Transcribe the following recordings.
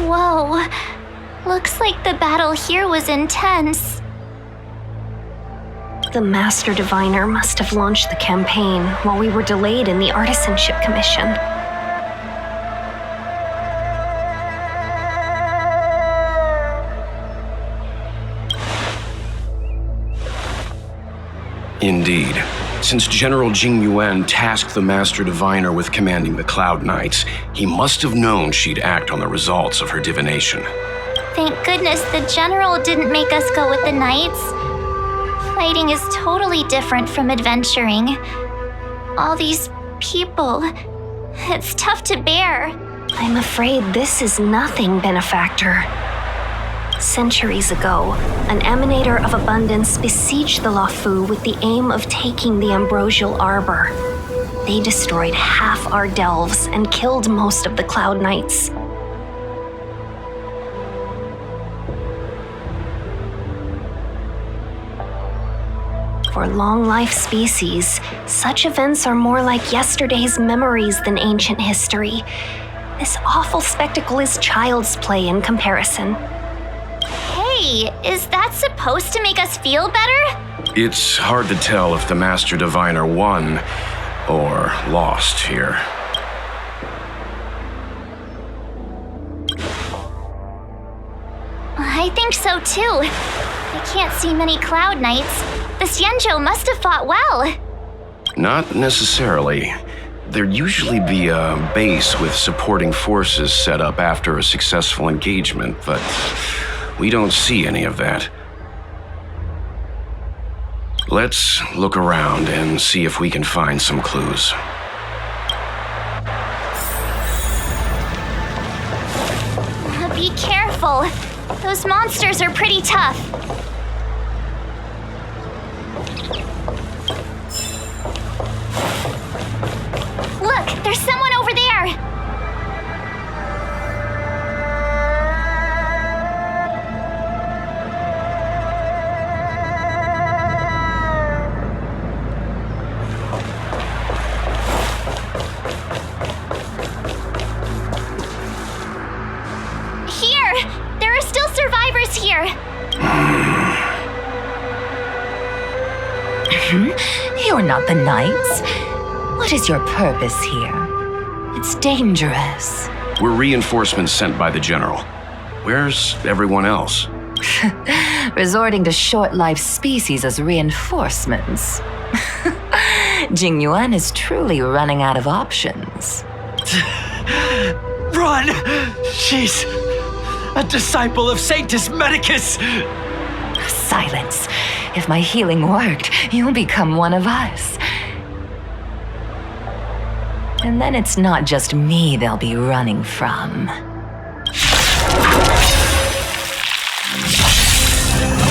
Whoa. Looks like the battle here was intense. The Master Diviner must have launched the campaign while we were delayed in the Artisanship Commission. Indeed. Since General Jing Yuan tasked the Master Diviner with commanding the Cloud Knights, he must have known she'd act on the results of her divination. Thank goodness the General didn't make us go with the Knights. Fighting is totally different from adventuring. All these people, it's tough to bear. I'm afraid this is nothing, Benefactor. Centuries ago, an emanator of abundance besieged the Luofu with the aim of taking the Ambrosial Arbor. They destroyed half our delves and killed most of the Cloud Knights. For long-life species, such events are more like yesterday's memories than ancient history. This awful spectacle is child's play in comparison. Hey, is that supposed to make us feel better? It's hard to tell if the Master Diviner won or lost here. I think so too. I can't see many Cloud Knights. The Xianzhou must have fought well. Not necessarily. There'd usually be a base with supporting forces set up after a successful engagement, but we don't see any of that. Let's look around and see if we can find some clues. Be careful. Those monsters are pretty tough. Look, there's someone over there! Here! There are still survivors here! You're not the Knights. What is your purpose here? It's dangerous. We're reinforcements sent by the General. Where's everyone else? Resorting to short-lived species as reinforcements. Jing Yuan is truly running out of options. Run! She's a disciple of Sanctus Medicus! Silence. If my healing worked, you'll become one of us. And then it's not just me they'll be running from.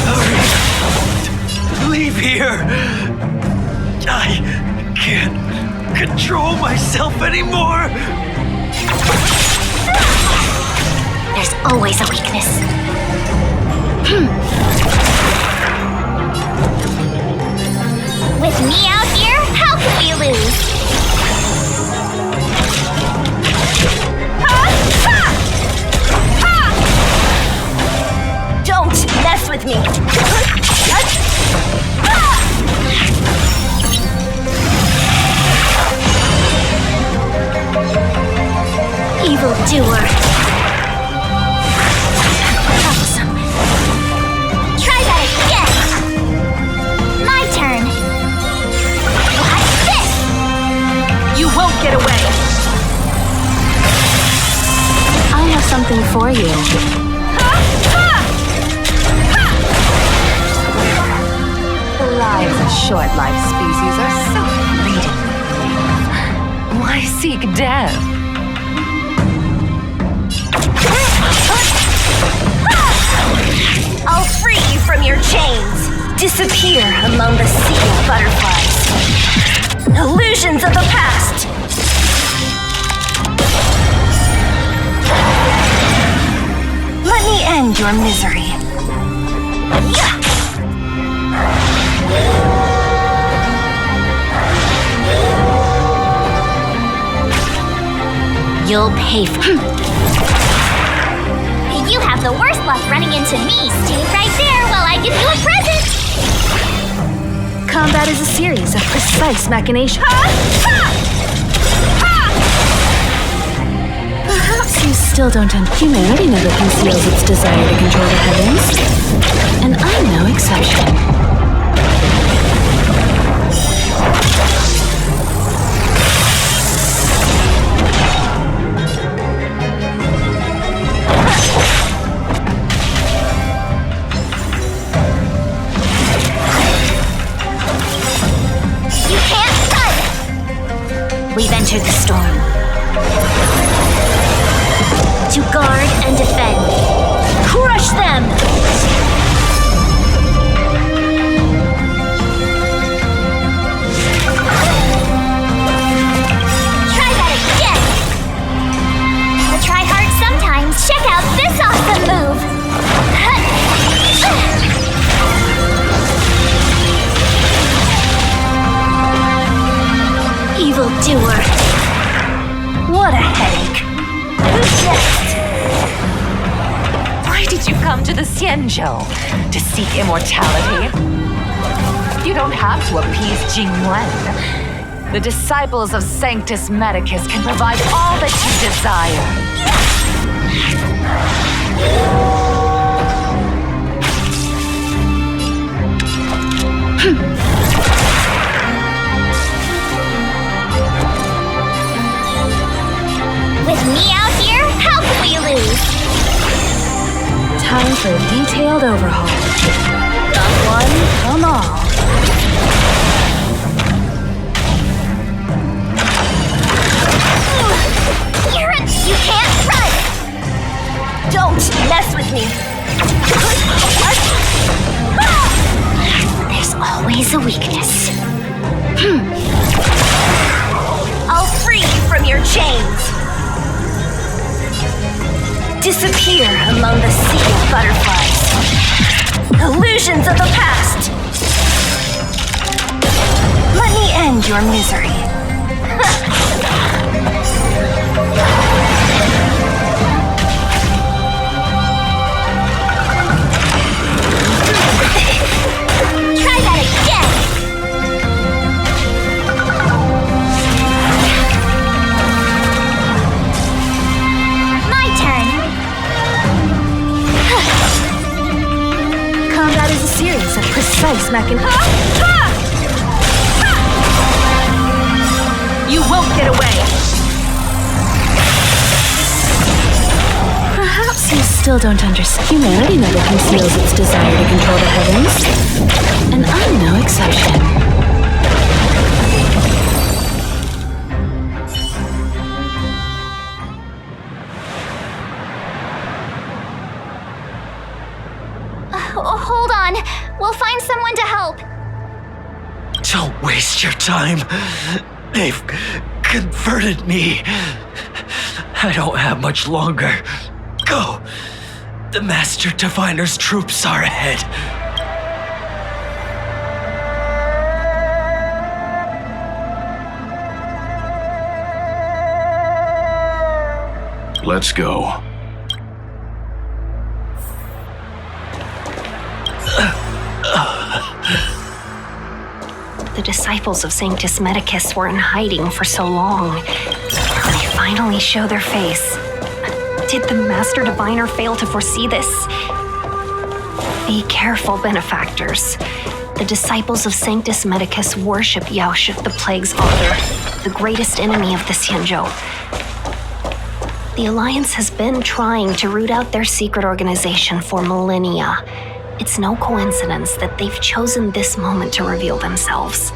Hurry! Leave here! I can't control myself anymore! There's always a weakness. With me out here, how can we lose? Don't mess with me! Evil doer. Troublesome. Try that again. My turn. Watch this. You won't get away! I have something for you. The lives of short-lived species are so fleeting. Why seek death? I'll free you from your chains! Disappear among the sea of butterflies. Illusions of the past! Let me end your misery. You'll pay for have the worst luck running into me. Stay right there while I give you a present! Combat is a series of precise machinations. Perhaps you still don't understand. Humanity never conceals its desire to control the heavens. And I'm no exception. We've entered the storm. To guard and defend. Crush them! Try that again! I try hard sometimes. Check out this awesome move! Evildoer. What a headache. Who's next? Why did you come to the Xianzhou? To seek immortality? You don't have to appease Jingyuan. The disciples of Sanctus Medicus can provide all that you desire. With me out here, how can we lose? Time for a detailed overhaul. Come one, come all. You can't run! Don't mess with me! There's always a weakness. I'll free you from your chains! Disappear among the sea of butterflies. Illusions of the past! Let me end your misery. Try that again! My turn! Combat is a series of precise machinations. You won't get away! Perhaps you still don't understand. Humanity never conceals its desire to control the heavens. And I'm no exception. Hold on. We'll find someone to help. Don't waste your time. They've converted me. I don't have much longer. Go. The Master Diviner's troops are ahead. Let's go. The disciples of Sanctus Medicus were in hiding for so long. They finally show their face. Did the Master Diviner fail to foresee this? Be careful, benefactors. The disciples of Sanctus Medicus worship Xianzhou, the Plague's author, the greatest enemy of the Xianzhou. The Alliance has been trying to root out their secret organization for millennia. It's no coincidence that they've chosen this moment to reveal themselves.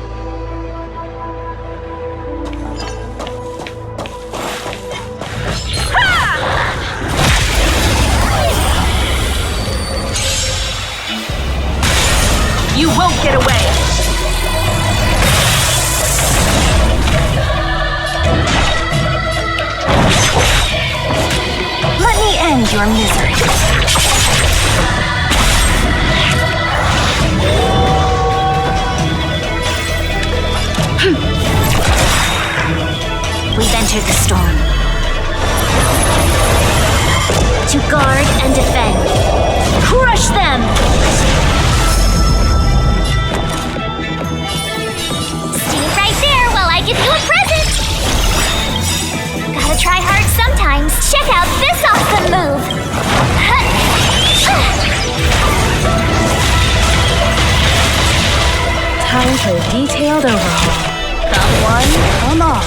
You won't get away! Let me end your misery. We've entered the storm. To to guard and defend. Crush them! Stay right there while I give you a present! Gotta try hard sometimes. Check out this awesome move! Time for a detailed overhaul. Come one, come all.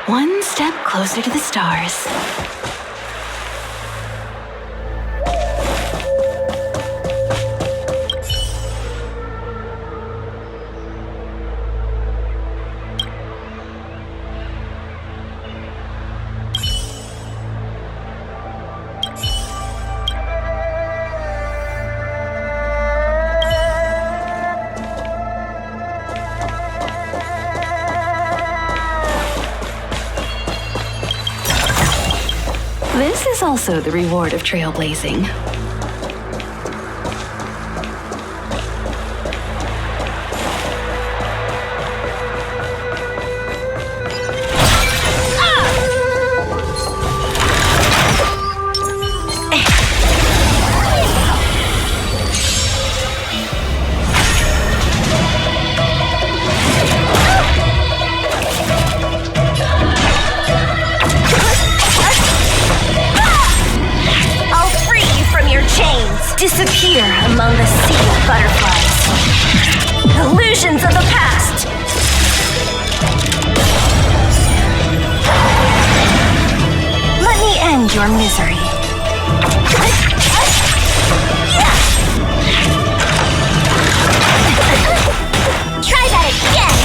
One step closer to the stars. This is also the reward of trailblazing. Disappear among the sea of butterflies. Illusions of the past! Let me end your misery. Try that again!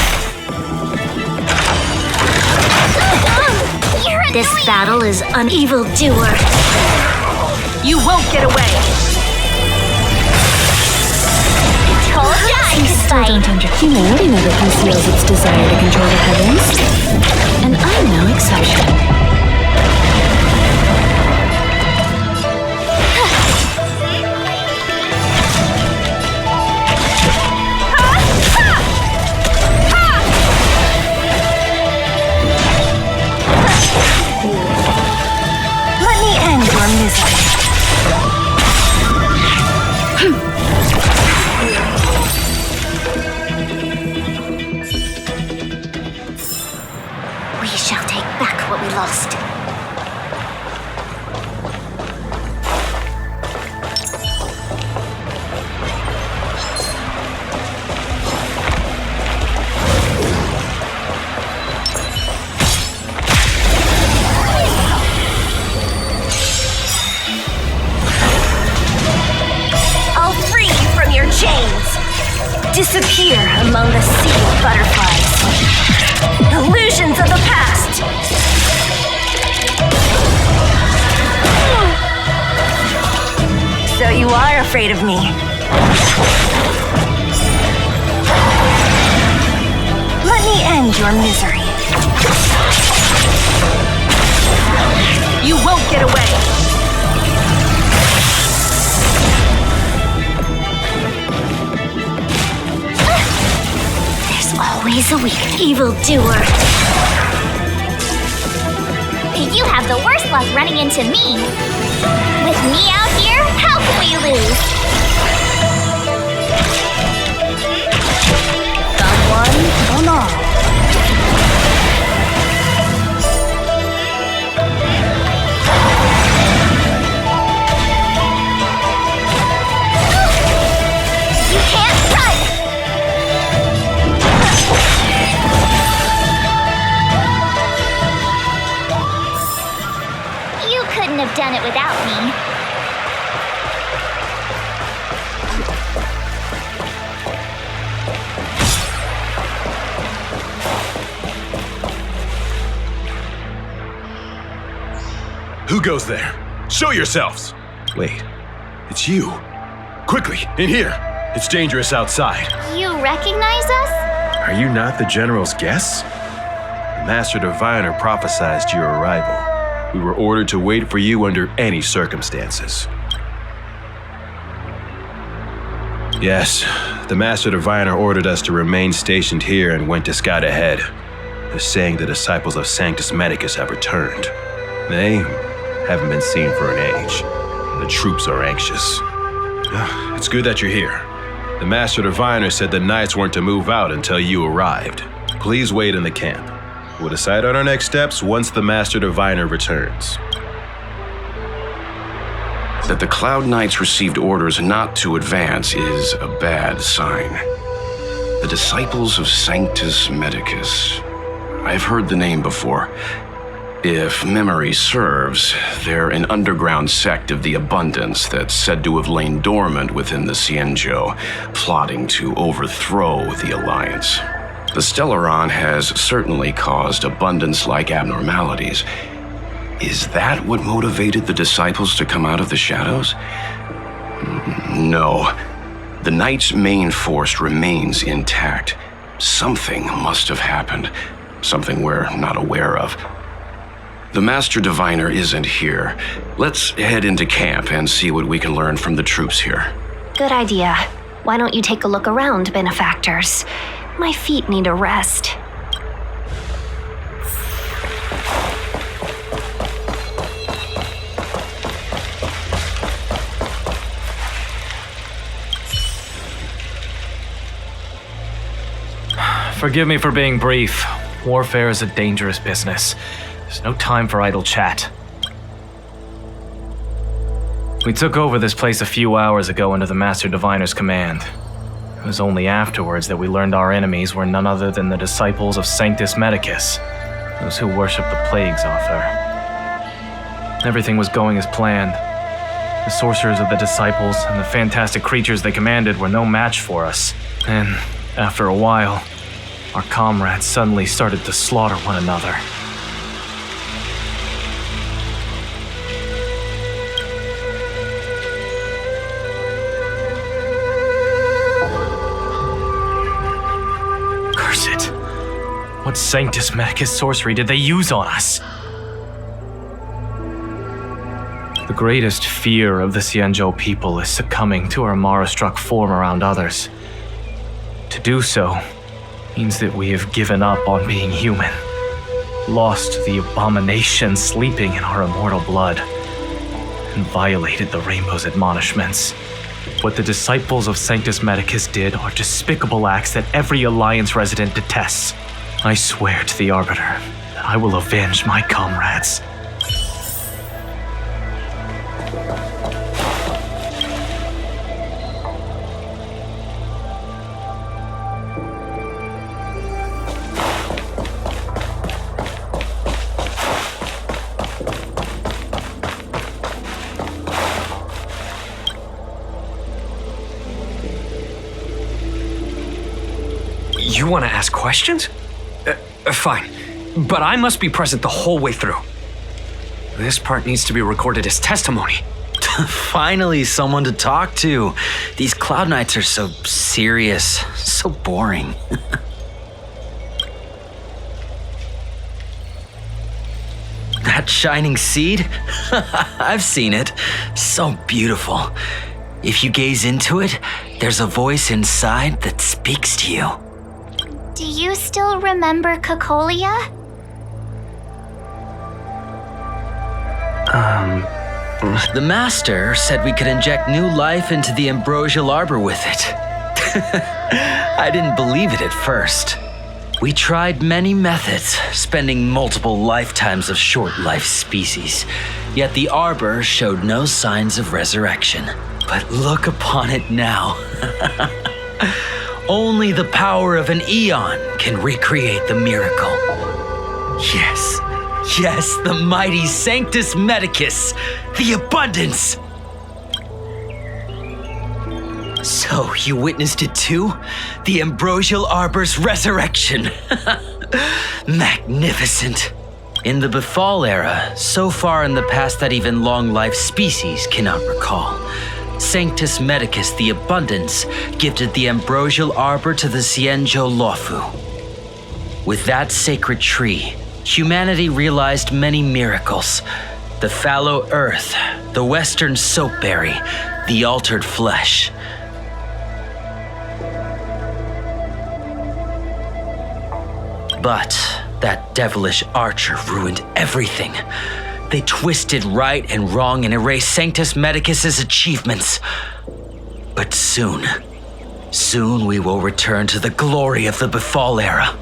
This battle is an evildoer. You won't get away! You may already know that conceals its desire to control the heavens, and I'm no exception. Let me end your misery. We shall take back what we lost. I'll free you from your chains. Disappear among the sea of butterflies. Illusions of the past! So you are afraid of me. Let me end your misery. You won't get away! Always a weak evildoer. You have the worst luck running into me. With me out here, how can we lose? Come one, come all. You can't run! You couldn't have done it without me. Who goes there? Show yourselves! Wait, it's you. Quickly, in here. It's dangerous outside. You recognize us? Are you not the General's guests? The Master Diviner prophesied your arrival. We were ordered to wait for you under any circumstances. Yes, The Master Diviner ordered us to remain stationed here and went to scout ahead. They're saying the disciples of Sanctus Medicus have returned. They haven't been seen for an age. The troops are anxious. It's good that you're here. The Master Diviner said the Knights weren't to move out until you arrived. Please wait in the camp. We'll decide on our next steps once the Master Diviner returns. That the Cloud Knights received orders not to advance is a bad sign. The Disciples of Sanctus Medicus. I've heard the name before. If memory serves, they're an underground sect of the Abundance that's said to have lain dormant within the Xianzhou, plotting to overthrow the Alliance. The Stellaron has certainly caused Abundance-like abnormalities. Is that what motivated the disciples to come out of the shadows? No. The Knight's main force remains intact. Something must have happened. Something we're not aware of. The Master Diviner isn't here. Let's head into camp and see what we can learn from the troops here. Good idea. Why don't you take a look around, benefactors? My feet need a rest. Forgive me for being brief. Warfare is a dangerous business. There's no time for idle chat. We took over this place a few hours ago under the Master Diviner's command. It was only afterwards that we learned our enemies were none other than the disciples of Sanctus Medicus, those who worship the plagues author. Everything was going as planned. The sorcerers of the disciples and the fantastic creatures they commanded were no match for us. And after a while, our comrades suddenly started to slaughter one another. Curse it! What Sanctus Medicus sorcery did they use on us? The greatest fear of the Xianzhou people is succumbing to our Mara-struck form around others. To do so means that we have given up on being human, lost the abomination sleeping in our immortal blood, and violated the Rainbow's admonishments. What the disciples of Sanctus Medicus did are despicable acts that every Alliance resident detests. I swear to the Arbiter that I will avenge my comrades. You want to ask questions? Fine, but I must be present the whole way through. This part needs to be recorded as testimony. Finally, someone to talk to. These Cloud Knights are so serious, so boring. That shining seed? I've seen it. So beautiful. If you gaze into it, there's a voice inside that speaks to you. Do you still remember Cocolia? The Master said we could inject new life into the ambrosial arbor with it. I didn't believe it at first. We tried many methods, spending multiple lifetimes of short-life species, yet the arbor showed no signs of resurrection. But look upon it now. Only the power of an eon can recreate the miracle. Yes, the mighty Sanctus Medicus, the Abundance. So you witnessed it too? The ambrosial arbor's resurrection. Magnificent. In the Befall era, so far in the past that even long-life species cannot recall, Sanctus Medicus, the Abundance, gifted the ambrosial arbor to the Xianzhou Luofu. With that sacred tree, humanity realized many miracles. The fallow earth, the western soapberry, the altered flesh. But that devilish archer ruined everything. They twisted right and wrong and erased Sanctus Medicus's achievements. But soon we will return to the glory of the Befall era.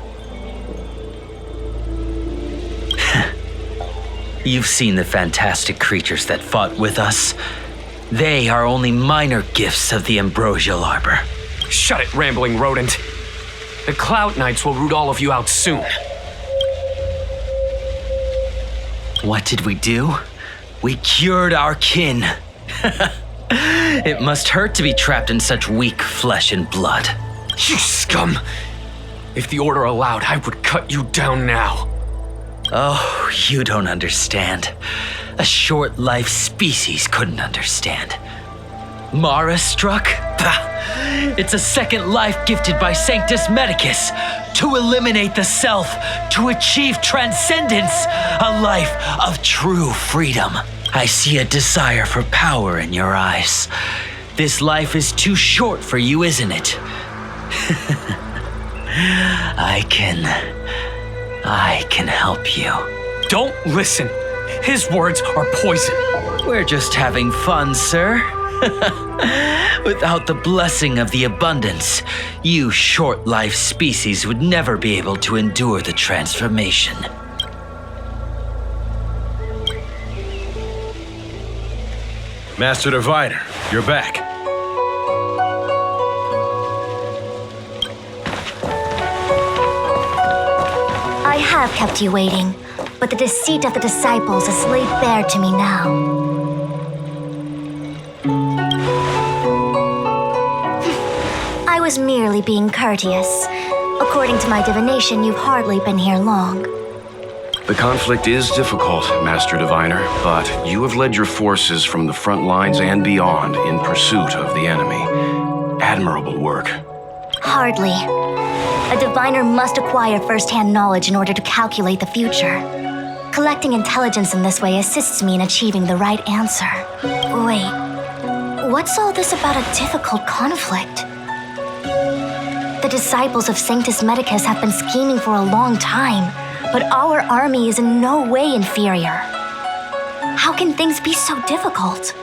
You've seen the fantastic creatures that fought with us. They are only minor gifts of the Ambrosial Arbor. Shut it, rambling rodent. The Cloud Knights will root all of you out soon. What did we do? We cured our kin. It must hurt to be trapped in such weak flesh and blood. You scum! If the Order allowed, I would cut you down now. Oh, you don't understand. A short-life species couldn't understand. Mara struck? It's a second life gifted by Sanctus Medicus to eliminate the self, to achieve transcendence, a life of true freedom. I see a desire for power in your eyes. This life is too short for you, isn't it? I can help you. Don't listen. His words are poison. We're just having fun, sir. Without the blessing of the abundance, you short-life species would never be able to endure the transformation. Master Diviner, you're back. I have kept you waiting, but the deceit of the disciples is laid bare to me now. I was merely being courteous. According to my divination, you've hardly been here long. The conflict is difficult, Master Diviner, but you have led your forces from the front lines and beyond in pursuit of the enemy. Admirable work. Hardly. A diviner must acquire first-hand knowledge in order to calculate the future. Collecting intelligence in this way assists me in achieving the right answer. Wait, what's all this about a difficult conflict? The disciples of Sanctus Medicus have been scheming for a long time, but our army is in no way inferior. How can things be so difficult?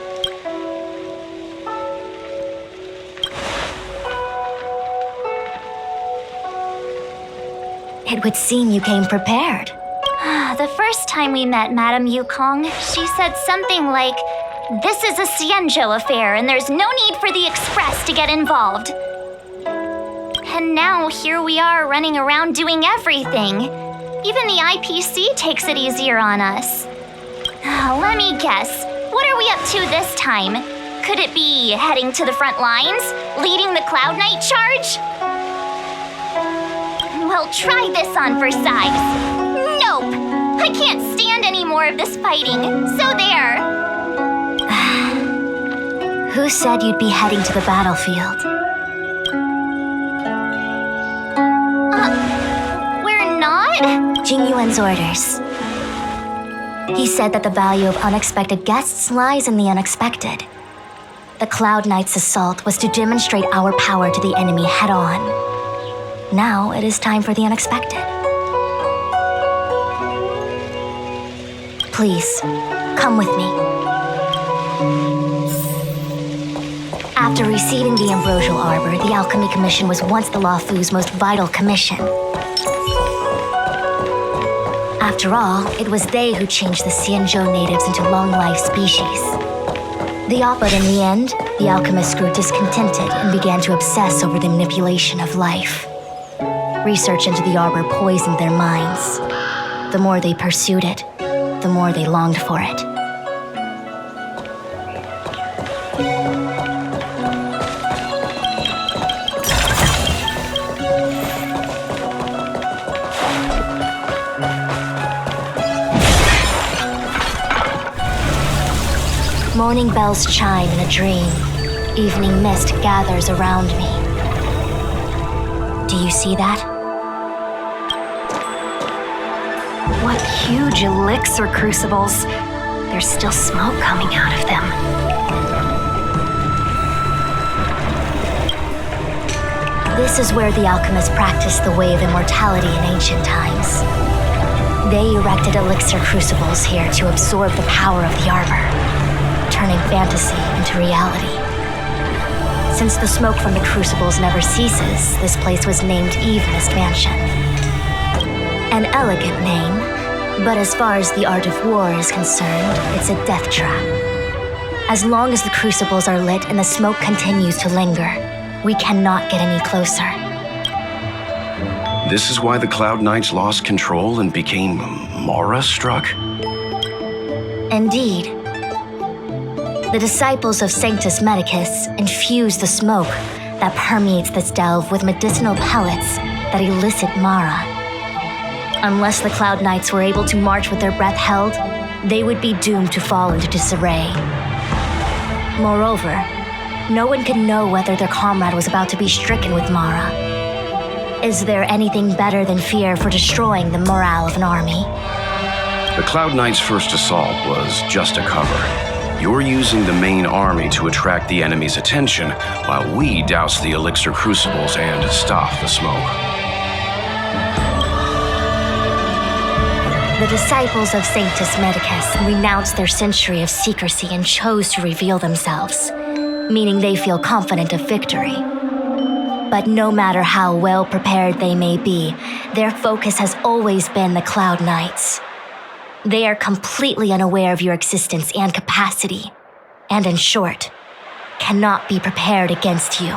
It would seem you came prepared. The first time we met Madame Yukong, she said something like, "This is a Xianzhou affair and there's no need for the Express to get involved." And now here we are running around doing everything. Even the IPC takes it easier on us. Let me guess, what are we up to this time? Could it be heading to the front lines? Leading the Cloud Knight charge? Well, try this on for size. Nope! I can't stand any more of this fighting, so there! Who said you'd be heading to the battlefield? We're not? Jingyuan's orders. He said that the value of unexpected guests lies in the unexpected. The Cloud Knight's assault was to demonstrate our power to the enemy head-on. Now it is time for the unexpected. Please, come with me. After receiving the Ambrosial Arbor, the Alchemy Commission was once the Luofu's most vital commission. After all, it was they who changed the Xianzhou natives into long-life species. But in the end, the alchemists grew discontented and began to obsess over the manipulation of life. Research into the arbor poisoned their minds. The more they pursued it, the more they longed for it. Morning bells chime in a dream. Evening mist gathers around me. Do you see that? What huge elixir crucibles! There's still smoke coming out of them. This is where the alchemists practiced the way of immortality in ancient times. They erected elixir crucibles here to absorb the power of the arbor, turning fantasy into reality. Since the smoke from the crucibles never ceases, this place was named Eve Mist Mansion. An elegant name, but as far as the art of war is concerned, it's a death trap. As long as the crucibles are lit and the smoke continues to linger, we cannot get any closer. This is why the Cloud Knights lost control and became Mara-struck? Indeed. The disciples of Sanctus Medicus infuse the smoke that permeates this delve with medicinal pellets that elicit Mara. Unless the Cloud Knights were able to march with their breath held, they would be doomed to fall into disarray. Moreover, no one could know whether their comrade was about to be stricken with Mara. Is there anything better than fear for destroying the morale of an army? The Cloud Knights' first assault was just a cover. You're using the main army to attract the enemy's attention, while we douse the elixir crucibles and stop the smoke. The disciples of Sanctus Medicus renounced their century of secrecy and chose to reveal themselves, meaning they feel confident of victory. But no matter how well prepared they may be, their focus has always been the Cloud Knights. They are completely unaware of your existence and capacity, and in short, cannot be prepared against you.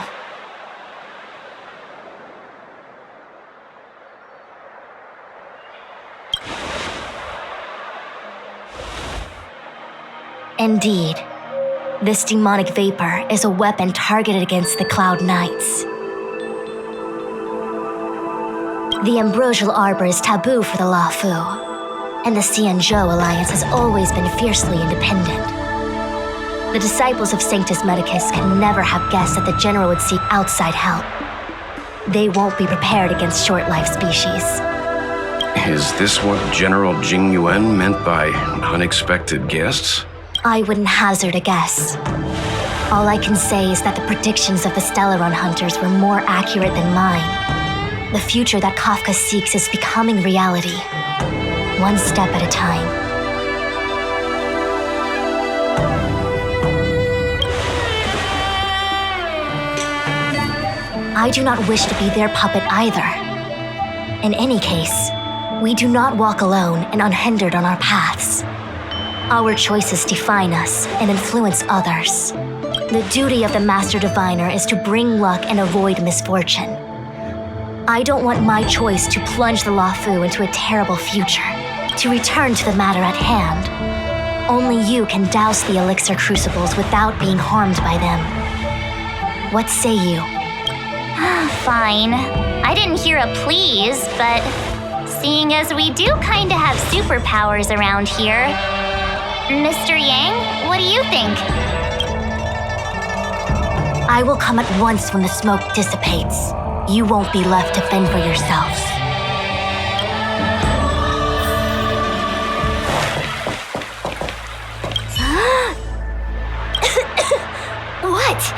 Indeed, this demonic vapor is a weapon targeted against the Cloud Knights. The ambrosial arbor is taboo for the Luofu, and the Xianzhou alliance has always been fiercely independent. The disciples of Sanctus Medicus could never have guessed that the general would seek outside help. They won't be prepared against short-lived species. Is this what General Jing Yuan meant by unexpected guests? I wouldn't hazard a guess. All I can say is that the predictions of the Stellaron hunters were more accurate than mine. The future that Kafka seeks is becoming reality, one step at a time. I do not wish to be their puppet either. In any case, we do not walk alone and unhindered on our paths. Our choices define us and influence others. The duty of the Master Diviner is to bring luck and avoid misfortune. I don't want my choice to plunge the Luofu into a terrible future, to return to the matter at hand. Only you can douse the elixir crucibles without being harmed by them. What say you? Fine. I didn't hear a please, but seeing as we do kinda have superpowers around here, Mr. Yang, what do you think? I will come at once when the smoke dissipates. You won't be left to fend for yourselves. What?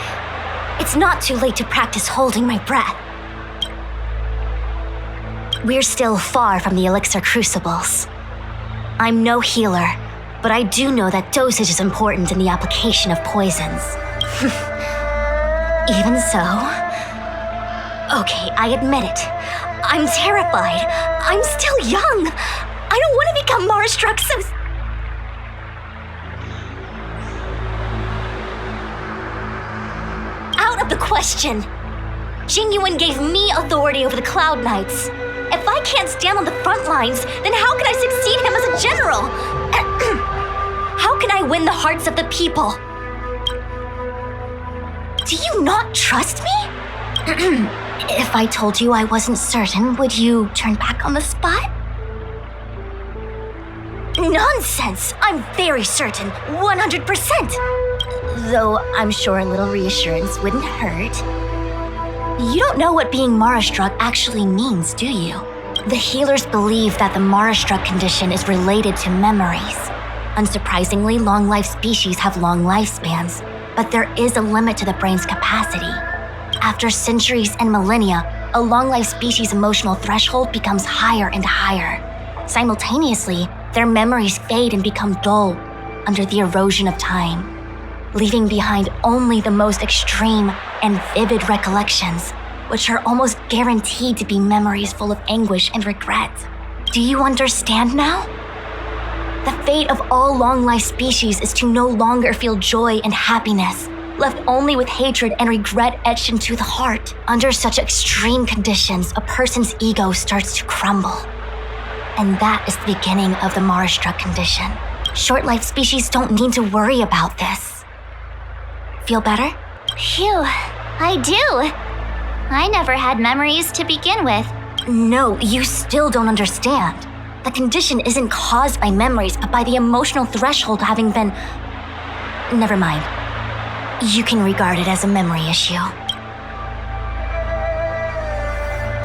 It's not too late to practice holding my breath. We're still far from the elixir crucibles. I'm no healer, but I do know that dosage is important in the application of poisons. Even so... Okay, I admit it. I'm terrified. I'm still young. I don't want to become Mara-struck so... Out of the question. Jing Yuan gave me authority over the Cloud Knights. If I can't stand on the front lines, then how can I succeed him as a general? How can I win the hearts of the people? Do you not trust me? If I told you I wasn't certain, would you turn back on the spot? Nonsense! I'm very certain, 100%! Though I'm sure a little reassurance wouldn't hurt. You don't know what being Mara-struck actually means, do you? The healers believe that the Mara-struck condition is related to memories. Unsurprisingly, long-life species have long lifespans, but there is a limit to the brain's capacity. After centuries and millennia, a long-life species' emotional threshold becomes higher and higher. Simultaneously, their memories fade and become dull under the erosion of time, leaving behind only the most extreme and vivid recollections, which are almost guaranteed to be memories full of anguish and regret. Do you understand now? The fate of all long-life species is to no longer feel joy and happiness, left only with hatred and regret etched into the heart. Under such extreme conditions, a person's ego starts to crumble. And that is the beginning of the Mara-struck condition. Short-life species don't need to worry about this. Feel better? Phew, I do. I never had memories to begin with. No, you still don't understand. The condition isn't caused by memories, but by the emotional threshold having been... Never mind. You can regard it as a memory issue.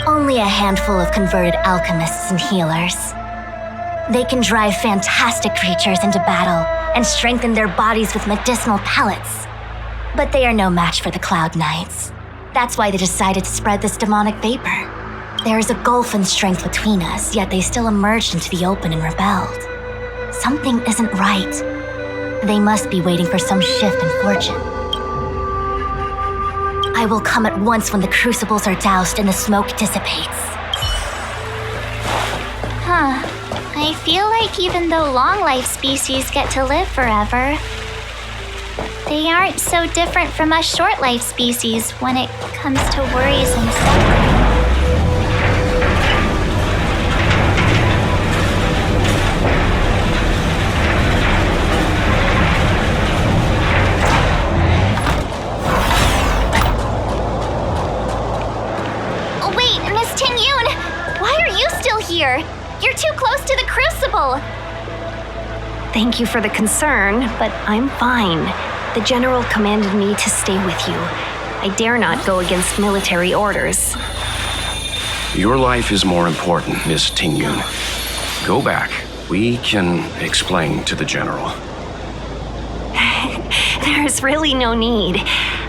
Only a handful of converted alchemists and healers. They can drive fantastic creatures into battle and strengthen their bodies with medicinal pellets. But they are no match for the Cloud Knights. That's why they decided to spread this demonic vapor. There is a gulf in strength between us, yet they still emerged into the open and rebelled. Something isn't right. They must be waiting for some shift in fortune. I will come at once when the crucibles are doused and the smoke dissipates. Huh. I feel like even though long-life species get to live forever, they aren't so different from us short-life species when it comes to worries and suffering. You're too close to the crucible! Thank you for the concern, but I'm fine. The general commanded me to stay with you. I dare not go against military orders. Your life is more important, Miss Tingyun. Go back. We can explain to the general. There's really no need.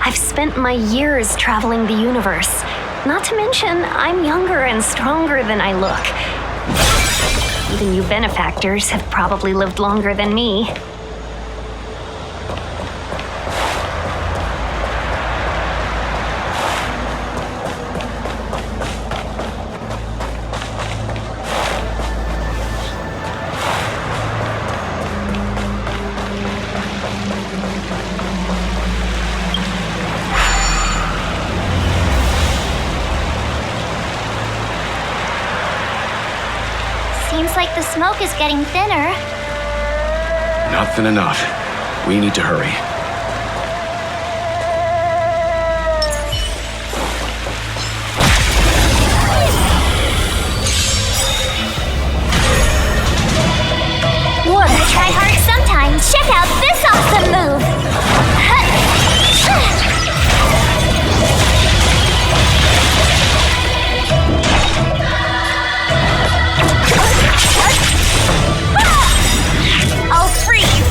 I've spent my years traveling the universe. Not to mention, I'm younger and stronger than I look. Even you benefactors have probably lived longer than me. Seems like the smoke is getting thinner. Not thin enough. We need to hurry. Wanna try hard sometimes? Check out this awesome move!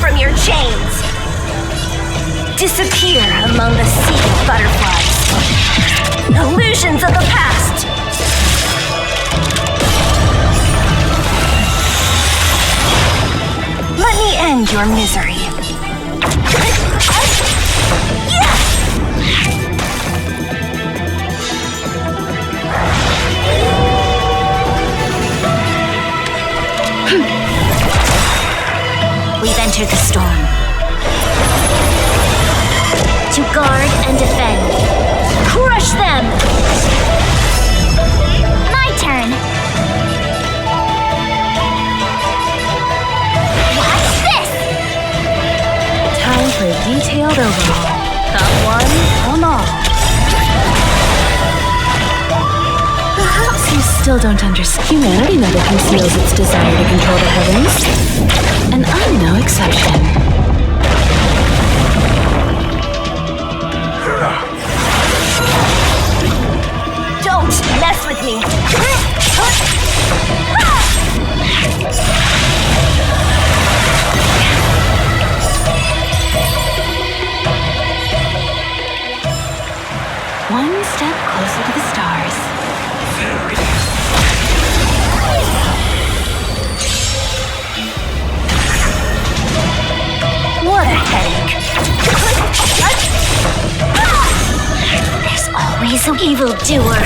From your chains. Disappear among the sea of butterflies. Illusions of the past. Let me end your misery. We've entered the storm. To guard and defend. Crush them! My turn! Watch this! Time for a detailed overhaul. Not one, on all. Perhaps you still don't understand. Humanity never conceals its desire to control the heavens. And I'm no exception. Don't mess with me! One step always an evildoer.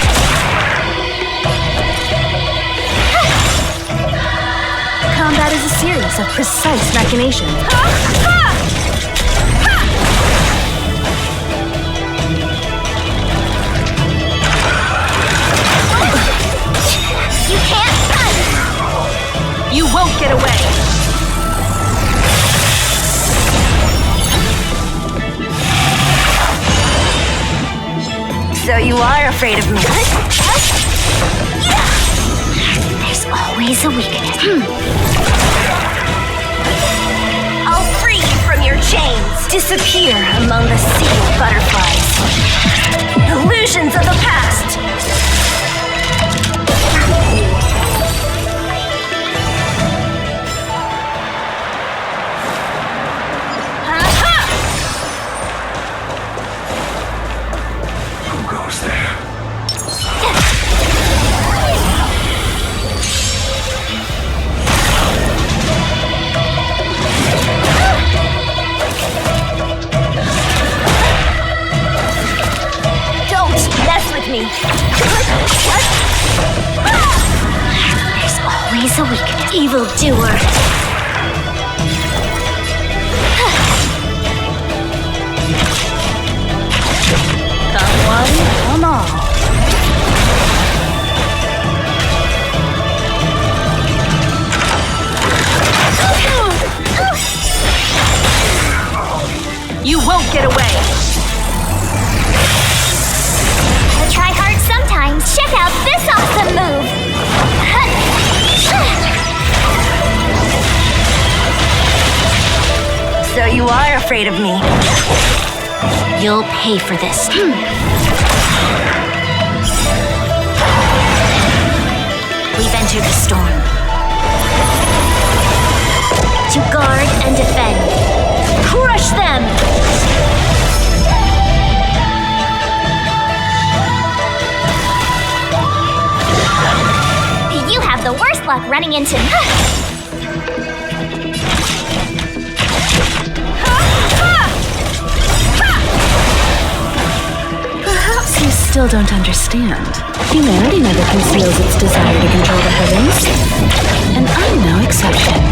Combat is a series of precise machinations. You can't run! You won't get away! So you are afraid of me. There's always a weakness. I'll free you from your chains. Disappear among the sea of butterflies. Illusions of the past. Me. There's always a weakness. Evildoer. Come one, come all. You won't get away. Try hard sometimes. Check out this awesome move! So you are afraid of me. You'll pay for this. We've entered the storm. To guard and defend. Crush them! You have the worst luck running into... Perhaps you still don't understand. Humanity never conceals its desire to control the heavens. And I'm no exception.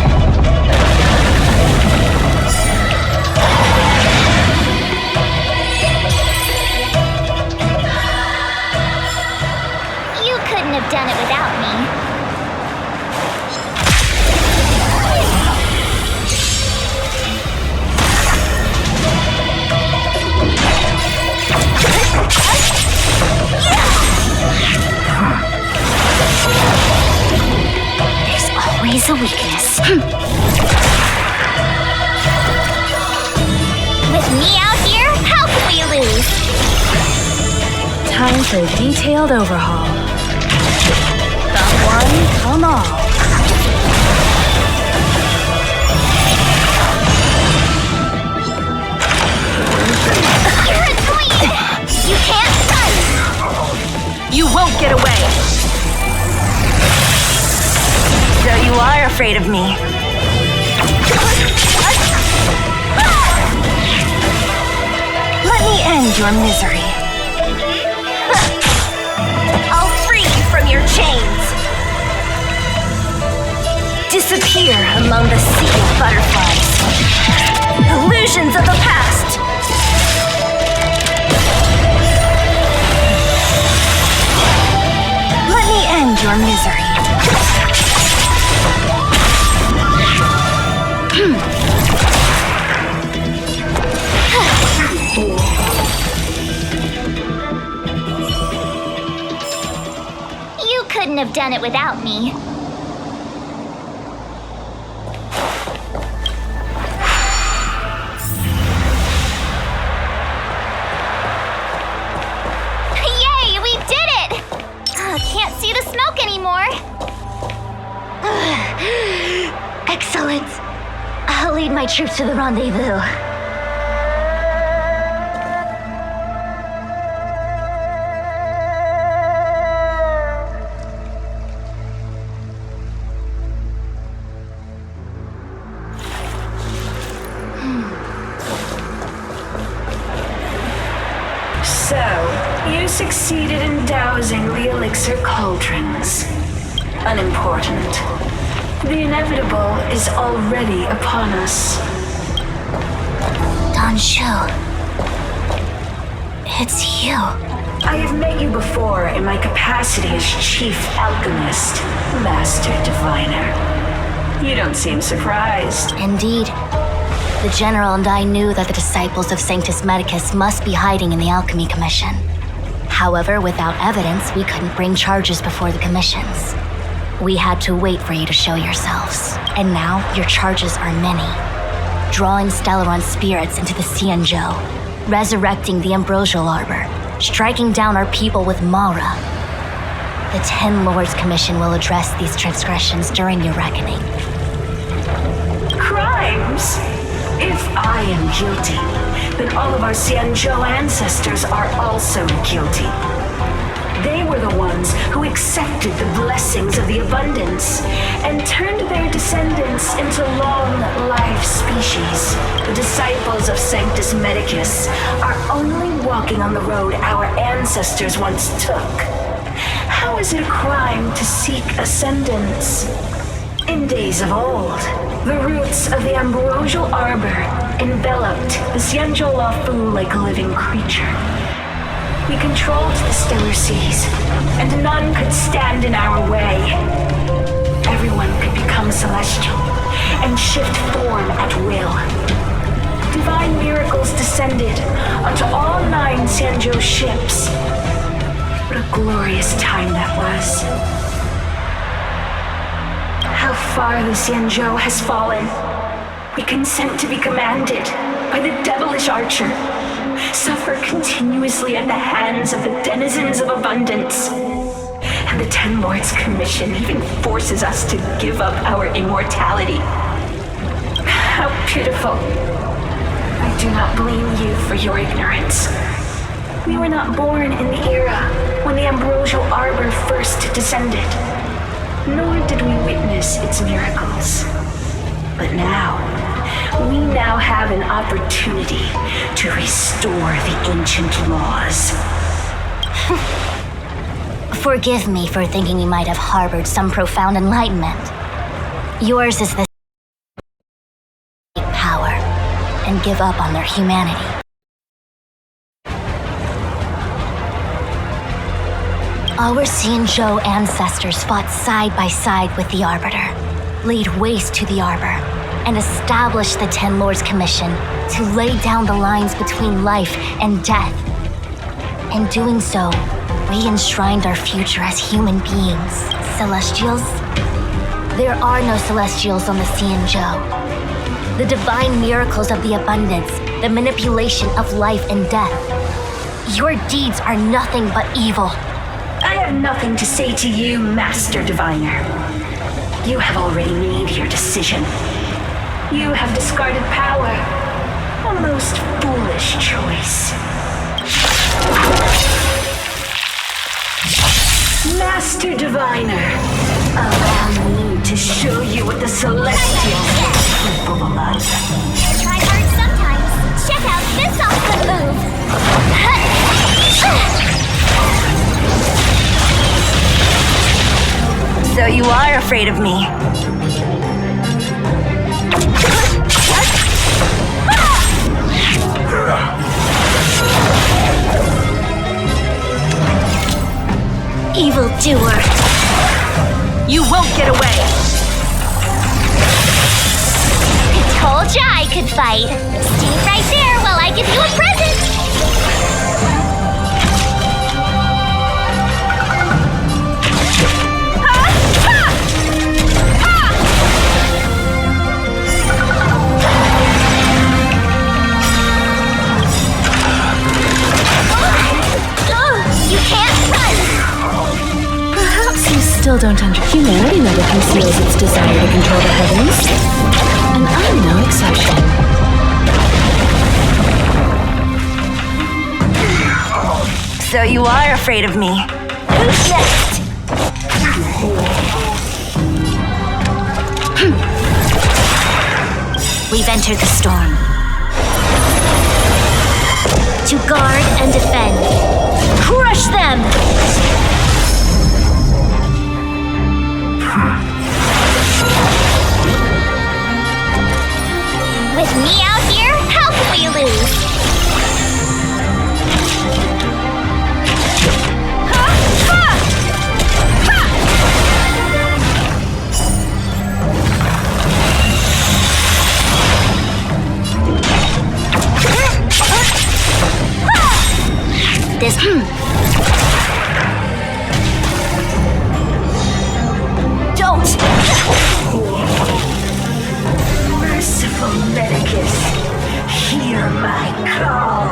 Have done it without me. There's always a weakness. With me out here, how can we lose? Time for a detailed overhaul. Come one, come all. You're a queen! You can't run! You won't get away! So you are afraid of me. Let me end your misery. I'll free you from your chains. Disappear among the sea of butterflies. Illusions of the past. Let me end your misery. You couldn't have done it without me. Yay, we did it! Can't see the smoke anymore. Excellent. I'll lead my troops to the rendezvous. So, you You succeeded in dousing the elixir cauldrons. Unimportant. The inevitable is already upon us. Xianzhou. It's you. I have met you before in my capacity as Chief Alchemist, Master Diviner. You don't seem surprised. Indeed. The General and I knew that the disciples of Sanctus Medicus must be hiding in the Alchemy Commission. However, without evidence, we couldn't bring charges before the commissions. We had to wait for you to show yourselves. And now, your charges are many. Drawing Stellaron spirits into the Xianzhou, resurrecting the Ambrosial Arbor, striking down our people with Mara. The 10 Lords Commission will address these transgressions during your reckoning. Crimes? If I am guilty, then all of our Xianzhou ancestors are also guilty. They were the ones who accepted the blessings of the abundance and turned their descendants into long-life species. The disciples of Sanctus Medicus are only walking on the road our ancestors once took. How is it a crime to seek ascendance? In days of old, the roots of the Ambrosial Arbor enveloped the Xianzhou Luofu like a living creature. We controlled the stellar seas, and none could stand in our way. Everyone could become celestial and shift form at will. Divine miracles descended onto all 9 Xianzhou ships. What a glorious time that was. How far the Xianzhou has fallen. We consent to be commanded by the devilish archer, suffer continuously at the hands of the denizens of abundance. And the 10 Lords Commission even forces us to give up our immortality. How pitiful. I do not blame you for your ignorance. We were not born in the era when the Ambrosial Arbor first descended, nor did we witness its miracles. But we now have an opportunity to restore the ancient laws. Forgive me for thinking you might have harbored some profound enlightenment. Yours is the power and give up on their humanity. Our Xianzhou ancestors fought side by side with the Arbiter, laid waste to the Arbor, and established the 10 Lords Commission to lay down the lines between life and death. In doing so, we enshrined our future as human beings. Celestials? There are no Celestials on the Xianzhou. The divine miracles of the abundance, the manipulation of life and death. Your deeds are nothing but evil. I have nothing to say to you, Master Diviner. You have already made your decision. You have discarded power. A most foolish choice. Master Diviner, allow me to show you what the Celestials are capable of. Try hard sometimes. Check out this awesome move. So you are afraid of me. Evildoer. You won't get away. I told ya I could fight. Stay right there while I give you a present. You can't run! Perhaps you still don't understand. Humanity never conceals its desire to control the heavens. And I'm no exception. So you are afraid of me. Who's next? We've entered the storm. To guard and defend. Crush Crush them! With me out here, how can we lose? This Don't! Merciful Medicus, hear my call.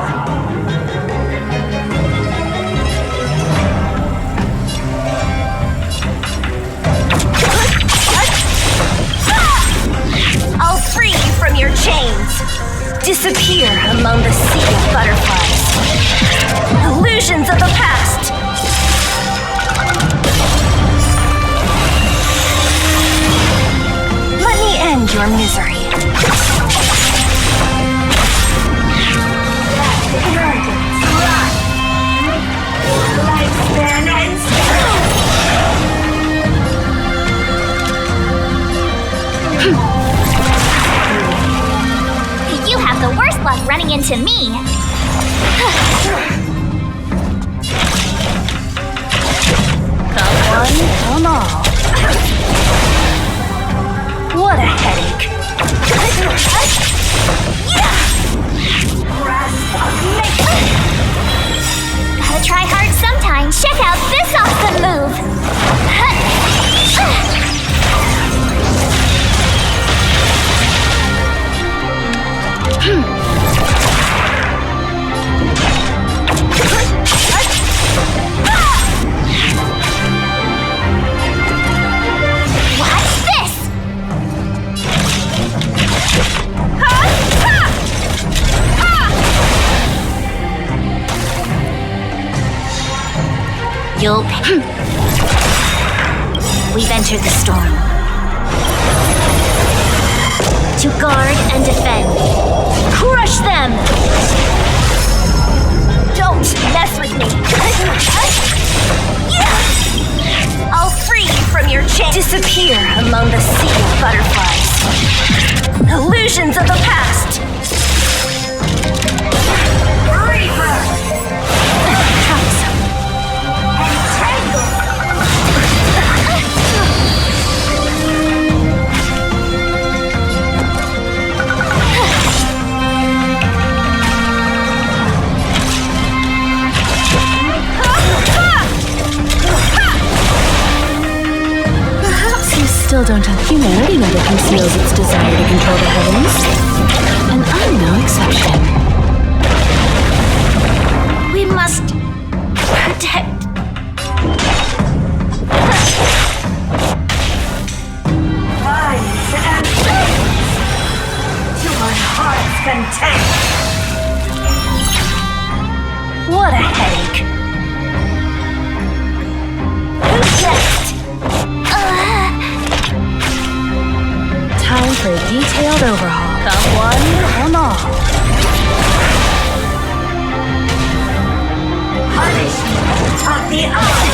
I'll free you from your chains. Disappear among the sea of butterflies. Illusions of the past. Let me end your misery. Lifespan ends. You have the worst luck running into me. Come one, come all. What a headache. Gotta try hard sometimes. Check out this awesome move. Watch this! You'll pay. We've entered the storm. To guard and defend. Crush them! Don't mess with me. I'll free you from your chain. Disappear among the sea of butterflies. Illusions of the past. Reaper! Troublesome. Entangle! Still don't have humanity never conceals its desire to control the heavens. And I'm no exception. We must protect. Minds and souls to my heart's content. What a headache. Who's next? Time for a detailed overhaul. Come one, come all. Punishment of the eye.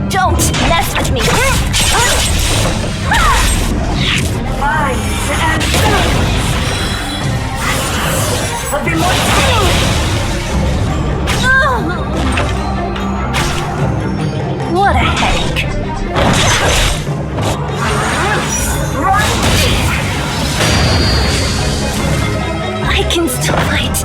Don't mess with me. Minds and souls of immortality. What a headache. I can still fight.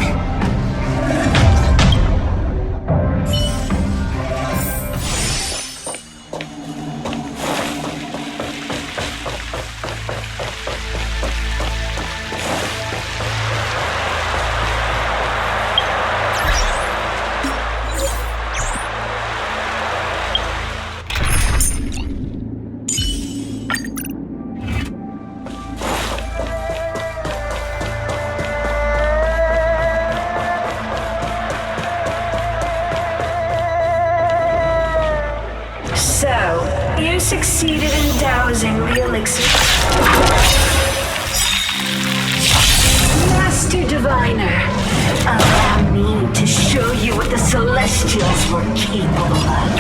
So, you succeeded in dowsing the elixir. Master minor. Allow me to show you what the Celestials were capable of.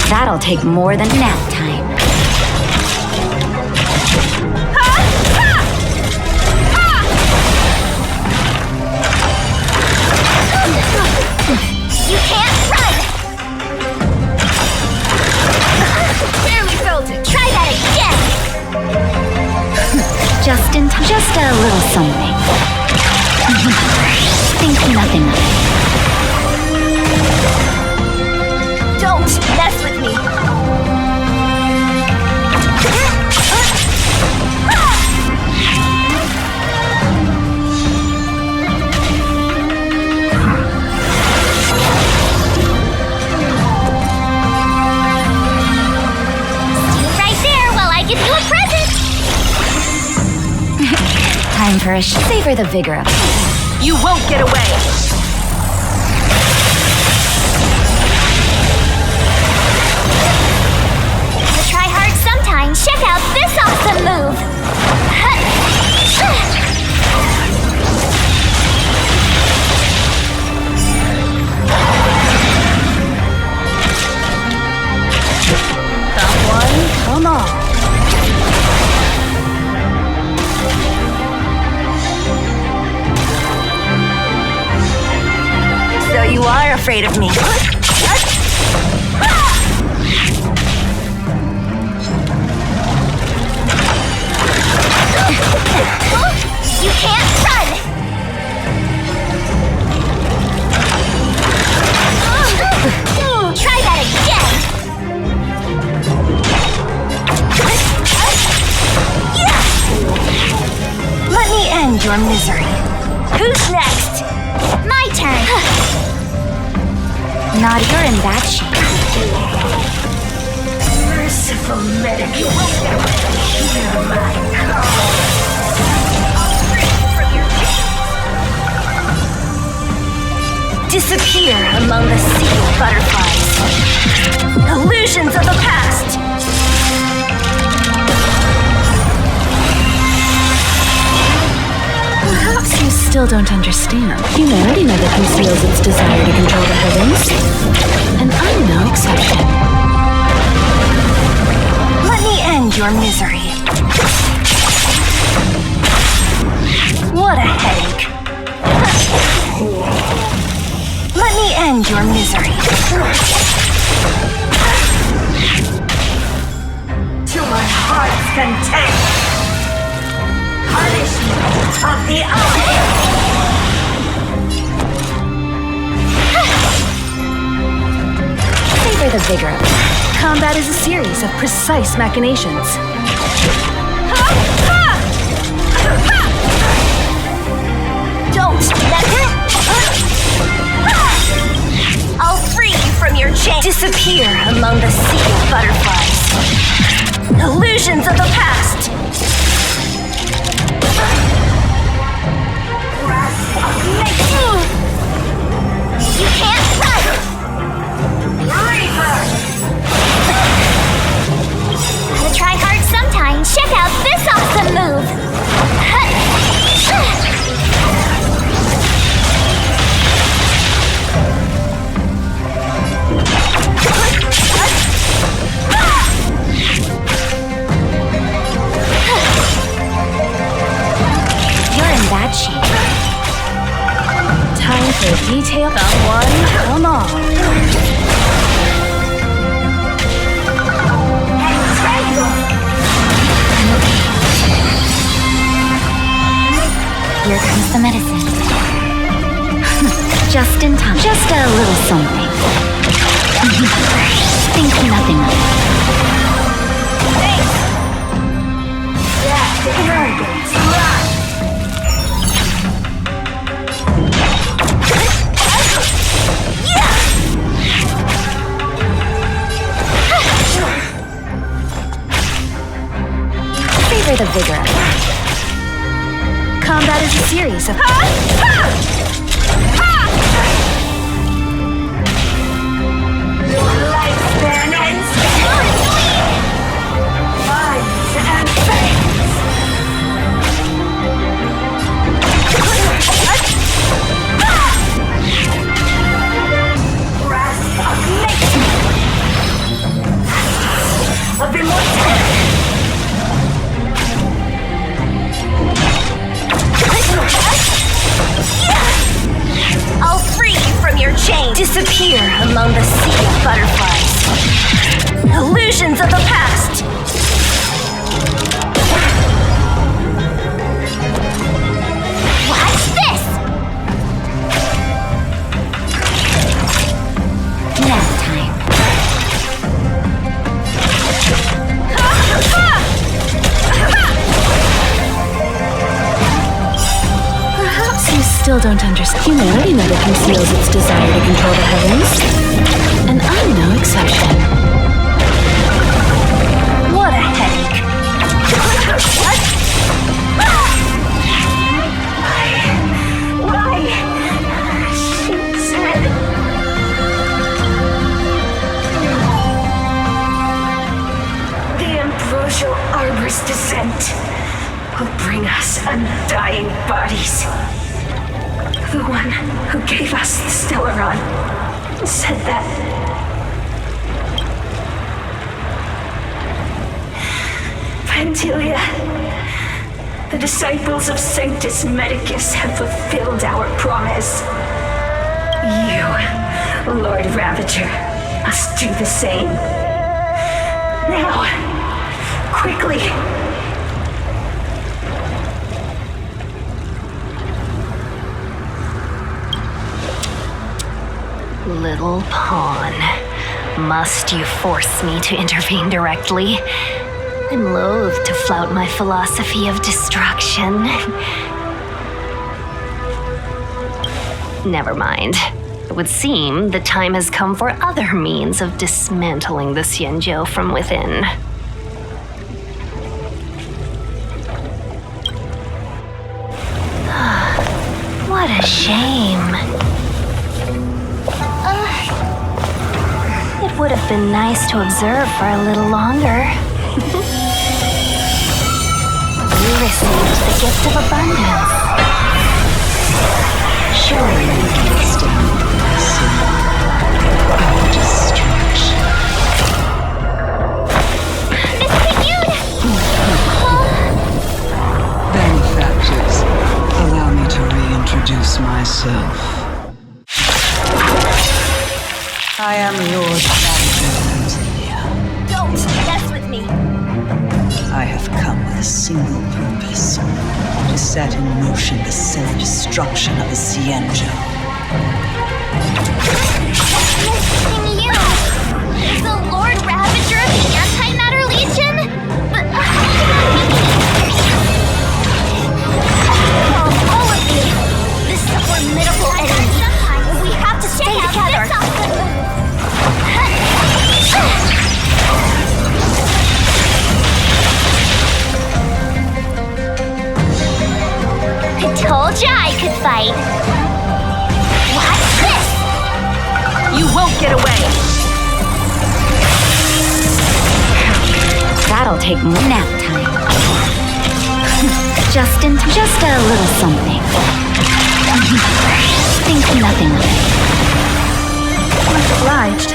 That'll take more than nap time. You can't run! Barely felt it. Try that again! Just in time. Just a little something. Think nothing of it. Don't mess with me! Stay right there while I give you a present! Time for a savor the vigor of it. You won't get away! Try hard sometime. Check out this awesome move! Come on. So you are afraid of me. You can't run! Try that again! Let me end your misery. Who's next? My turn! Not you're in that shape. Merciful Medicus, hear my call. Disappear among the sea of butterflies. Illusions of the past. Perhaps you still don't understand. Humanity never conceals its desire to control the heavens. And I'm no exception. Let me end your misery. What a headache. Let me end your misery. To my heart's content. Punishment of the eye. Savor the vigor of it. Combat is a series of precise machinations. Don't let me. I'll free you from your chain. Disappear among the sea of butterflies. Illusions of the past. You can't run! Gotta try hard sometime. Check out this awesome move! You're in that shape. Time for a detailed one. Come on. Here comes the medicine. Just in time. Just a little something. Think nothing of it. Savor the vigor of it. Combat is a series of... Illusions of the past! Watch this! Nap time. Perhaps you still don't understand. Humanity never conceals its desire to control the heavens. And I'm no exception. What a headache! What? Why? She said... The ambrosial arbor's descent will bring us undying bodies. The one who gave us the Stellaron said that. Pantilia, the disciples of Sanctus Medicus have fulfilled our promise. You, Lord Ravager, must do the same. Now, quickly. Little pawn, must you force me to intervene directly? I'm loath to flout my philosophy of destruction. Never mind. It would seem the time has come for other means of dismantling the Xianzhou from within. What a shame. It would have been nice to observe for a little longer. You received the gift of abundance. Surely you can stand our destruction. Miss Pignoud! Benefactors, allow me to reintroduce myself. I am Lord Ravager. Don't mess with me! I have come with a single purpose, to set in motion the self-destruction of the Xianzhou. Is the Lord Ravager of the Antimatter Legion? But all of you, this formidable enemy. We have to stay together. I told ya I could fight. Watch this! You won't get away! That'll take more nap time. just a little something. Think nothing of it. Much obliged.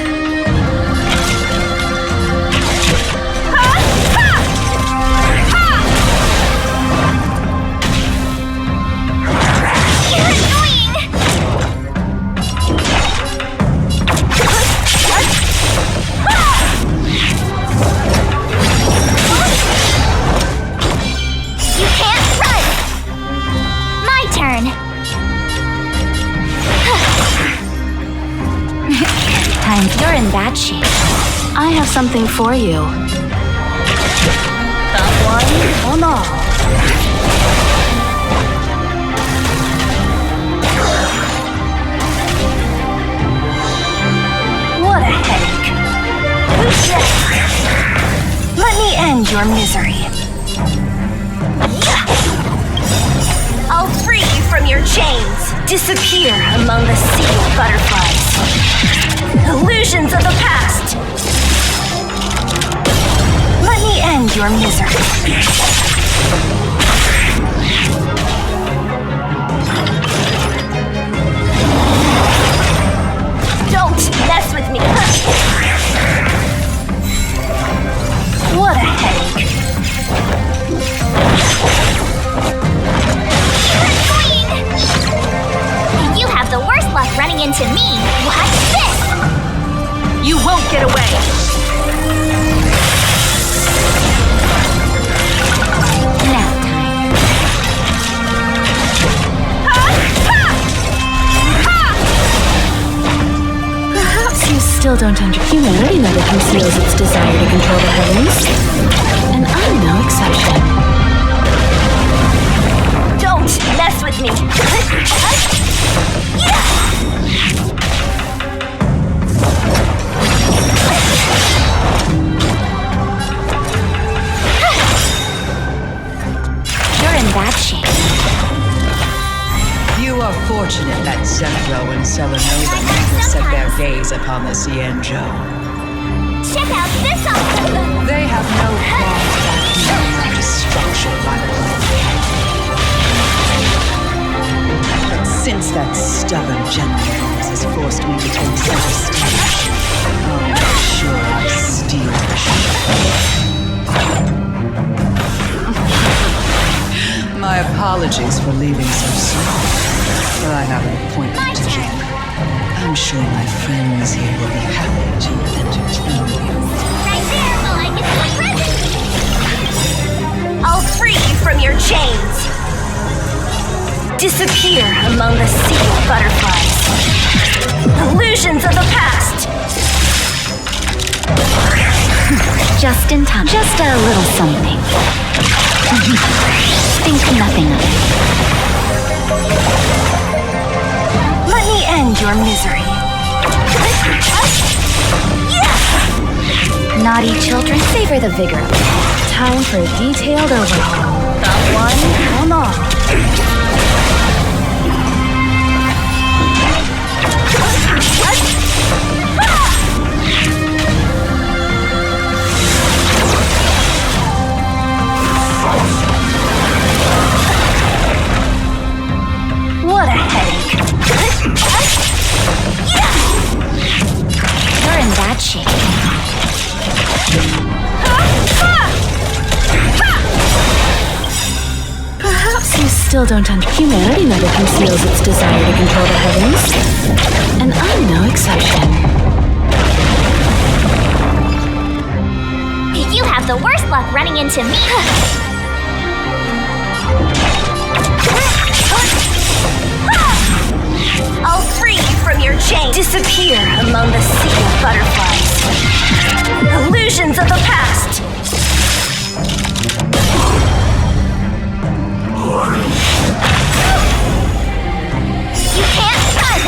You're in bad shape. I have something for you. That one or not? What a headache. Who's next? Let me end your misery. I'll free you from your chains. Disappear among the sea of butterflies. Illusions of the past! Let me end your misery. Don't mess with me! What a headache. You have the worst luck running into me. Watch this! You won't get away! still don't understand. Humanity never conceals its desire to control the heavens. And I'm no exception. Don't mess with me! You're in bad shape. You are fortunate that Xianzhou and Selenova never set their gaze upon the Xianzhou. Check out this awesome. They have no qualms about human destruction by the But since that stubborn gentleman has forced me to take center stage, I'll make sure I steal the show. My apologies for leaving so soon, but I have an appointment to keep. I'm sure my friends here will be happy to entertain you. Right there, while I get my present. I'll free you from your chains! Disappear among the sea of butterflies. Illusions of the past! Just in time. Just a little something. Think nothing of it. Let me end your misery. Naughty children, savor the vigor of it. Time for a detailed overhaul. Not one, not all. What a headache. You're in bad shape. Perhaps you still don't understand. Humanity never conceals its desire to control the heavens. And I'm no exception. You have the worst luck running into me. I'll free you from your chains. Disappear among the sea of butterflies. Illusions of the past. You can't run.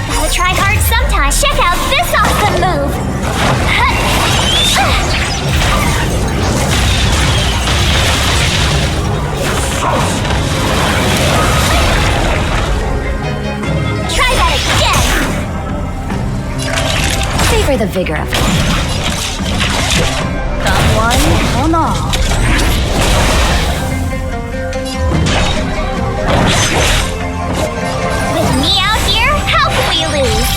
Gotta try hard sometimes. Check out this awesome move. Try that again. Savor the vigor of it. Not one, not all. With me out here, how can we lose?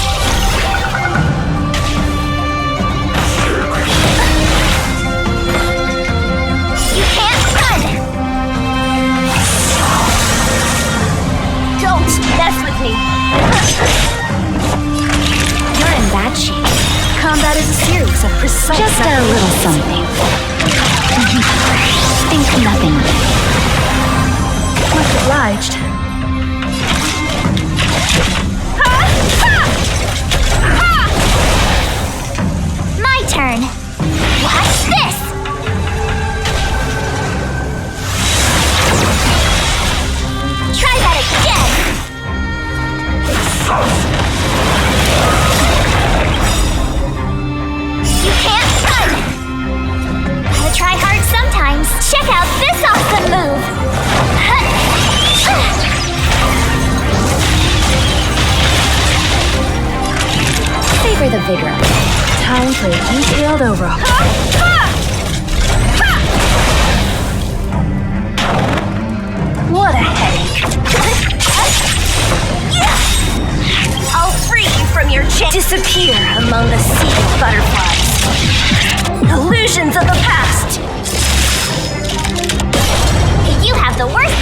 You can't run. Don't mess with me. You're in bad shape. Combat is a series of precise. Just a little something. Think nothing of it. Much obliged. My turn. Watch this. Try that again. You can't run. Gotta try hard sometimes. Check out this awesome move. Savor the vigor of it. Time for a detailed overhaul. What a headache. I'll free you from your chains. Disappear among the sea of butterflies. Illusions of the past. You have the worst.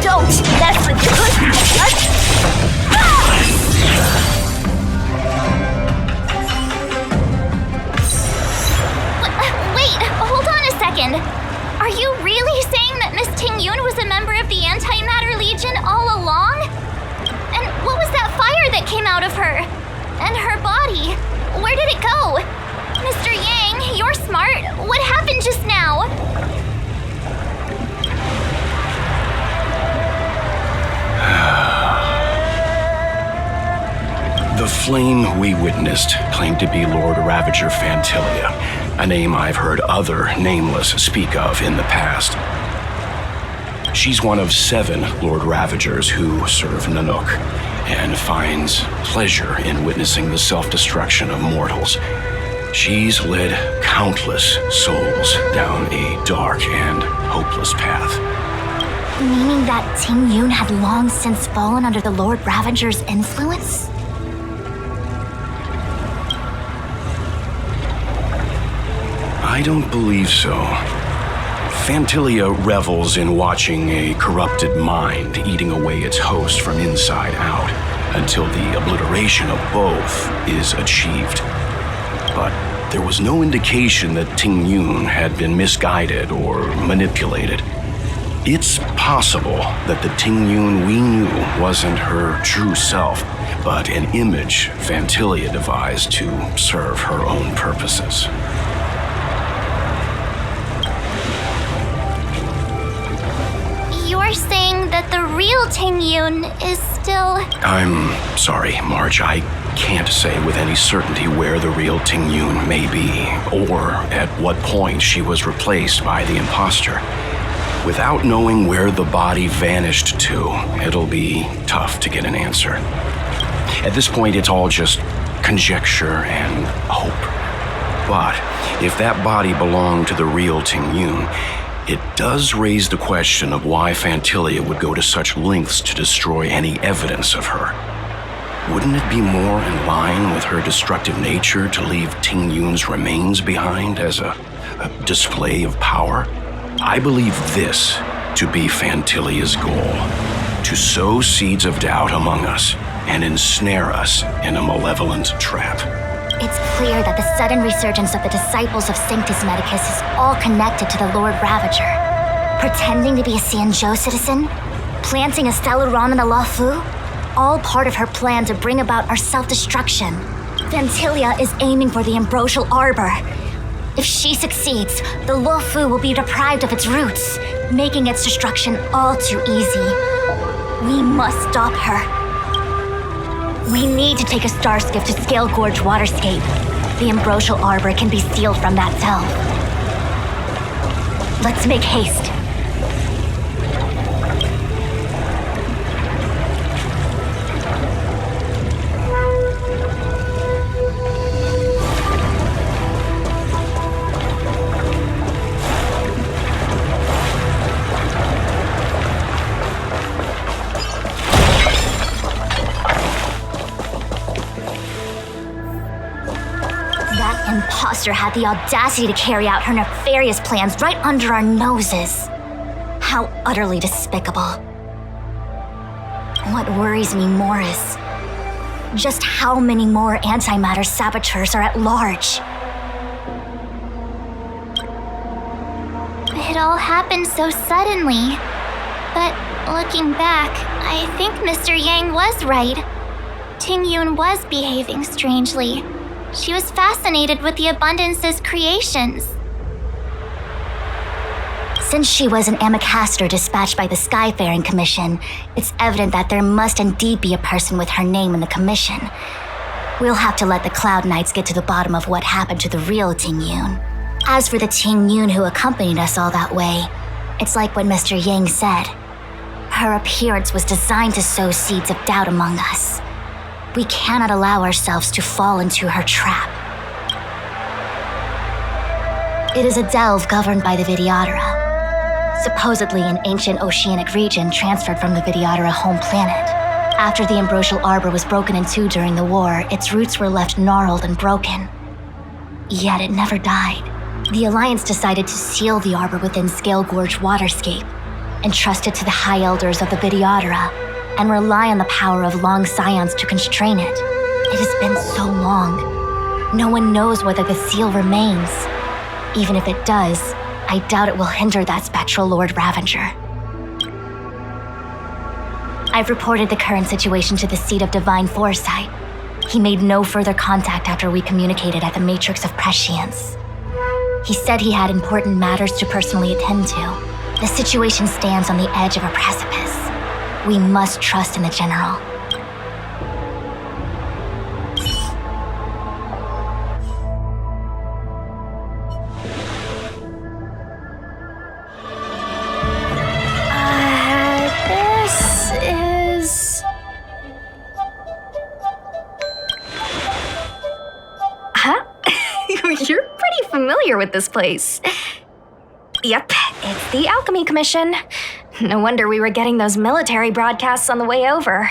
Don't mess with me. Wait, hold on a second. Are you really saying that Miss Ting Yun was a member of the Antimatter Legion all along? And her body, where did it go? Mr. Yang, you're smart. What happened just now? The flame we witnessed claimed to be Lord Ravager Fantilia, a name I've heard other nameless speak of in the past. She's one of 7 Lord Ravagers who serve Nanook, and finds pleasure in witnessing the self-destruction of mortals. She's led countless souls down a dark and hopeless path. Meaning that Ting Yun had long since fallen under the Lord Ravager's influence? I don't believe so. Fantilia revels in watching a corrupted mind eating away its host from inside out until the obliteration of both is achieved. But there was no indication that Ting Yun had been misguided or manipulated. It's possible that the Ting Yun we knew wasn't her true self, but an image Fantilia devised to serve her own purposes. You're saying that the real Ting Yun is still... I'm sorry, Marge. I can't say with any certainty where the real Ting Yun may be, or at what point she was replaced by the imposter. Without knowing where the body vanished to, it'll be tough to get an answer. At this point, it's all just conjecture and hope. But if that body belonged to the real Ting Yun, it does raise the question of why Fantilia would go to such lengths to destroy any evidence of her. Wouldn't it be more in line with her destructive nature to leave Ting Yun's remains behind as a display of power? I believe this to be Fantilia's goal: to sow seeds of doubt among us and ensnare us in a malevolent trap. It's clear that the sudden resurgence of the disciples of Sanctus Medicus is all connected to the Lord Ravager. Pretending to be a Xianzhou citizen, planting a Stellaron in the Luofu, all part of her plan to bring about our self-destruction. Fantilia is aiming for the Ambrosial Arbor. If she succeeds, the Luofu will be deprived of its roots, making its destruction all too easy. We must stop her. We need to take a star skiff to Scale Gorge Waterscape. The Ambrosial Arbor can be sealed from that delve. Let's make haste. Imposter had the audacity to carry out her nefarious plans right under our noses. How utterly despicable. What worries me more is just how many more antimatter saboteurs are at large. It all happened so suddenly. But looking back, I think Mr. Yang was right. Ting Yun was behaving strangely. She was fascinated with the Abundance's creations. Since she was an Amicastor dispatched by the Skyfaring Commission, it's evident that there must indeed be a person with her name in the commission. We'll have to let the Cloud Knights get to the bottom of what happened to the real Ting Yun. As for the Ting Yun who accompanied us all that way, it's like what Mr. Yang said. Her appearance was designed to sow seeds of doubt among us. We cannot allow ourselves to fall into her trap. It is a delve governed by the Vidyadhara, supposedly an ancient oceanic region transferred from the Vidyadhara home planet. After the Ambrosial Arbor was broken in two during the war, its roots were left gnarled and broken. Yet it never died. The Alliance decided to seal the arbor within Scale Gorge Waterscape, entrust it to the High Elders of the Vidyadhara, and rely on the power of long scions to constrain it. It has been so long. No one knows whether the seal remains. Even if it does, I doubt it will hinder that spectral Lord Ravager. I've reported the current situation to the Seat of Divine Foresight. He made no further contact after we communicated at the Matrix of Prescience. He said he had important matters to personally attend to. The situation stands on the edge of a precipice. We must trust in the General. This is... Huh? You're pretty familiar with this place. Yep, it's the Alchemy Commission. No wonder we were getting those military broadcasts on the way over.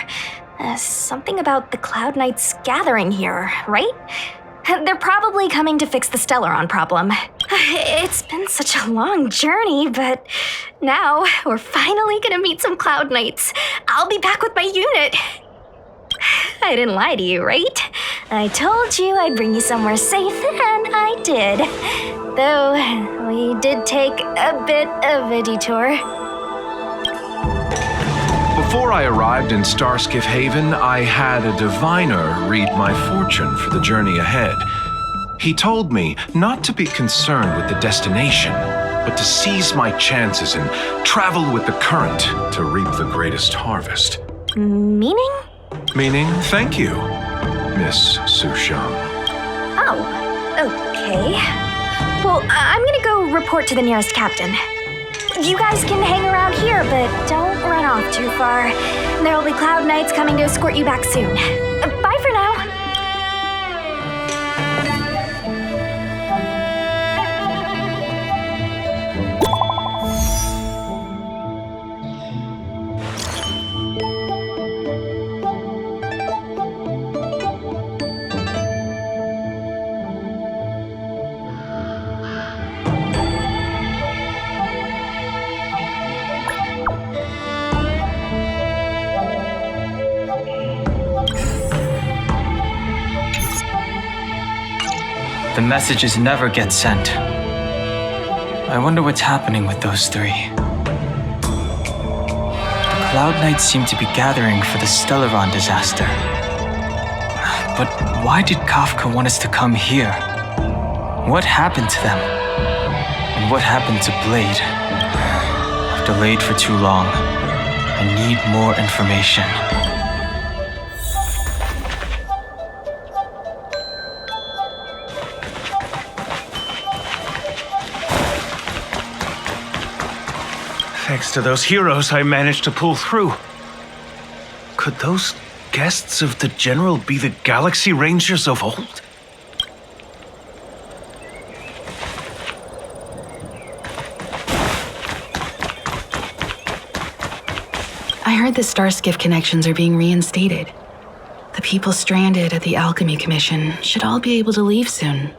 Something about the Cloud Knights gathering here, right? They're probably coming to fix the Stellaron problem. It's been such a long journey, but now we're finally gonna meet some Cloud Knights. I'll be back with my unit. I didn't lie to you, right? I told you I'd bring you somewhere safe, and I did. Though, we did take a bit of a detour. Before I arrived in Starskiff Haven, I had a diviner read my fortune for the journey ahead. He told me not to be concerned with the destination, but to seize my chances and travel with the current to reap the greatest harvest. Meaning? Meaning, thank you, Miss Sushang. Oh, okay. Well, I'm gonna go report to the nearest captain. You guys can hang around here, but don't run off too far. There'll be Cloud Knights coming to escort you back soon. Bye for now. The messages never get sent. I wonder what's happening with those three. The Cloud Knights seem to be gathering for the Stellaron disaster. But why did Kafka want us to come here? What happened to them? And what happened to Blade? I've delayed for too long. I need more information. Thanks to those heroes, I managed to pull through. Could those guests of the General be the Galaxy Rangers of old? I heard the Starskiff connections are being reinstated. The people stranded at the Alchemy Commission should all be able to leave soon.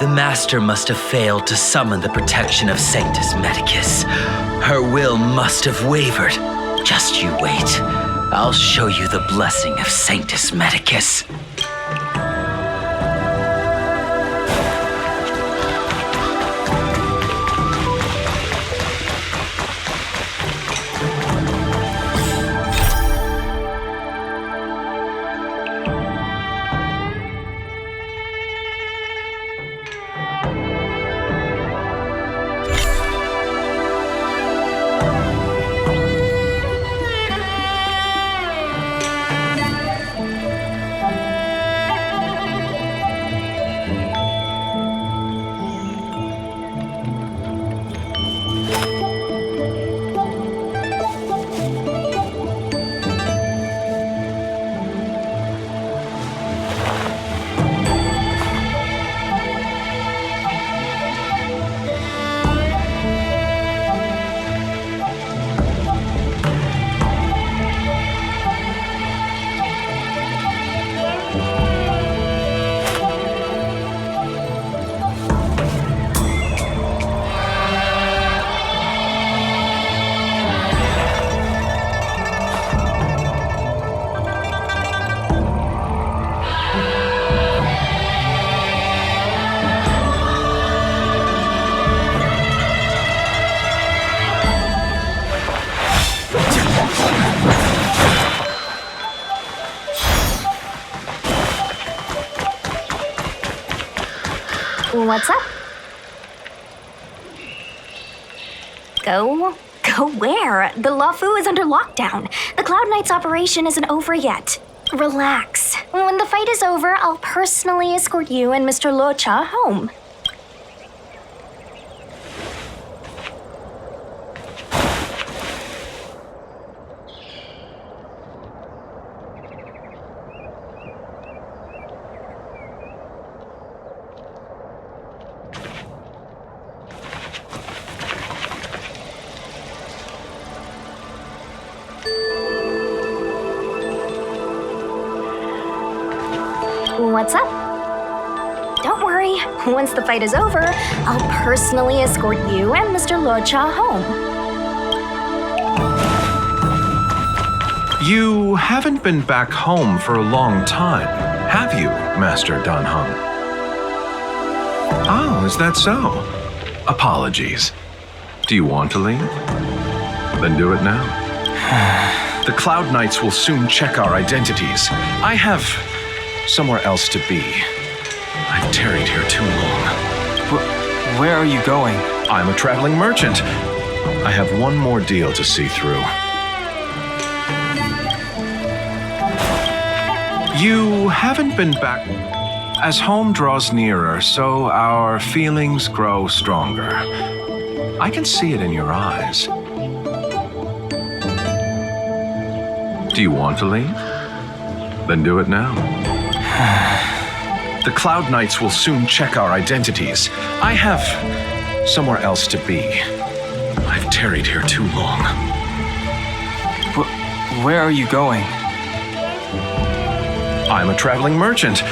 The Master must have failed to summon the protection of Sanctus Medicus. Her will must have wavered. Just you wait. I'll show you the blessing of Sanctus Medicus. What's up? Go where? The Luofu is under lockdown. The Cloud Knights operation isn't over yet. Relax. When the fight is over, I'll personally escort you and Mr. Luocha home. What's up? Don't worry. Once the fight is over, I'll personally escort you and Mr. Luocha home. You haven't been back home for a long time, have you, Master Danheng? Oh, is that so? Apologies. Do you want to leave? Then do it now. The Cloud Knights will soon check our identities. I have somewhere else to be. I've tarried here too long. Where are you going? I'm a traveling merchant. I have one more deal to see through. You haven't been back. As home draws nearer, so our feelings grow stronger. I can see it in your eyes. Do you want to leave? Then do it now. The Cloud Knights will soon check our identities. I have somewhere else to be. I've tarried here too long. Where are you going? I'm a traveling merchant.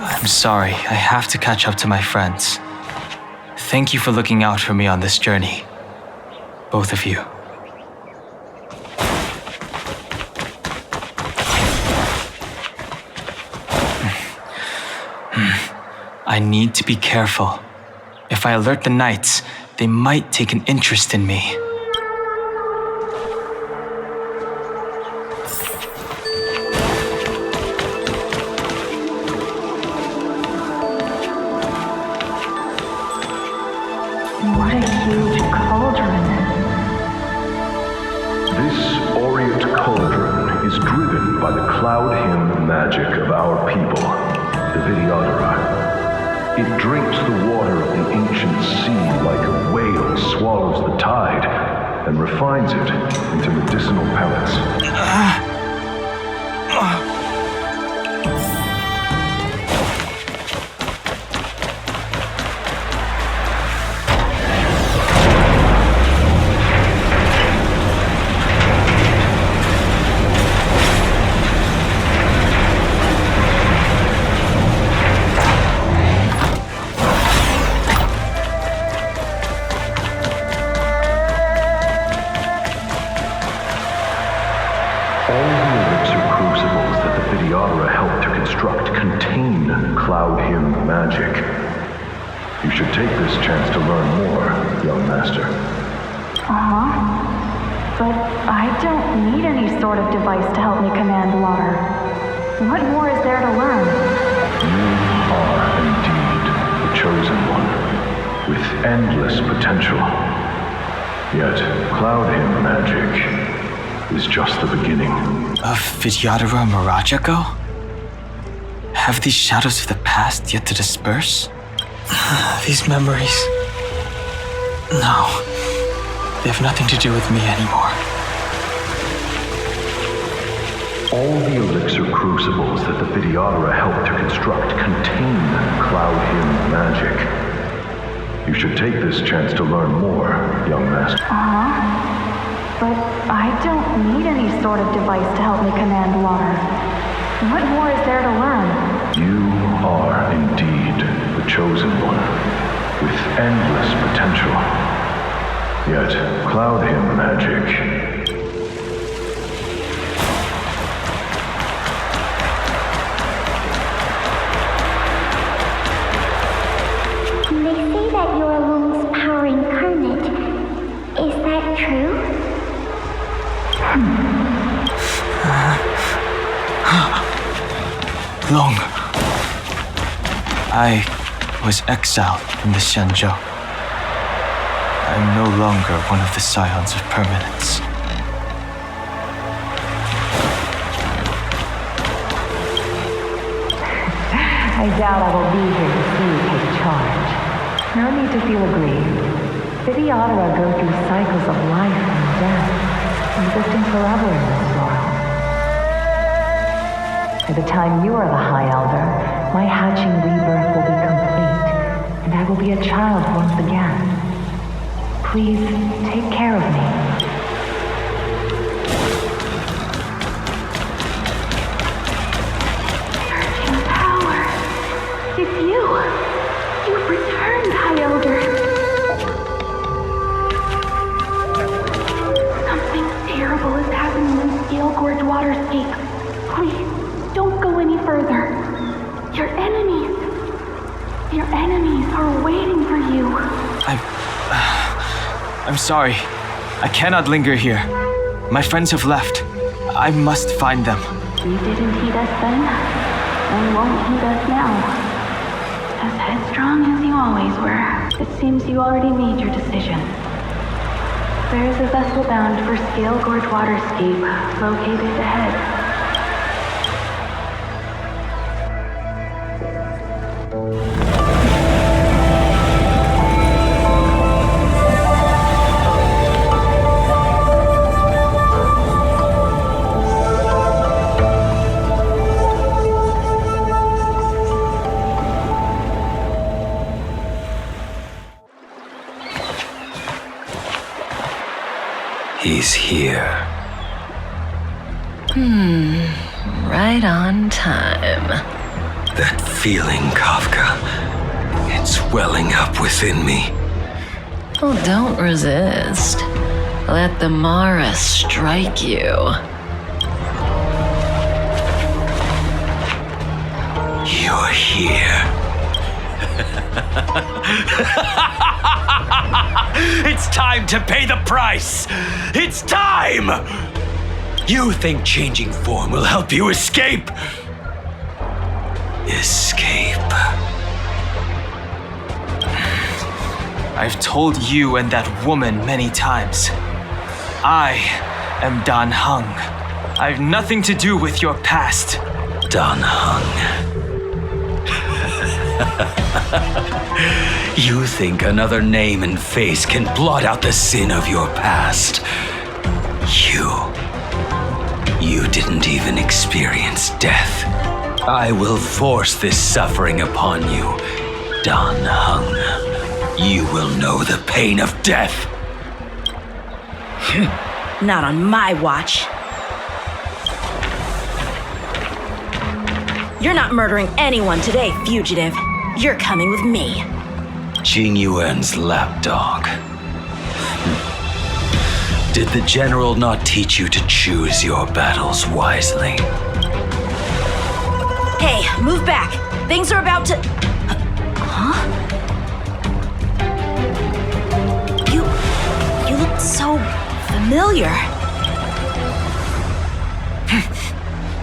I'm sorry, I have to catch up to my friends. Thank you for looking out for me on this journey. Both of you. I need to be careful. If I alert the knights, they might take an interest in me. What a huge cauldron. This aureate cauldron is driven by the cloud hymn magic of our people, the Vidyadhara. It drinks the water of the ancient sea like a whale swallows the tide and refines it into medicinal pellets. But I don't need any sort of device to help me command water. What more is there to learn? You are indeed the chosen one, with endless potential. Yet, cloud hymn magic is just the beginning. Of Vidyadhara Mirajago? Have these shadows of the past yet to disperse? These memories... No. They have nothing to do with me anymore. All the elixir crucibles that the Vidyadhara helped to construct contain cloud hymn magic. You should take this chance to learn more, young master. But I don't need any sort of device to help me command water. What more is there to learn? You are indeed the chosen one, with endless potential. Yet, Cloud Hymn magic They say that you're Lung's power incarnate. Is that true? Long. I was exiled from the Xianzhou. I'm no longer one of the Scions of Permanence. I doubt I will be here to see you take charge. No need to feel aggrieved. Videodara go through cycles of life and death, existing forever in this world. By the time you are the High Elder, my hatching rebirth will be complete, and I will be a child once again. Please, take care of me. Surging power. It's you. You've returned, High Elder. Something terrible is happening in Steel Gorge Waterscape. Please, don't go any further. Your enemies are waiting for you. I'm sorry. I cannot linger here. My friends have left. I must find them. You didn't heed us then, and won't heed us now. As headstrong as you always were, it seems you already made your decision. There is a vessel bound for Scale Gorge Waterscape, located ahead. He's here. Right on time. That feeling, Kafka. It's welling up within me. Oh, don't resist. Let the Mara strike you. You're here. It's time to pay the price! It's time! You think changing form will help you escape? Escape. I've told you and that woman many times. I am Dan Heng. I've nothing to do with your past. Dan Heng. You think another name and face can blot out the sin of your past? You didn't even experience death. I will force this suffering upon you, Dan Heng. You will know the pain of death. Not on my watch. You're not murdering anyone today, fugitive. You're coming with me. Jing Yuan's lapdog. Did the general not teach you to choose your battles wisely? Hey, move back. Things are about to... Huh? You look so familiar.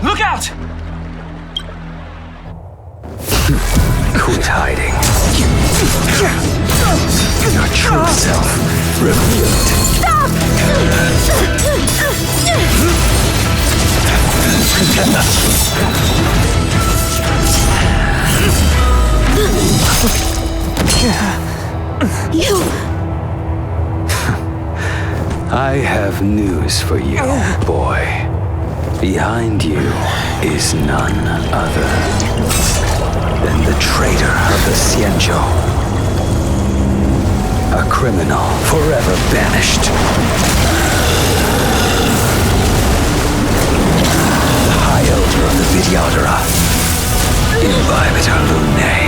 Look out! Quit hiding. Your true self revealed. Stop! You... I have news for you, boy. Behind you is none other than the traitor of the Xianzhou. A criminal forever banished. The High Elder of the Videodara. Imbibitor Lunae.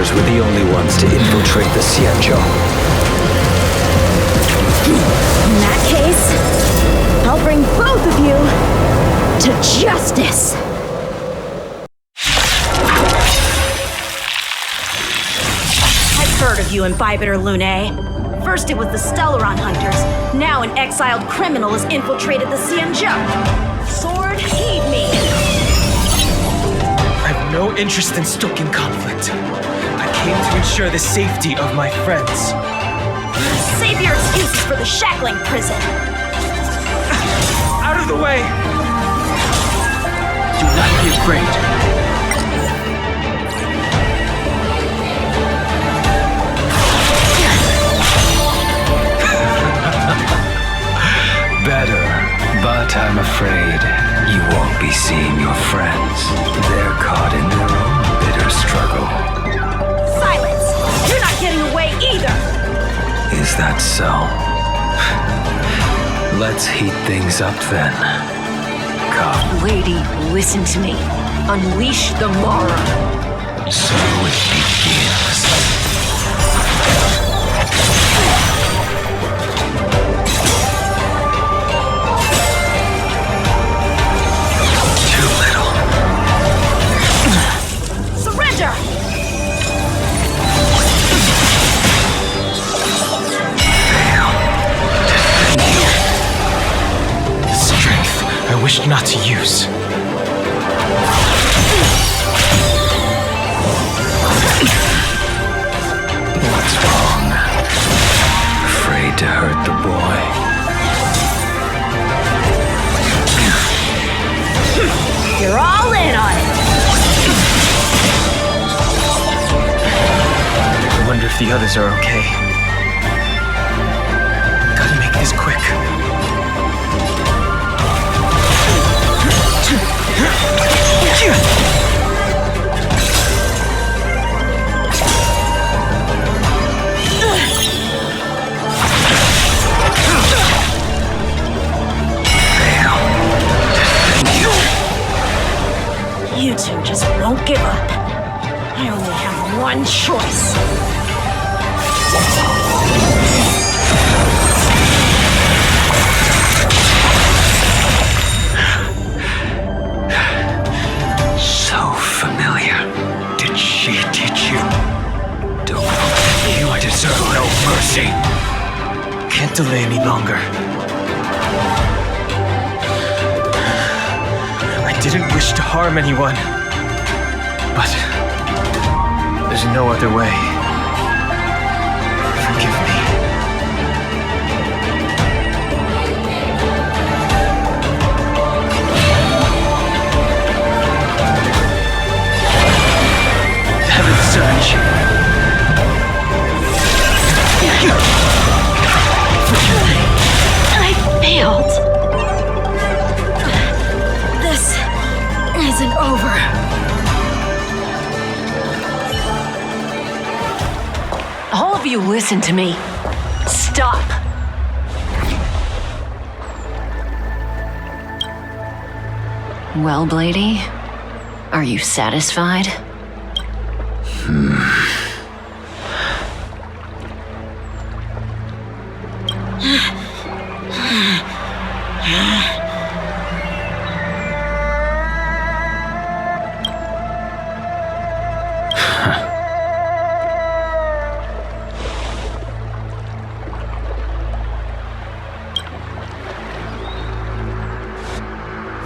hunters were the only ones to infiltrate the Xianzhou. In that case, I'll bring both of you to justice! I've heard of you in Bibiter Lune. First it was the Stellaron hunters, now an exiled criminal has infiltrated the Xianzhou. Sword, heed me! I have no interest in stoking conflict. I came to ensure the safety of my friends. Save your excuses for the shackling prison! Out of the way! Do not be afraid. Better, but I'm afraid you won't be seeing your friends. They're caught in their own bitter struggle. Silence! You're not getting away either! Is that so? Let's heat things up then. Come. Lady, listen to me. Unleash the Mara. So it begins. Surrender! The strength I wished not to use. What's wrong? Afraid to hurt the boy? You're all in on it! I wonder if the others are okay. Gotta make this quick. You two just won't give up. I only have one choice. So familiar. Did she teach you? Don't forget you deserve no mercy. Can't delay any longer. I didn't wish to harm anyone, but there's no other way. Forgive me. Heaven surge. I failed. This isn't over. All of you listen to me. Stop. Well, Blady, are you satisfied?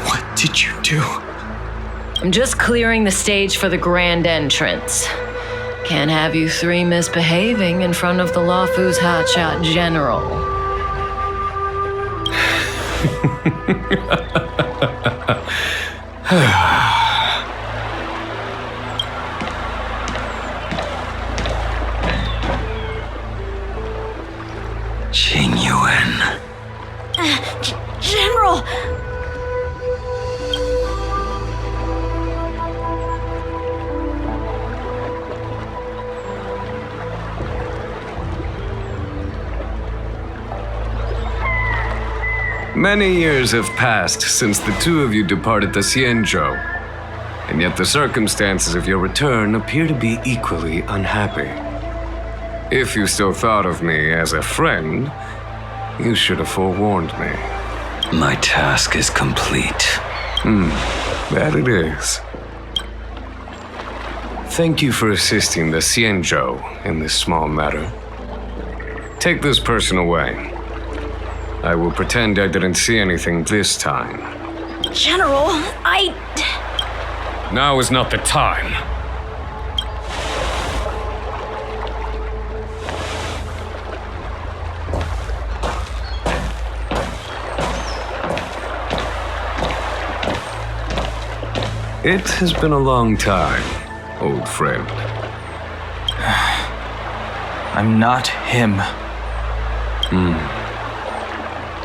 What did you do? I'm just clearing the stage for the grand entrance. Can't have you three misbehaving in front of the Luofu's hotshot general. Qingyuan. General! Many years have passed since the two of you departed the Xianzhou. And yet the circumstances of your return appear to be equally unhappy. If you still thought of me as a friend, you should have forewarned me. My task is complete. That it is. Thank you for assisting the Xianzhou in this small matter. Take this person away. I will pretend I didn't see anything this time. General, Now is not the time. It has been a long time, old friend. I'm not him.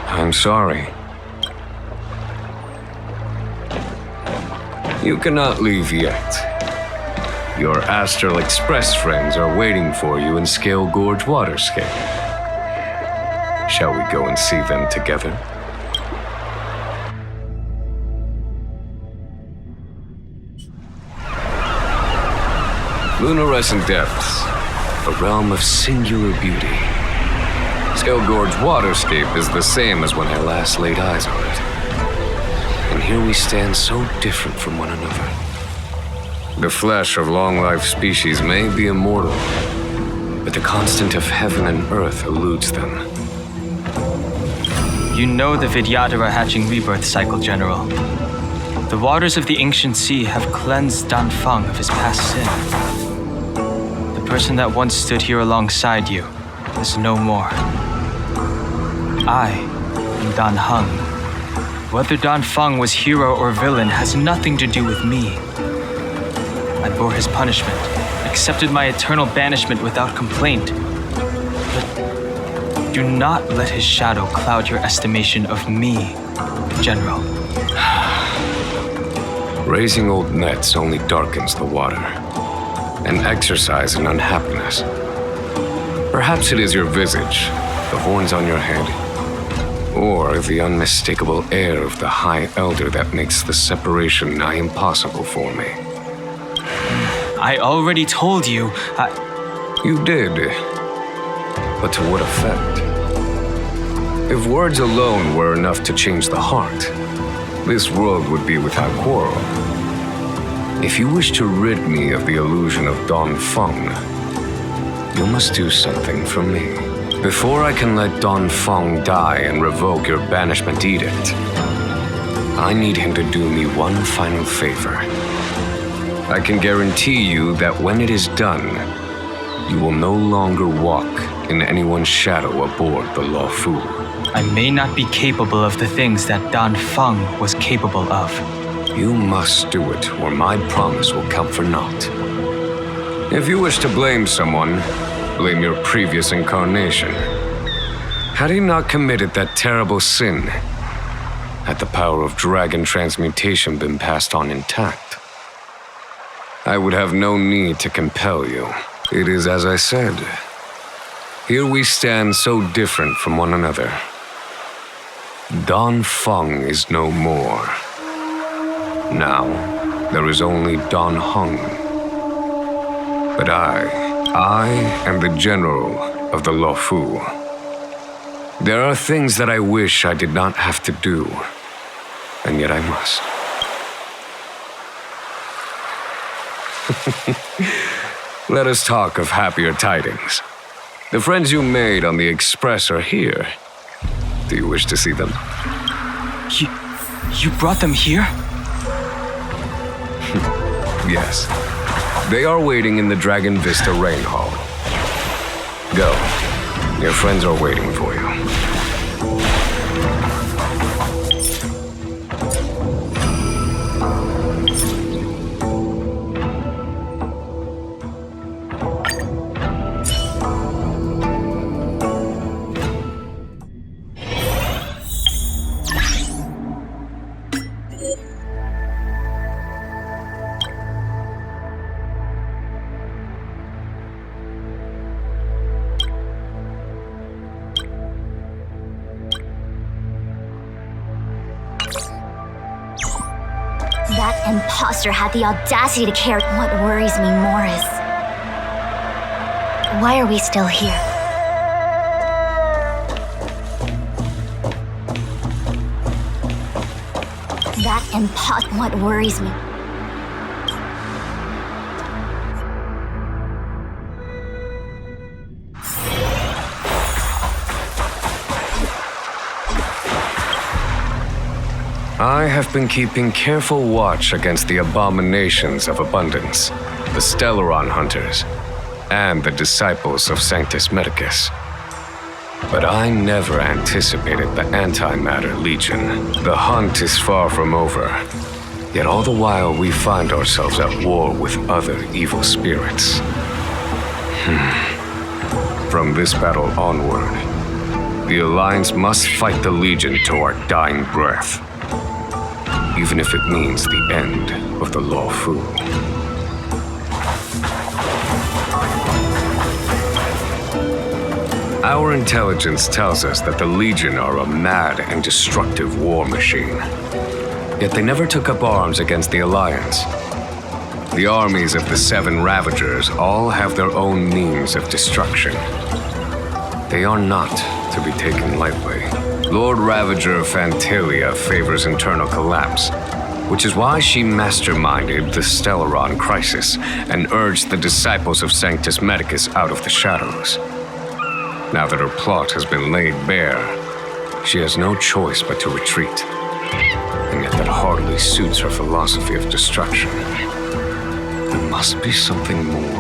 I'm sorry. You cannot leave yet. Your Astral Express friends are waiting for you in Scale Gorge Waterscape. Shall we go and see them together? Lunarescent Depths, a realm of singular beauty. Scale Gorge Waterscape is the same as when I last laid eyes on it. And here we stand so different from one another. The flesh of long-life species may be immortal, but the constant of heaven and earth eludes them. You know the Vidyadhara hatching rebirth cycle, General. The waters of the ancient sea have cleansed Danfeng of his past sin. The person that once stood here alongside you is no more. I am Dan Heng. Whether Danfeng was hero or villain has nothing to do with me. I bore his punishment, accepted my eternal banishment without complaint. But do not let his shadow cloud your estimation of me, General. Raising old nets only darkens the water, and exercise in unhappiness. Perhaps it is your visage, the horns on your head, or the unmistakable air of the High Elder that makes the separation nigh impossible for me. I already told you, You did. But to what effect? If words alone were enough to change the heart, this world would be without quarrel. If you wish to rid me of the illusion of Danfeng, you must do something for me. Before I can let Danfeng die and revoke your banishment edict, I need him to do me one final favor. I can guarantee you that when it is done, you will no longer walk in anyone's shadow aboard the Luofu. I may not be capable of the things that Danfeng was capable of. You must do it, or my promise will count for naught. If you wish to blame someone, blame your previous incarnation. Had he not committed that terrible sin, had the power of dragon transmutation been passed on intact, I would have no need to compel you. It is as I said. Here we stand so different from one another. Danfeng is no more. Now, there is only Dan Heng. But I am the general of the Luofu. There are things that I wish I did not have to do, and yet I must. Let us talk of happier tidings. The friends you made on the Express are here. Do you wish to see them? You brought them here? Yes. They are waiting in the Dragon Vista Rain Hall. Go. Your friends are waiting for you. That imposter had the audacity to care. What worries me more is, why are we still here? What worries me? I have been keeping careful watch against the abominations of abundance, the Stellaron Hunters, and the disciples of Sanctus Medicus. But I never anticipated the Antimatter Legion. The hunt is far from over, yet all the while we find ourselves at war with other evil spirits. From this battle onward, the Alliance must fight the Legion to our dying breath, even if it means the end of the Luofu. Our intelligence tells us that the Legion are a mad and destructive war machine. Yet they never took up arms against the Alliance. The armies of the Seven Ravagers all have their own means of destruction. They are not to be taken lightly. Lord Ravager Fantalia favors internal collapse, which is why she masterminded the Stellaron crisis and urged the disciples of Sanctus Medicus out of the shadows. Now that her plot has been laid bare, she has no choice but to retreat. And yet that hardly suits her philosophy of destruction. There must be something more.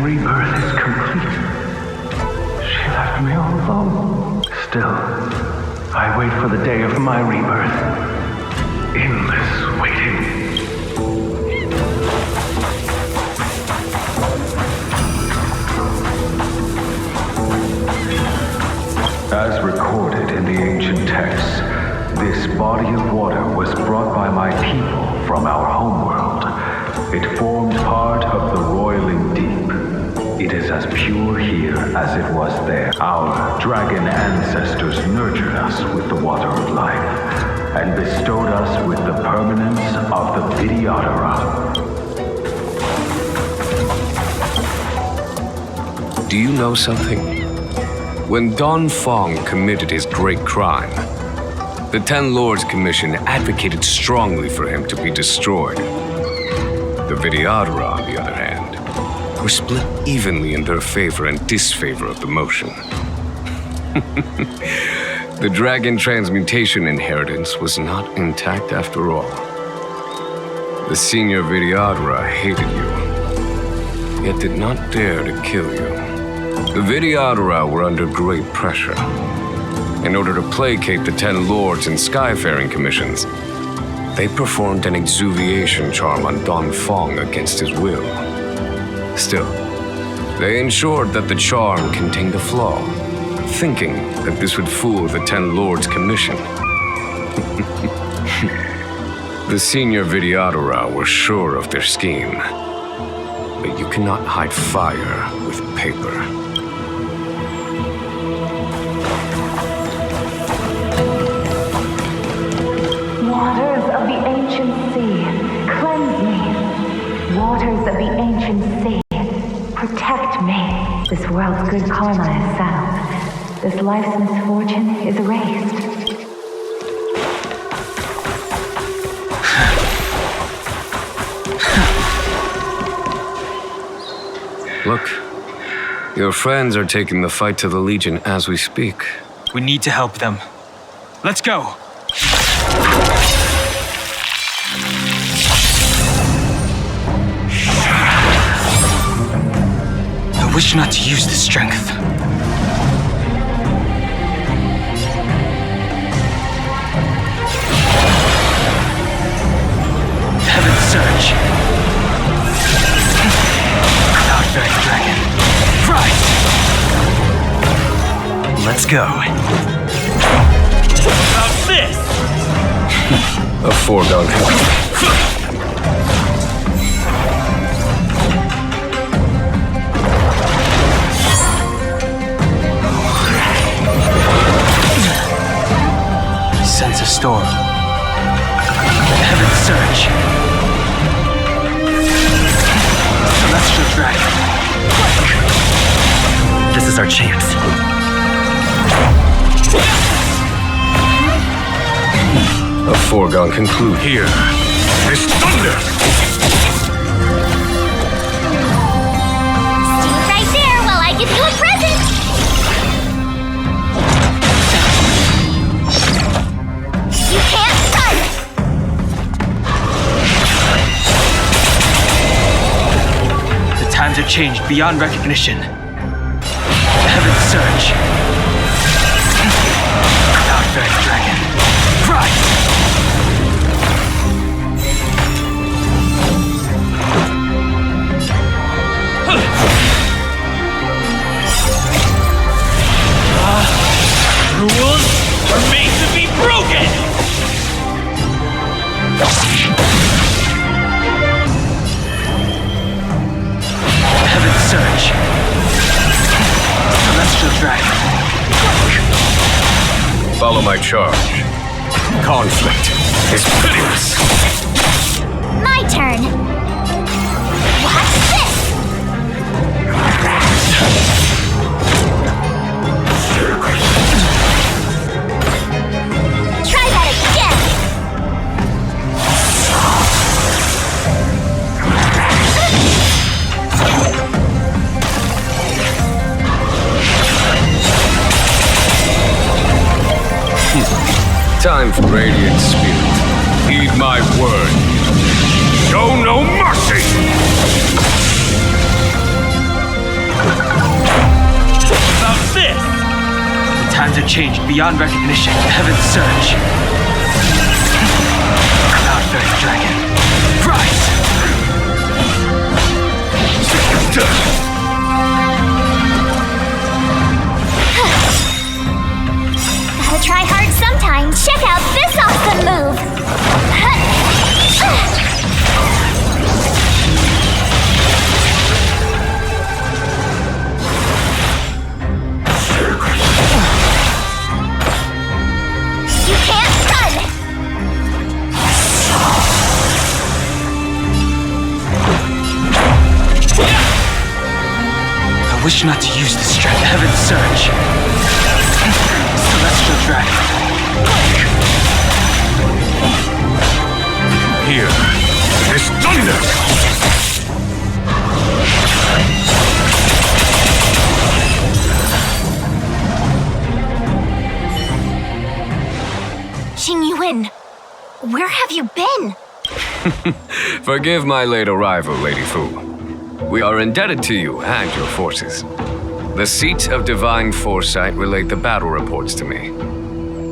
Rebirth is complete. She left me all alone. Still, I wait for the day of my rebirth. Endless waiting. As recorded in the ancient texts, this body of water was brought by my people from our homeworld. It formed part of the roiling deep. It is as pure here as it was there. Our dragon ancestors nurtured us with the water of life and bestowed us with the permanence of the Vidyadhara. Do you know something? When Don Fong committed his great crime, the Ten Lords Commission advocated strongly for him to be destroyed. The Vidyadhara, on the other hand, were split evenly in their favor and disfavor of the motion. The dragon transmutation inheritance was not intact after all. The senior Vidyadhara hated you, yet did not dare to kill you. The Vidyadhara were under great pressure. In order to placate the Ten Lords and Skyfaring Commissions, they performed an exuviation charm on Don Fong against his will. Still, they ensured that the charm contained a flaw, thinking that this would fool the Ten Lords Commission. The senior Videodora were sure of their scheme. But you cannot hide fire with paper. Waters of the ancient sea, cleanse me. Waters of the ancient sea, protect me. This world's good karma is settled. This life's misfortune is erased. Look, your friends are taking the fight to the Legion as we speak. We need to help them. Let's go! I wish not to use this strength. Heaven's Surge. Cloud-bearing dragon. Rise! Let's go. How's this? A foregone conclusion. Sense a storm. Heaven's Surge. Celestial Dragon. This is our chance. A foregone conclusion. Here is thunder! Stand right there while I give you a present! You can't run! The times have changed beyond recognition. Heaven's Surge. Cloud-bearing dragon. Rise! Rules are made to be broken! Heaven's Surge. Celestial Dragon. Follow my charge. Conflict is pitiless. My turn! Watch this! Try that again! Time for Radiant Spirit. Heed my word. Show no mercy! About this! The times have changed beyond recognition. Heaven's Surge. Cloud-bearing dragon. Rise! Gotta try hard sometime. Check out this awesome move! You can't run! I wish not to use this strength. Heaven's Surge. Celestial Dragon. Here is thunder! Xingyuan, where have you been? Forgive my late arrival, Lady Fu. We are indebted to you and your forces. The Seat of Divine Foresight relayed the battle reports to me.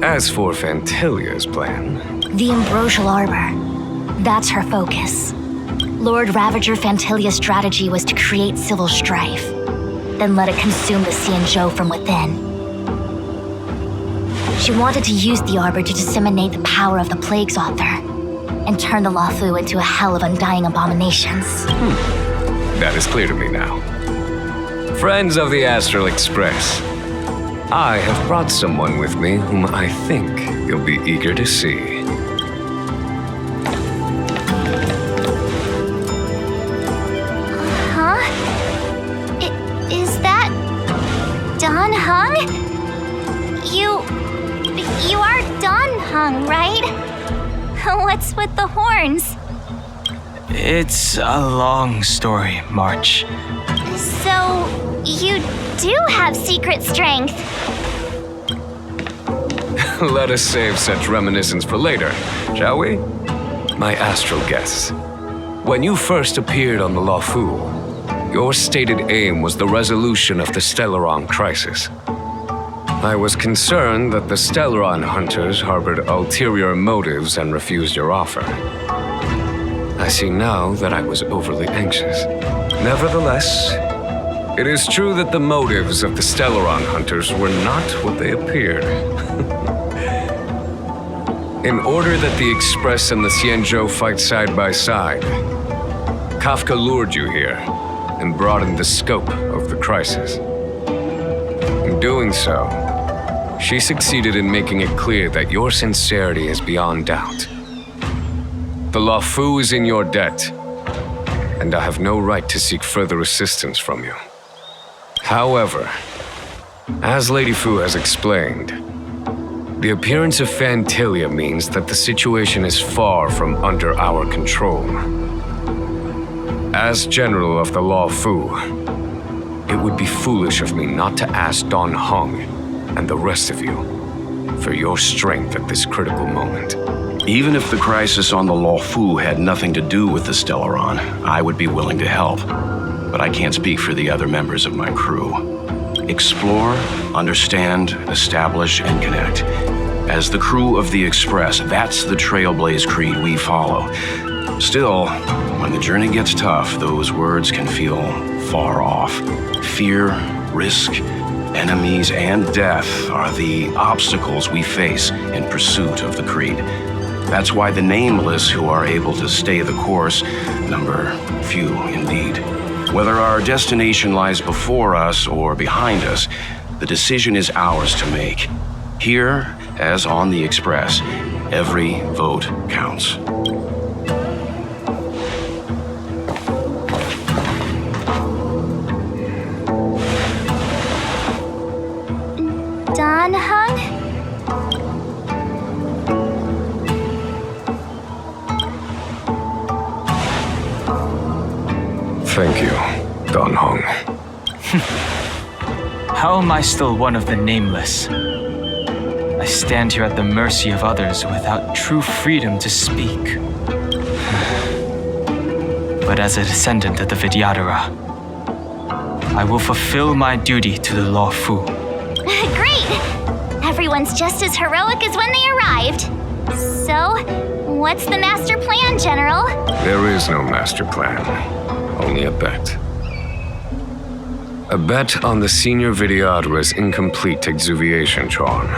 As for Fantilia's plan... The Ambrosial Arbor. That's her focus. Lord Ravager Fantilia's strategy was to create civil strife, then let it consume the Xianzhou from within. She wanted to use the Arbor to disseminate the power of the Plague's Author, and turn the Luofu into a hell of undying abominations. That is clear to me now. Friends of the Astral Express, I have brought someone with me whom I think you'll be eager to see. Huh? Is that Don Hung? You are Don Hung, right? What's with the horns? It's a long story, March. So, you do have secret strength. Let us save such reminiscence for later, shall we? My astral guests, when you first appeared on the Luofu, your stated aim was the resolution of the Stellaron crisis. I was concerned that the Stellaron hunters harbored ulterior motives and refused your offer. I see now that I was overly anxious. Nevertheless, it is true that the motives of the Stellaron hunters were not what they appeared. In order that the Express and the Xianzhou fight side by side, Kafka lured you here and broadened the scope of the crisis. In doing so, she succeeded in making it clear that your sincerity is beyond doubt. The Luofu is in your debt, and I have no right to seek further assistance from you. However, as Lady Fu has explained, the appearance of Phantilia means that the situation is far from under our control. As General of the Luofu, it would be foolish of me not to ask Don Hung and the rest of you for your strength at this critical moment. Even if the crisis on the Luofu had nothing to do with the Stellaron, I would be willing to help. But I can't speak for the other members of my crew. Explore, understand, establish, and connect. As the crew of the Express, that's the Trailblaze creed we follow. Still, when the journey gets tough, those words can feel far off. Fear, risk, enemies, and death are the obstacles we face in pursuit of the creed. That's why the nameless who are able to stay the course number few indeed. Whether our destination lies before us or behind us, the decision is ours to make. Here, as on the Express, every vote counts. Don Hung? Thank you, Don Hung. How am I still one of the nameless? I stand here at the mercy of others without true freedom to speak. But as a descendant of the Vidyadhara, I will fulfill my duty to the Luofu. Great! Everyone's just as heroic as when they arrived. So, what's the master plan, General? There is no master plan, only a bet. A bet on the senior Vidyadhara's incomplete exuviation charm,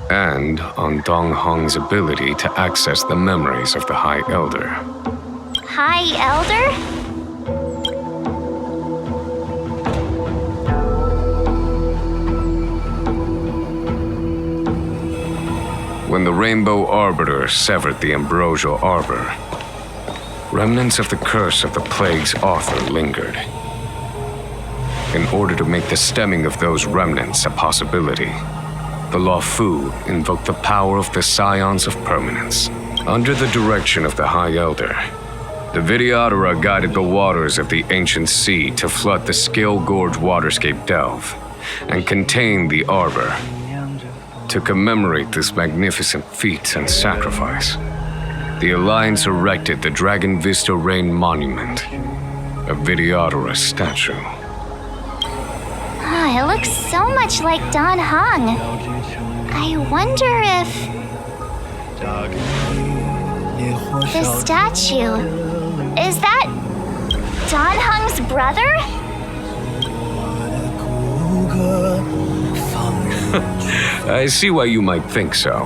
and on Dong Hong's ability to access the memories of the High Elder. High Elder? When the Rainbow Arbiter severed the Ambrosial Arbor, remnants of the curse of the plague's author lingered. In order to make the stemming of those remnants a possibility, the Luofu invoked the power of the Scions of Permanence. Under the direction of the High Elder, the Vidyadhara guided the waters of the ancient sea to flood the Scale Gorge waterscape delve and contain the Arbor. To commemorate this magnificent feat and sacrifice, the Alliance erected the Dragon Vista Rain Monument, a Vidyadhara statue. It looks so much like Don Hung. I wonder if... the statue... is that Don Hung's brother? I see why you might think so.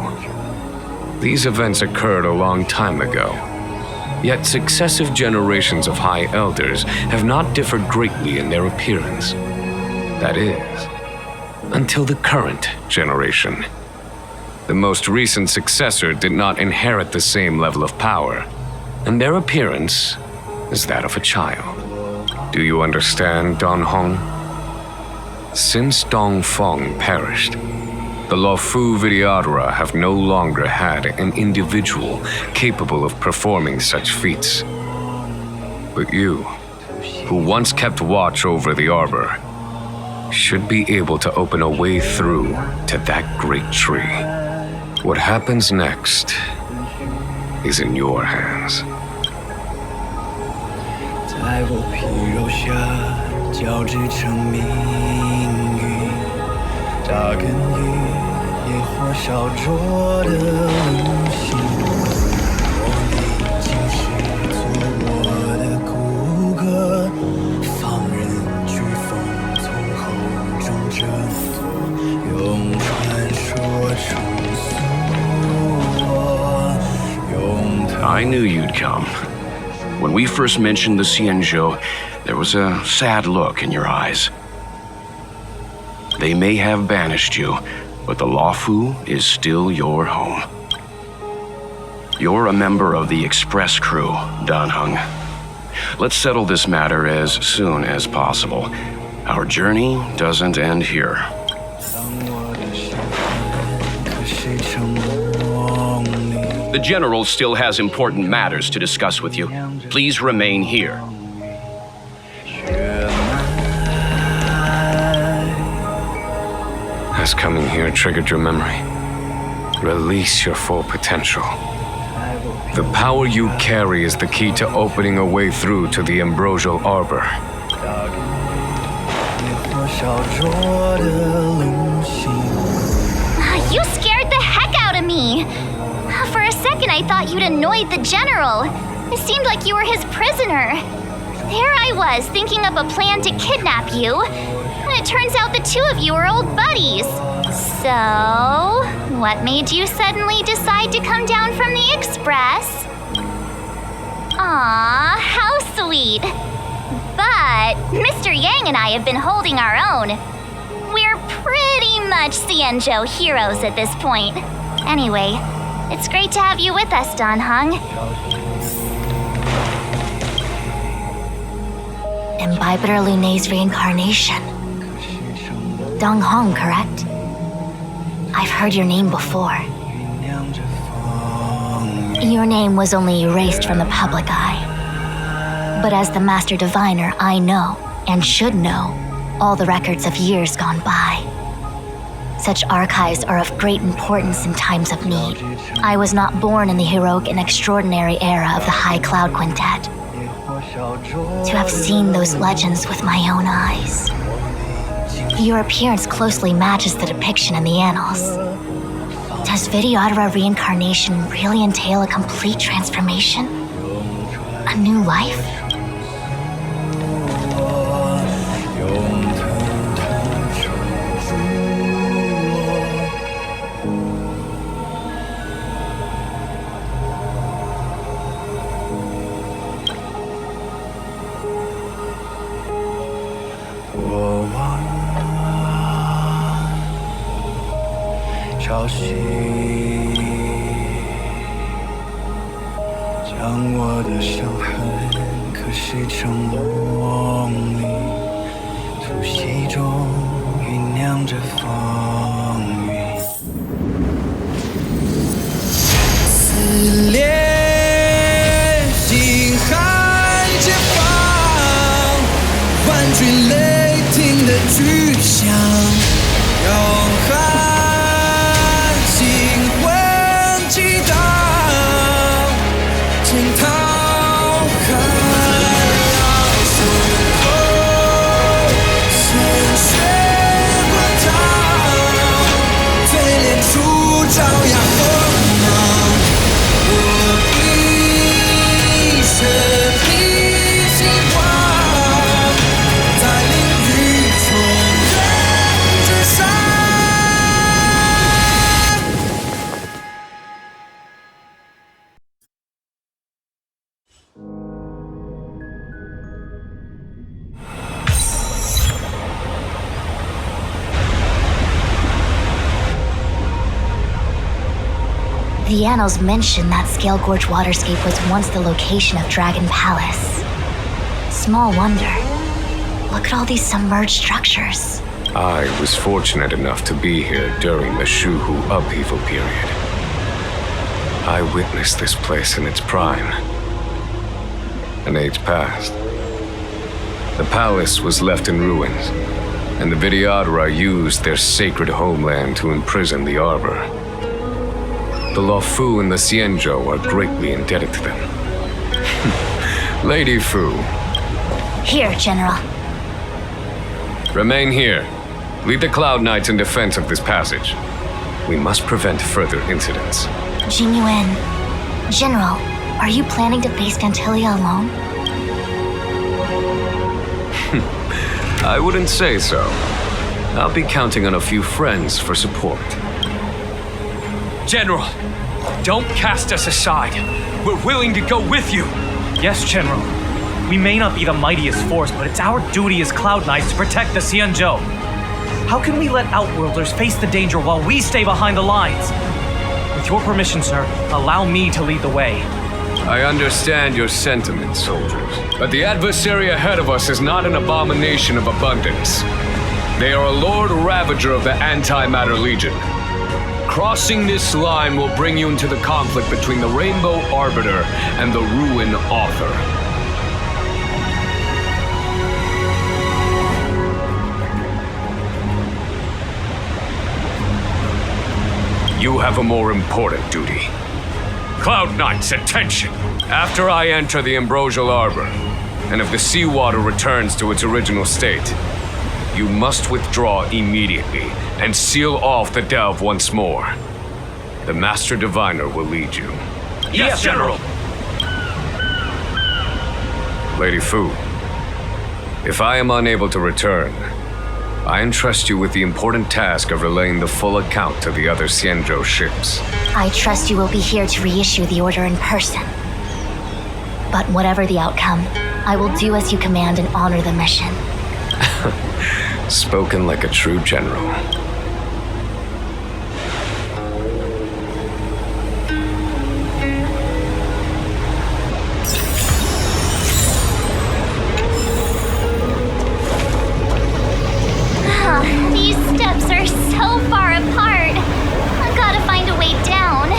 These events occurred a long time ago. Yet successive generations of High Elders have not differed greatly in their appearance. That is, until the current generation. The most recent successor did not inherit the same level of power, and their appearance is that of a child. Do you understand, Don Hong? Since Dong Feng perished, the Luofu Vidyadhara have no longer had an individual capable of performing such feats. But you, who once kept watch over the arbor, should be able to open a way through to that great tree. What happens next is in your hands. 在我皮肉下交织成命运，扎根于野火烧灼的灵性。我已经是做我的骨骼，放任飓风从口中挣脱，用传说重塑，用 I knew you'd come. When we first mentioned the Xianzhou, there was a sad look in your eyes. They may have banished you, but the Luofu is still your home. You're a member of the express crew, Dan Heng. Let's settle this matter as soon as possible. Our journey doesn't end here. The General still has important matters to discuss with you. Please remain here. Has coming here triggered your memory? Release your full potential. The power you carry is the key to opening a way through to the ambrosial arbor. You scared the heck out of me! For a second, I thought you'd annoyed the General. It seemed like you were his prisoner. There I was, thinking up a plan to kidnap you. And it turns out the two of you are old buddies. So, what made you suddenly decide to come down from the Express? Aw, how sweet. But Mr. Yang and I have been holding our own. We're pretty much Xianzhou heroes at this point. Anyway, it's great to have you with us, Dan Heng. Imbibitor Lunay's reincarnation. Dong Hong, correct? I've heard your name before. Your name was only erased from the public eye. But as the Master Diviner, I know, and should know, all the records of years gone by. Such archives are of great importance in times of need. I was not born in the heroic and extraordinary era of the High Cloud Quintet. To have seen those legends with my own eyes. Your appearance closely matches the depiction in the annals. Does Vidyadhara reincarnation really entail a complete transformation? A new life? The annals mention that Scale Gorge Waterscape was once the location of Dragon Palace. Small wonder. Look at all these submerged structures. I was fortunate enough to be here during the Shuhu upheaval period. I witnessed this place in its prime. An age passed. The palace was left in ruins, and the Vidyadhara used their sacred homeland to imprison the Arbor. The Luofu and the Xianzhou are greatly indebted to them. Lady Fu. Here, General. Remain here. Lead the Cloud Knights in defense of this passage. We must prevent further incidents. Jing Yuan. General, are you planning to face Dantilia alone? I wouldn't say so. I'll be counting on a few friends for support. General, don't cast us aside. We're willing to go with you. Yes, General. We may not be the mightiest force, but it's our duty as Cloud Knights to protect the Xianzhou. How can we let Outworlders face the danger while we stay behind the lines? With your permission, sir, allow me to lead the way. I understand your sentiments, soldiers, but the adversary ahead of us is not an abomination of abundance. They are a Lord Ravager of the Antimatter Legion. Crossing this line will bring you into the conflict between the Rainbow Arbiter and the Ruin Author. You have a more important duty. Cloud Knights, attention! After I enter the Ambrosial Arbor, and if the seawater returns to its original state, you must withdraw immediately and seal off the delve once more. The Master Diviner will lead you. Yes, General! Lady Fu, if I am unable to return, I entrust you with the important task of relaying the full account to the other Xianzhou ships. I trust you will be here to reissue the order in person. But whatever the outcome, I will do as you command and honor the mission. Spoken like a true general. These steps are so far apart. I've got to find a way down.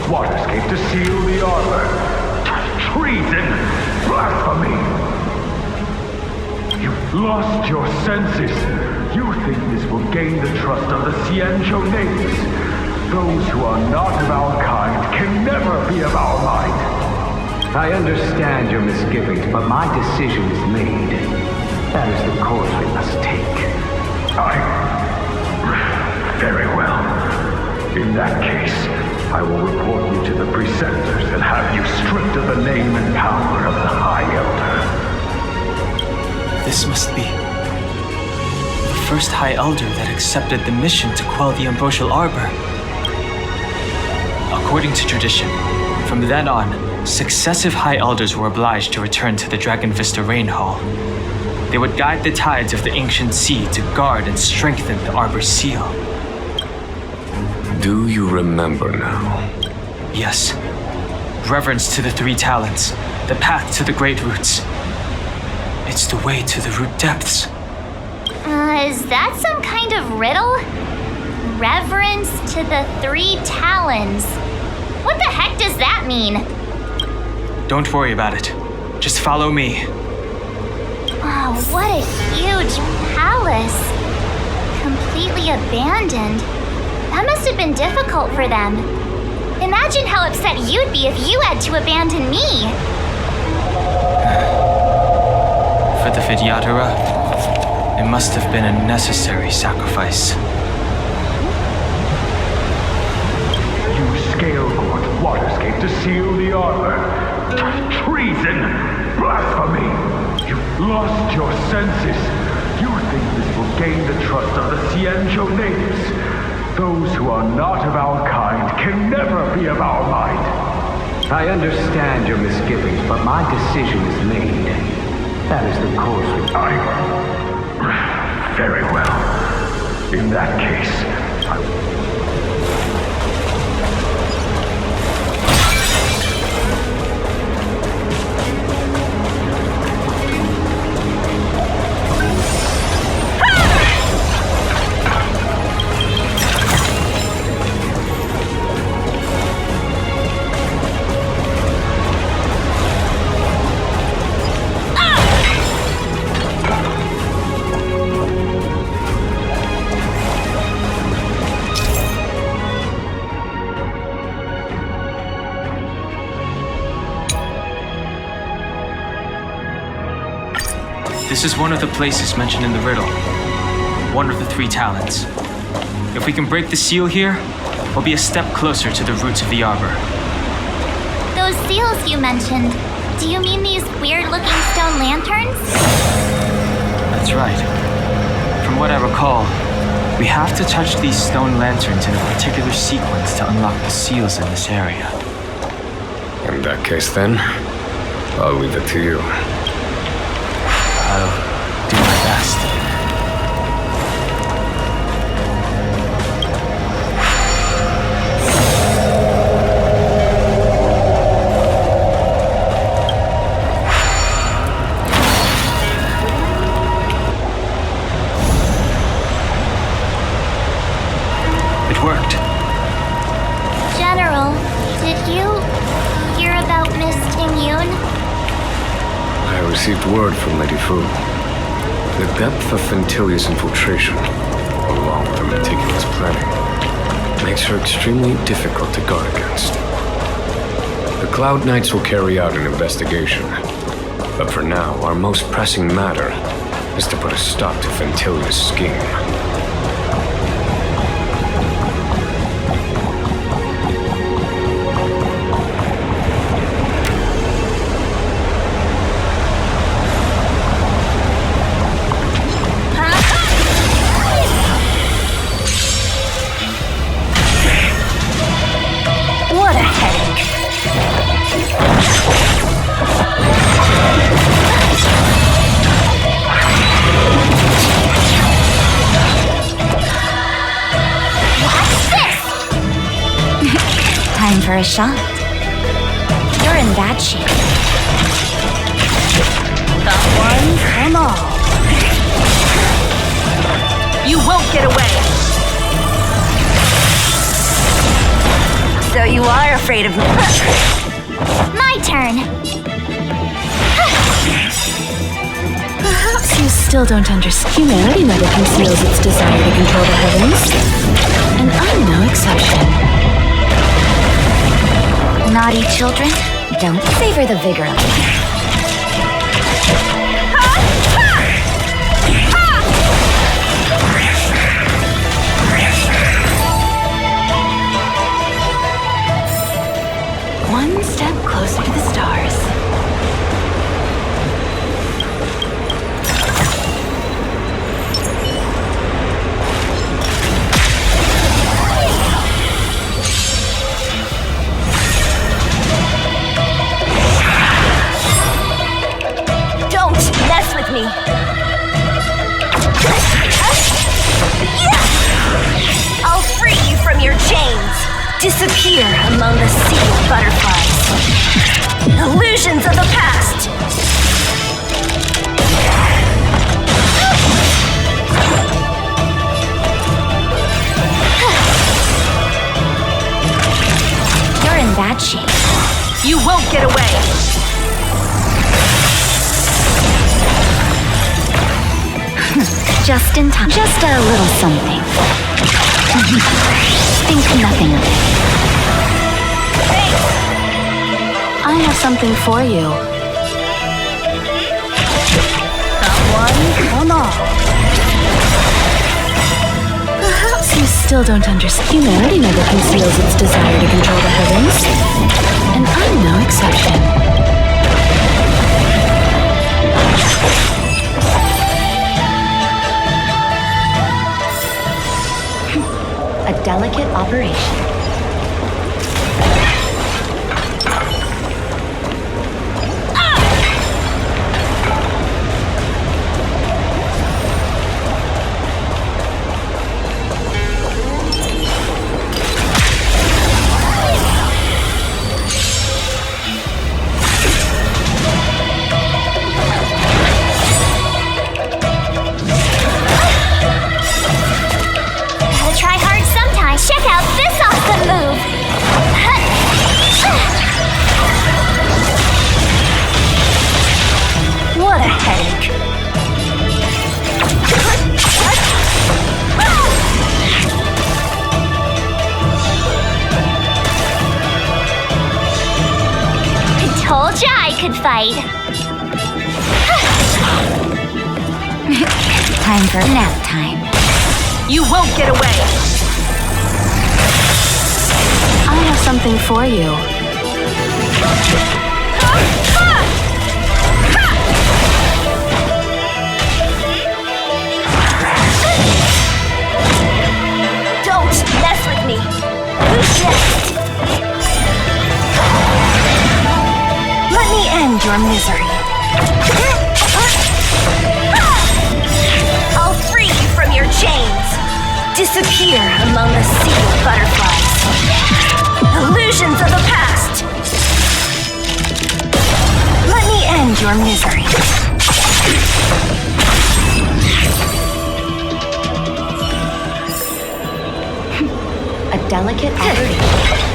Waterscape to seal the arbor. Treason! Blasphemy! You've lost your senses. You think this will gain the trust of the Xianzhou natives. Those who are not of our kind can never be of our mind. I understand your misgivings, but my decision is made. That is the course we must take. Very well. In that case, I will report you to the preceptors and have you stripped of the name and power of the High Elder. This must be the first High Elder that accepted the mission to quell the Ambrosial Arbor. According to tradition, from then on, successive High Elders were obliged to return to the Dragon Vista Rain Hall. They would guide the tides of the ancient sea to guard and strengthen the Arbor's seal. Do you remember now? Yes. Reverence to the three talents, the path to the great roots. It's the way to the root depths. Is that some kind of riddle? Reverence to the three talons. What the heck does that mean? Don't worry about it. Just follow me. Wow, what a huge palace. Completely abandoned. That must have been difficult for them. Imagine how upset you'd be if you had to abandon me. For the Vidyadhara, it must have been a necessary sacrifice. Use Scale-Gorge Waterscape to seal the arbor. Treason! Blasphemy! You've lost your senses. You think this will gain the trust of the Xianzhou natives. Those who are not of our kind can never be of our might. I understand your misgivings, but my decision is made. That is the course we... Very well. In that case, I... This is one of the places mentioned in the riddle. One of the 3 talents. If we can break the seal here, we'll be a step closer to the roots of the arbor. Those seals you mentioned, do you mean these weird-looking stone lanterns? That's right. From what I recall, we have to touch these stone lanterns in a particular sequence to unlock the seals in this area. In that case, then, I'll leave it to you. I'll do my best. It worked. General, did you hear about Miss Tingyun? I received word from Lady Fu. The depth of Fentilia's infiltration, along with her meticulous planning, makes her extremely difficult to guard against. The Cloud Knights will carry out an investigation, but for now, our most pressing matter is to put a stop to Fentilia's scheme. Time for a shot. You're in bad shape. The one from all. You won't get away! So you are afraid of me. My turn. Perhaps you still don't understand. Humanity never conceals its desire to control the heavens. And I'm no exception. Naughty children, don't savor the vigor of it. One step closer to the stars. Me. I'll free you from your chains. Disappear among the sea of butterflies. Illusions of the past. You're in bad shape. You won't get away. Just in time. Just a little something. Think nothing of it. I have something for you. The one from all. Perhaps you still don't understand. Humanity never conceals its desire to control the heavens. And I'm no exception. A operation. Fight. Time for nap time. You won't get away! I have something for you. Don't mess with me! Who's next? Let me end your misery. I'll free you from your chains. Disappear among the sea of butterflies. Illusions of the past. Let me end your misery. A delicate operation.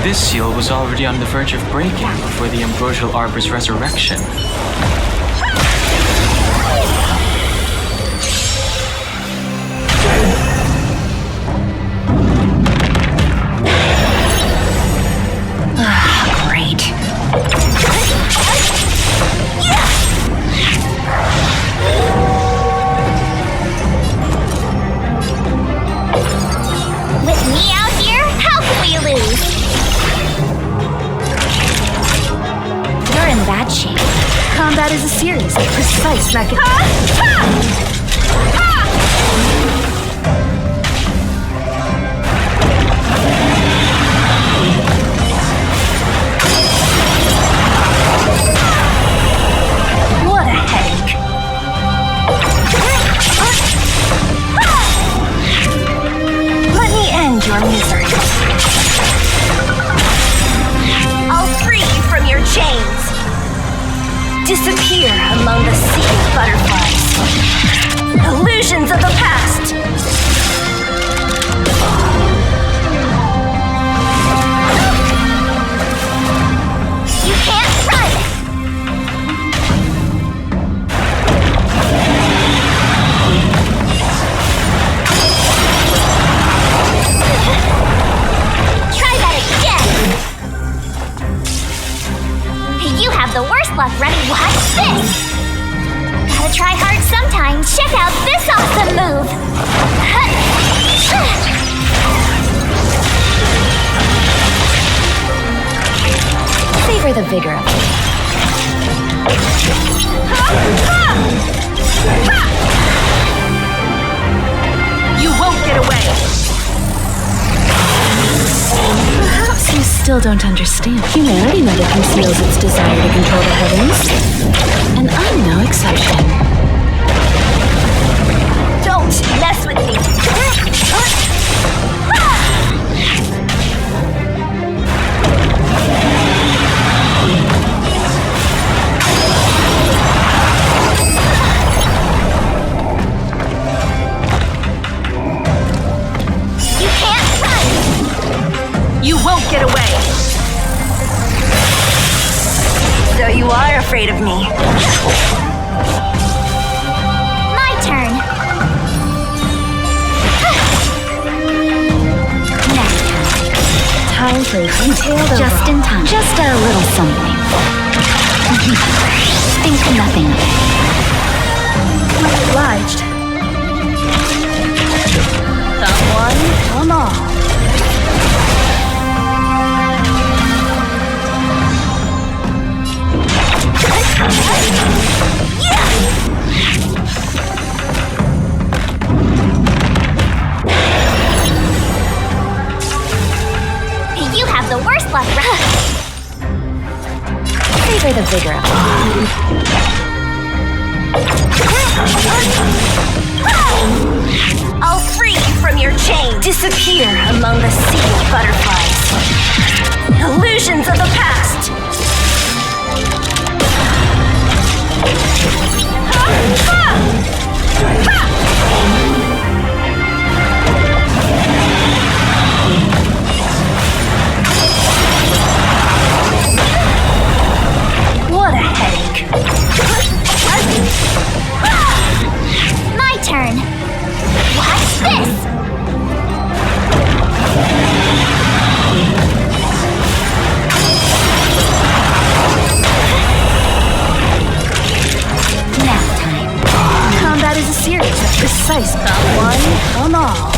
This seal was already on the verge of breaking before the Ambrosial Arbor's resurrection. Great. With me out here, how can we lose? You're in bad shape. Combat is a serious and precise mechanism. What a headache. Let me end your misery. I'll free you from your chains. Disappear among the sea of butterflies. Illusions of the past. You can't run! Try that again! You have the worst luck running. Watch this! Gotta try hard sometimes. Check out this awesome move! Savor the vigor of it. You won't get away! Perhaps you still don't understand. Humanity never conceals its desire to control the heavens. And I'm no exception. Don't mess with me! You can't run! You won't get away! So you are afraid of me. My turn. Time for detailed Just in time. Just a little something. Think nothing of it. Much obliged. the vigor of I'll free you from your chain. Disappear among the sea of butterflies. Illusions of the past. What a headache. My turn. Watch this. Nap time. combat is a series of precise about one, come all.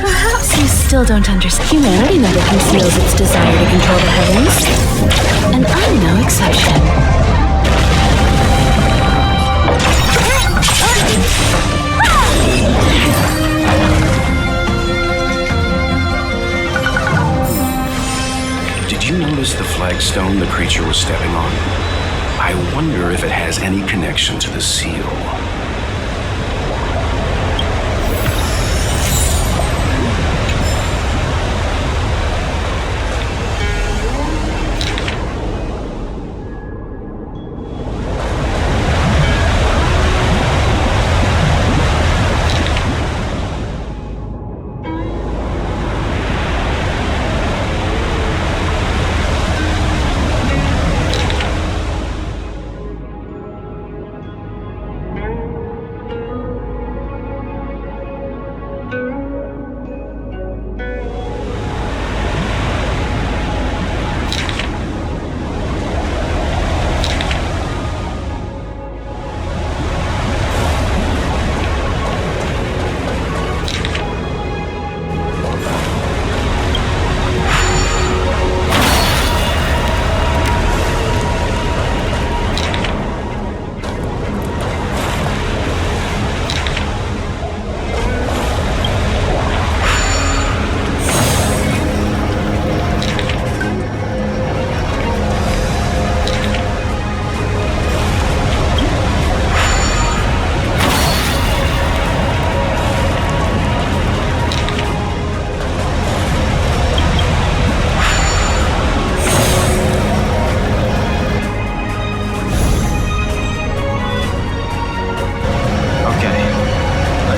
Perhaps you still don't understand. Humanity never conceals its desire to control the heavens. And I'm no exception. Did you notice the flagstone the creature was stepping on? I wonder if it has any connection to the seal.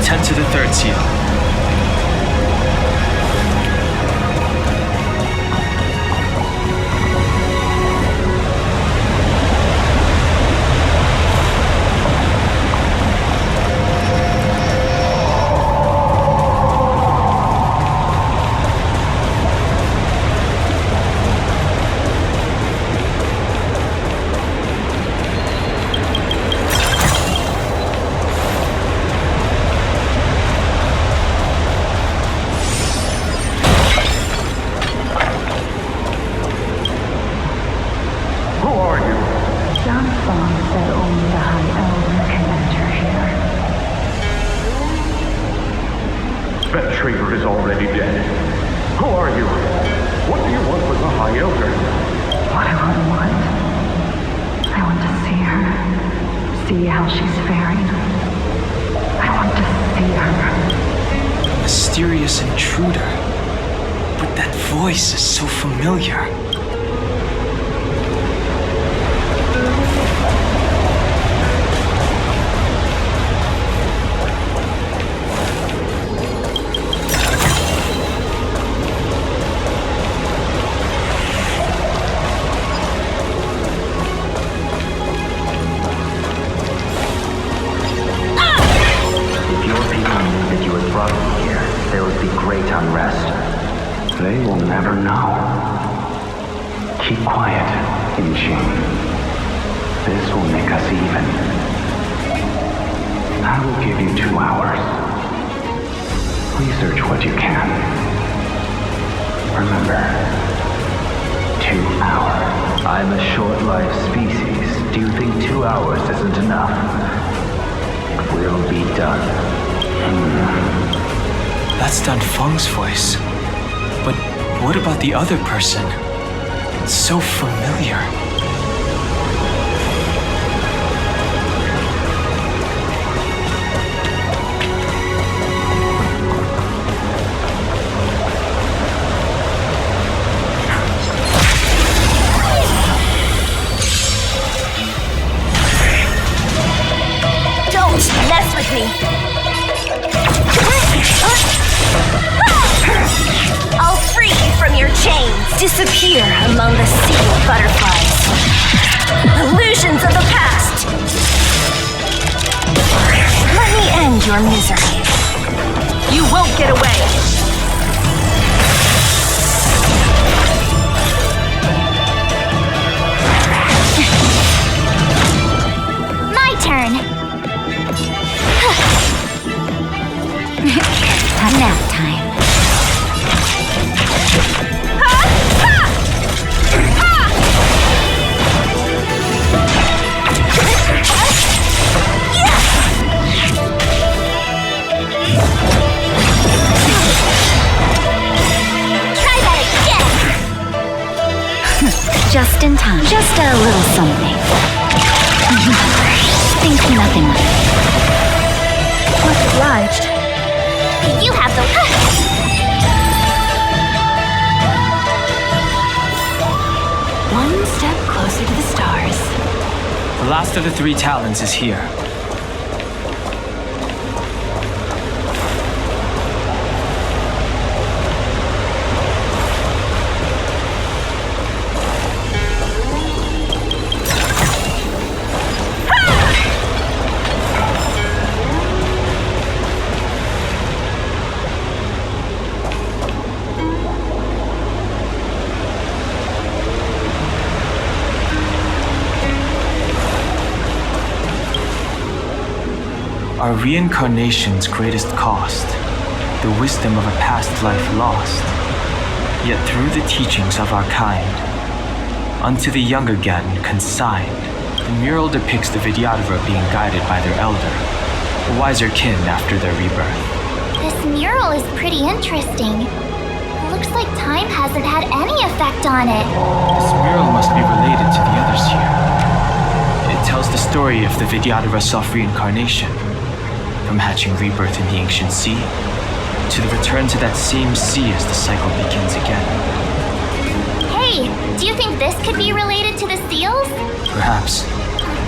Attend to the third seal. That traitor is already dead. Who are you? What do you want with the High Elder? What do I want? I want to see her. See how she's faring. I want to see her. A mysterious intruder. But that voice is so familiar. They will never know. Keep quiet, Injing. This will make us even. I will give you 2 hours. Research what you can. Remember, 2 hours. I'm a short-lived species. Do you think 2 hours isn't enough? We'll be done. That's Dan Feng's voice. But what about the other person? so familiar. Don't mess with me! I'll free you from your chains! Disappear among the sea of butterflies. Illusions of the past! Let me end your misery. You won't get away! My turn. Nap time. Try that again! Just in time. Just a little something. Think nothing of it. Much obliged. You have the... One step closer to the stars. The last of the 3 talons is here. Our reincarnation's greatest cost, the wisdom of a past life lost. Yet through the teachings of our kind, unto the younger Gaten consigned, the mural depicts the Vidyadhara being guided by their elder, a wiser kin after their rebirth. This mural is pretty interesting. Looks like time hasn't had any effect on it. This mural must be related to the others here. It tells the story of the Vidyadhara self-reincarnation, from hatching rebirth in the ancient sea, to the return to that same sea as the cycle begins again. Hey, do you think this could be related to the seals? Perhaps.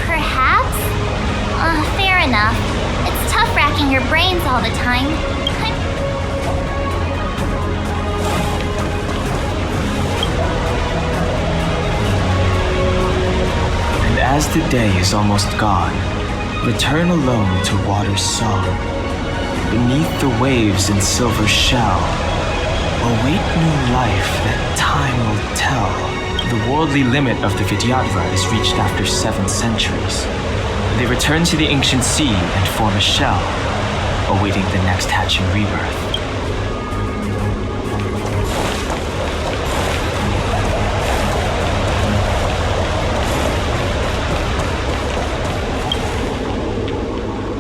Perhaps? Fair enough. It's tough racking your brains all the time. And as the day is almost gone, return alone to water's song. Beneath the waves in silver shell, await new life that time will tell. The worldly limit of the Vidyadhara is reached after 7 centuries. They return to the ancient sea and form a shell, awaiting the next hatching rebirth.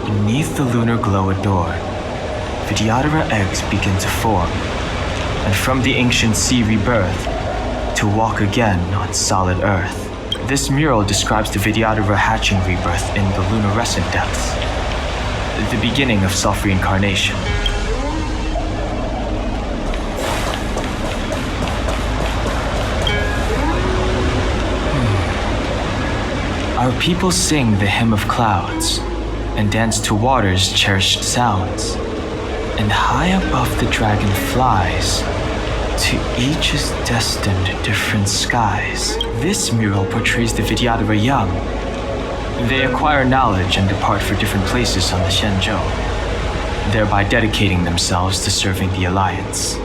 Beneath the lunar glow adored, Vidyadhara eggs begin to form, and from the ancient sea rebirth, to walk again on solid earth. This mural describes the Vidyadhara hatching rebirth in the lunarescent depths, the beginning of self-reincarnation. Our people sing the hymn of clouds, and dance to water's cherished sounds. And high above the dragon flies, to each is destined different skies. This mural portrays the Vidyadhara young. They acquire knowledge and depart for different places on the Xianzhou, thereby dedicating themselves to serving the Alliance.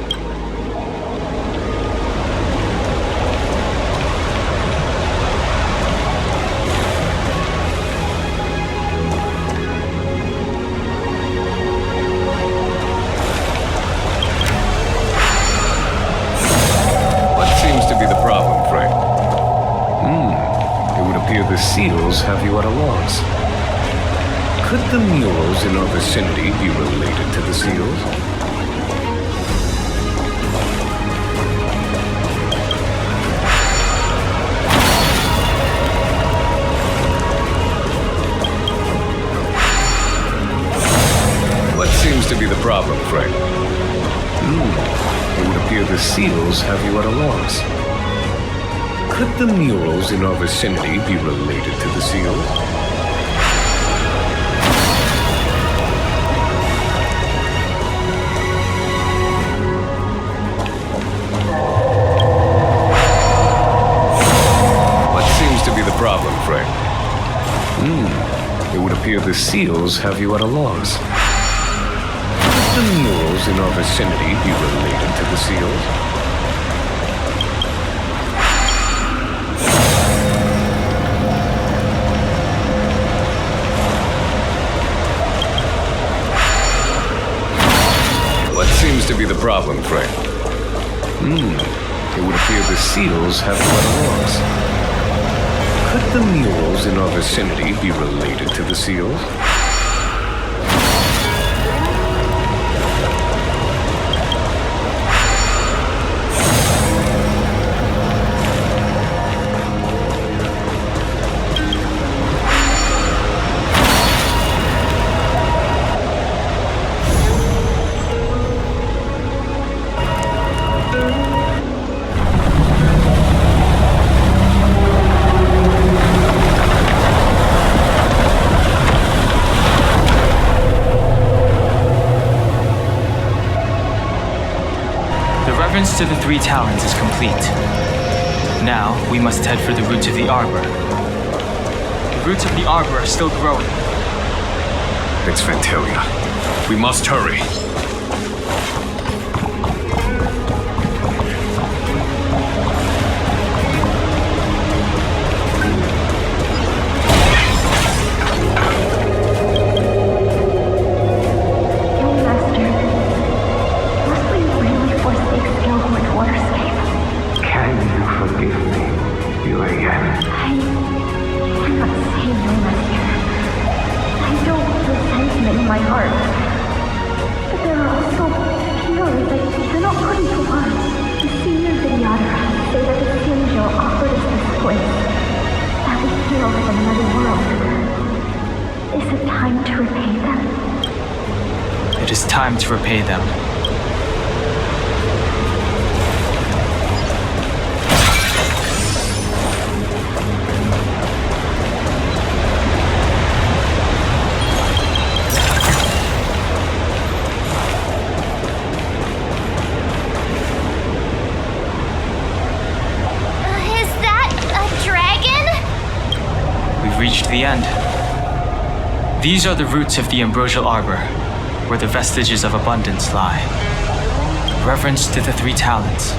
The seals have you at a loss. Could the murals in our vicinity be related to the seals? problem, Frank? It would appear the seals have you at a loss. Could the murals in our vicinity be related to the seals? What seems to be the problem, Frank? It would appear the seals have you at a loss. Could the murals in our vicinity be related to the seals? What seems to be the problem, Frank? It would appear the seals have you at a loss. Could the murals in our vicinity be related to the seals? To the Three Talons is complete. Now, we must head for the roots of the arbor. The roots of the arbor are still growing. It's Fantalia. We must hurry. Time to repay them. Is that a dragon? We've reached the end. These are the roots of the ambrosial arbor, where the vestiges of abundance lie. Reverence to the Three Talons,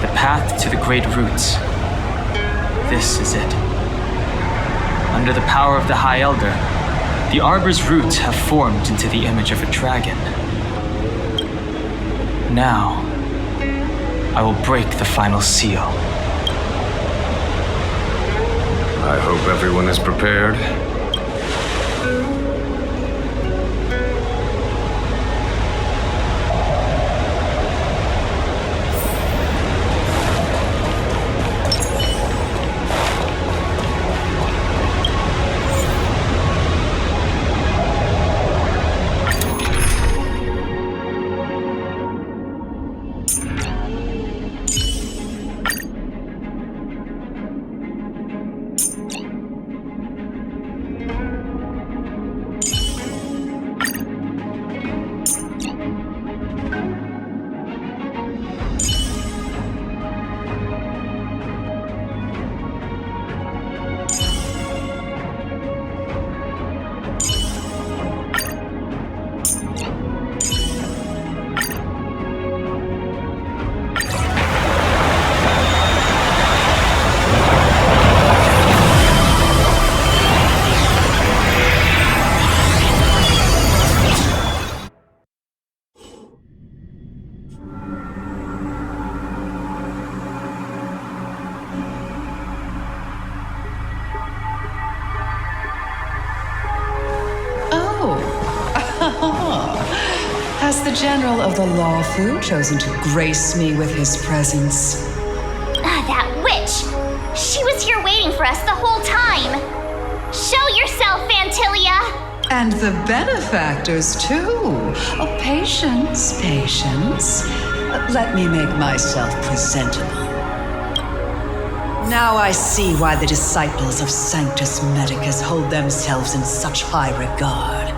the path to the great roots. This is it. Under the power of the High Elder, the arbor's roots have formed into the image of a dragon. Now, I will break the final seal. I hope everyone is prepared. Has the General of the Luofu chosen to grace me with his presence? That witch! She was here waiting for us the whole time! Show yourself, Fantilia! And the benefactors, too. Oh, patience, patience. Let me make myself presentable. Now I see why the disciples of Sanctus Medicus hold themselves in such high regard.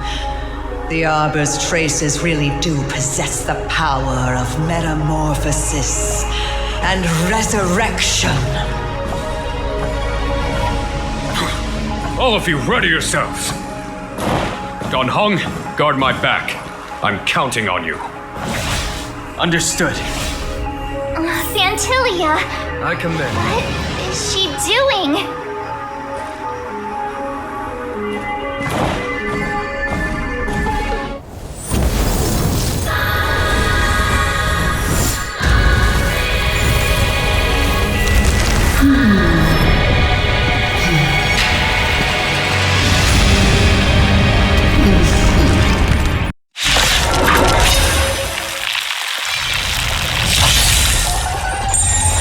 The Arbor's traces really do possess the power of metamorphosis and resurrection. All of you, ready yourselves. Don Hong, guard my back. I'm counting on you. Understood. Santilia! I command. What is she doing?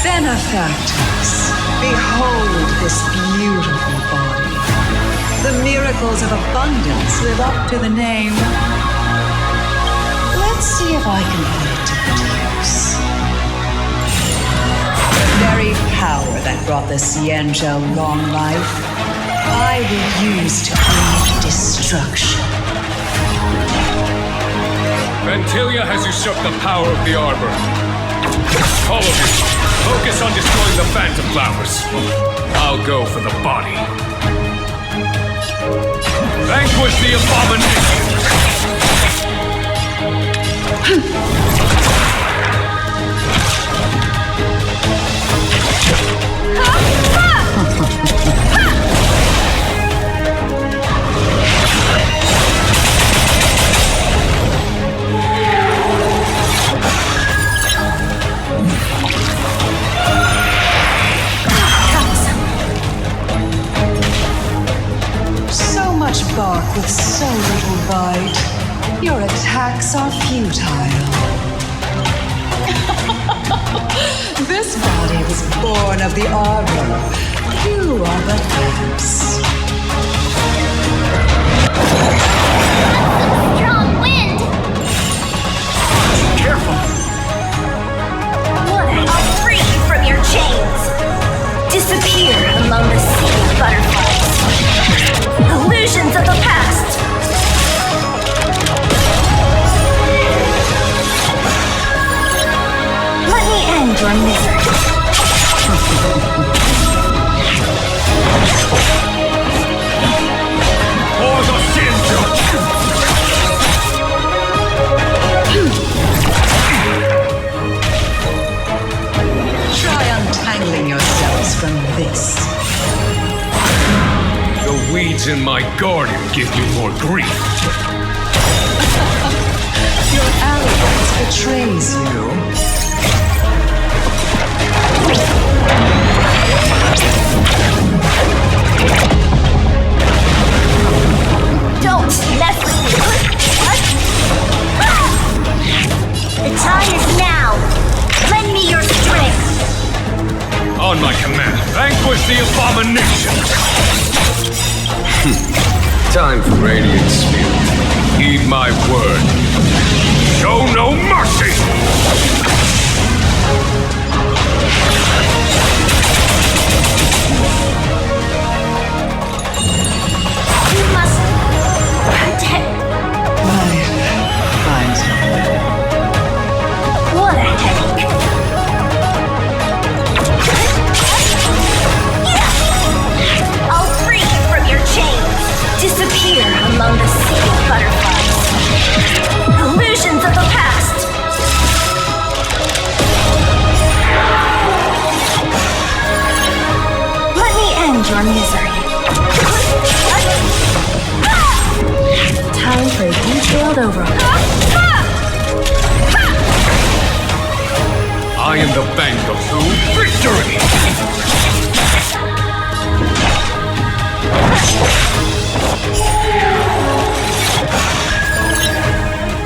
Benefactors, behold this beautiful body. The miracles of abundance live up to the name. Let's see if I can put it to good use. The very power that brought the Xianzhou long life, I will use to create destruction. Vantilia has usurped the power of the Arbor. All of you, focus on destroying the Phantom Flowers. I'll go for the body. Vanquish the abomination! So much bark with so little bite. Your attacks are futile. This body was born of the Arbor. You are but ants. Strong wind! Careful! I'll free you from your chains! Disappear among the sea of butterflies. Illusions of the past! Let me end your misery. For the Xianzhou! Try untangling yourselves from this. The weeds in my garden give me more grief. Your arrogance betrays you. Don't mess with me! The time is now! Lend me your strength! On my command, vanquish the abomination! Time for Radiant Spirit. Heed my word. Show no mercy! You must protect. Find something. What a headache. I'll free you from your chains. Disappear among the sea of butterflies. Illusions of the past. Let me end your misery. Time for a detailed overhaul. I am the bank of food victory!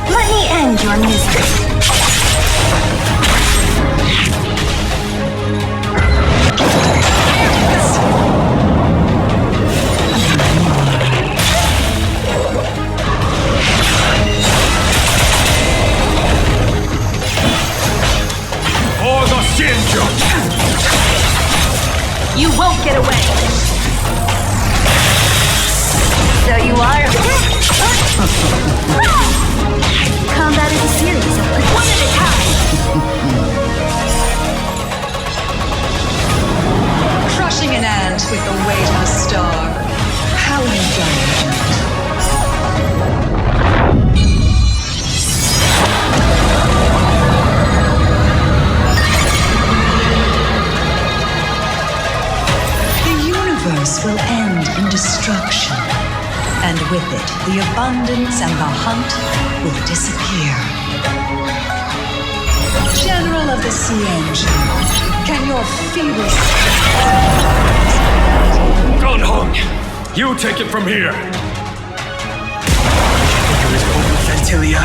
Let me end your misery. the abundance and the hunt will disappear. General of the Xianzhou, can your feeble... Gone Hong, you take it from here. Fantilia.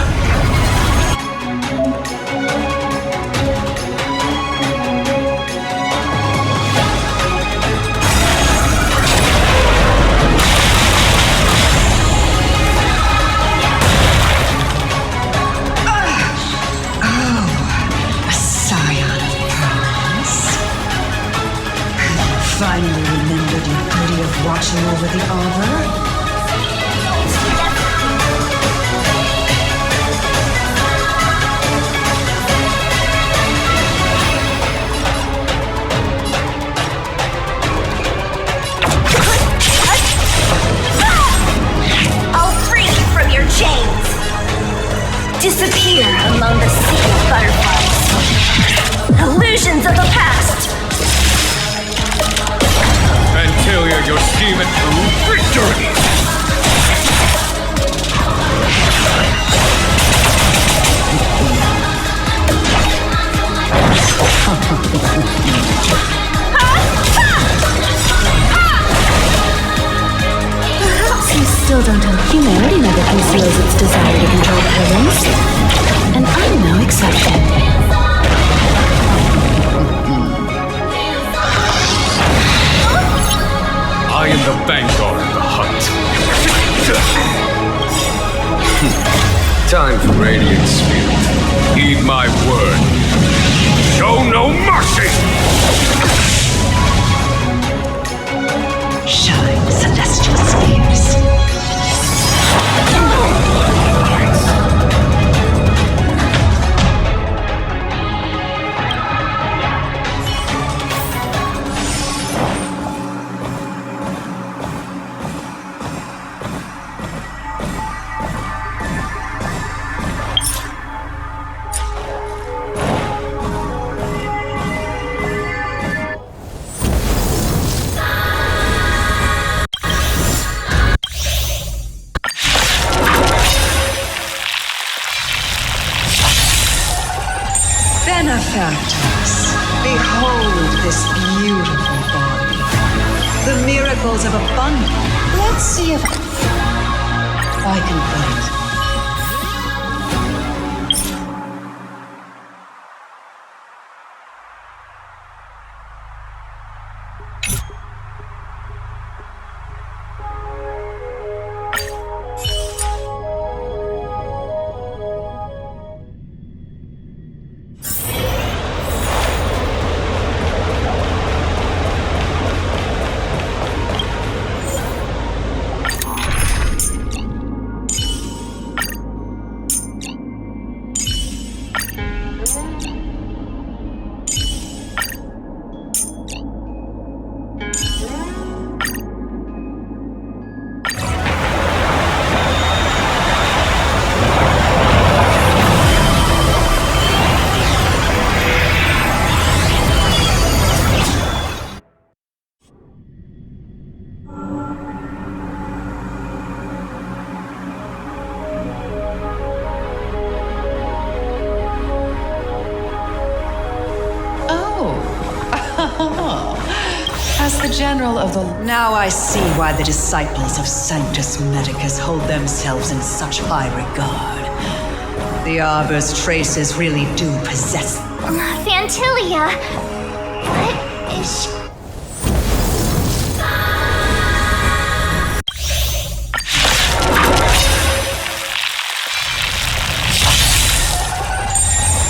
Finally remembered your duty of watching over the arbor? I'll free you from your chains. Disappear among the sea of butterflies. Illusions of the past. Fantilia, your scheme it through victory! Perhaps you still don't understand. Humanity never conceals its desire to control the heavens. And I'm no exception. I am the vanguard of the hunt. Time for radiant spirit. Heed my word. Show no mercy! Shine, celestial spheres. Benefactors, behold this beautiful body. The miracles of abundance. Let's see if I can put it. As the general of the... Now I see why the disciples of Sanctus Medicus hold themselves in such high regard. The Arbor's traces really do possess... Fantilia! What is she...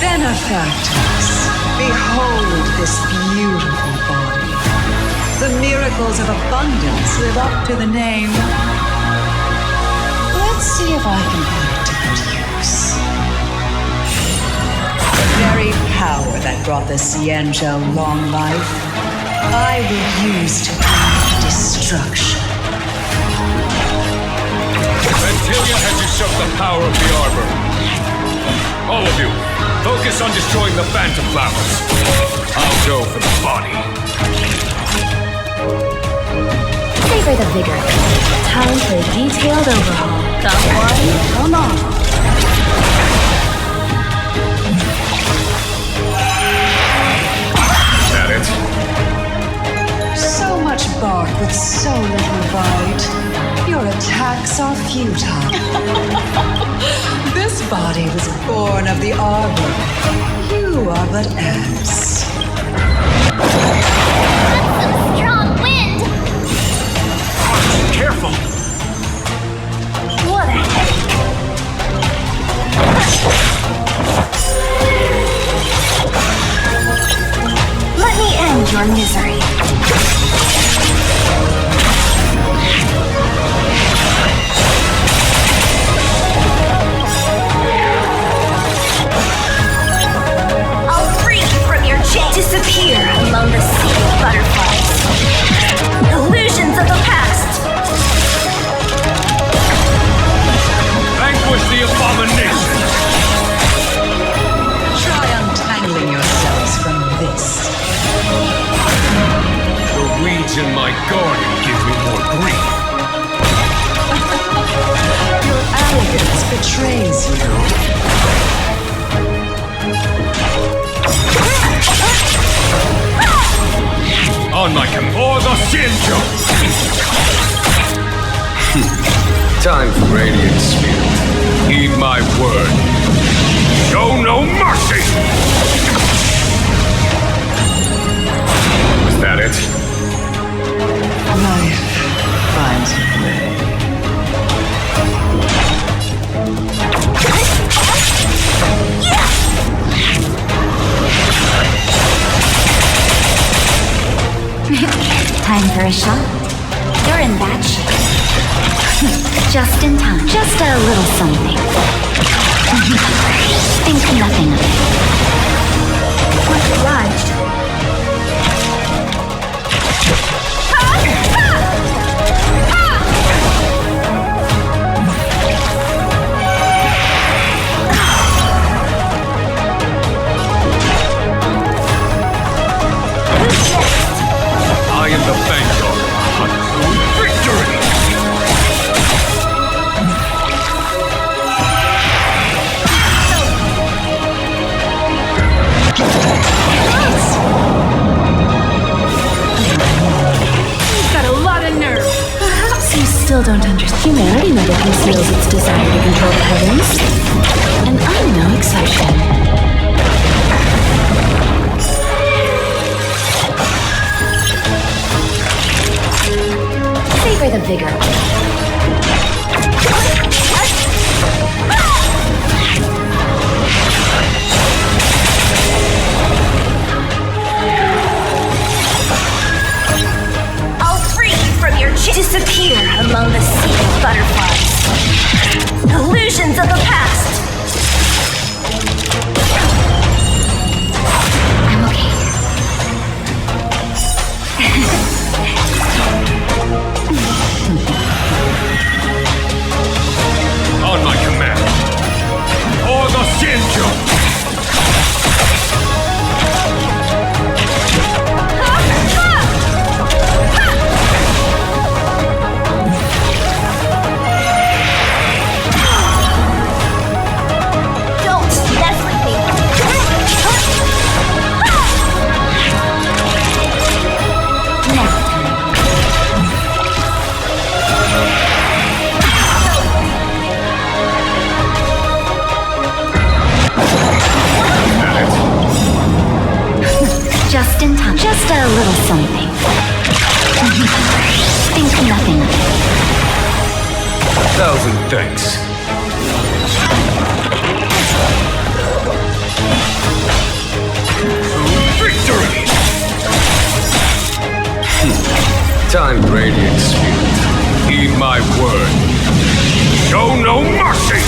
Benefactors, behold this beautiful body. The miracles of abundance live up to the name. Let's see if I can put it to good use. The very power that brought the Xianzhou long life, I will use to bring destruction. Fantilia has usurped the power of the Arbor. All of you, focus on destroying the Phantom Flowers. I'll go for the body. They Savor the vigor. Time for a detailed overhaul. Come one, come on. Is that it? So much bark with so little bite. Your attacks are futile. This body was born of the arbor. You are but ants. Strong wind! Careful! What a headache! Let me end your misery. I'll free you from your chains! Disappear among the sea of butterflies. Illusions of the past. Vanquish the abomination! Try untangling yourselves from this. The weeds in my garden give me more grief. Your arrogance betrays you. On my for the Xianzhou! Time for Radiant Spirit. Heed my word. Show no mercy! Was that it? Life finds a way. Time for a shot. You're in bad shape. Just in time. Just a little something. Think nothing of it. Much obliged. I am the vanguard. Victory! You've got a lot of nerve. Perhaps you still don't understand. Humanity never conceals its desire to control the heavens. And I'm no exception. Savor the vigor. I'll free you from your disappear among the sea of butterflies. Illusions of the past. I'm okay. On my command. For the Xianzhou! Don't mess with me. Now just in time. Just a little something. Think nothing of it. 1,000 thanks. Victory! Time for Radiant Spirit. Heed my word. Show no mercy!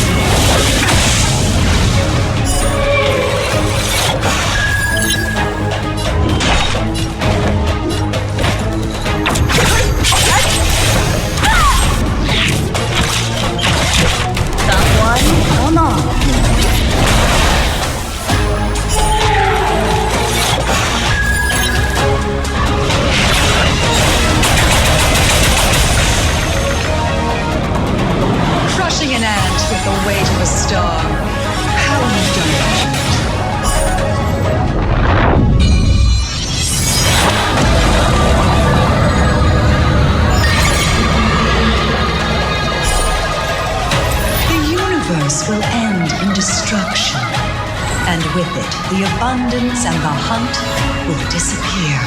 And with it, the abundance and the hunt will disappear.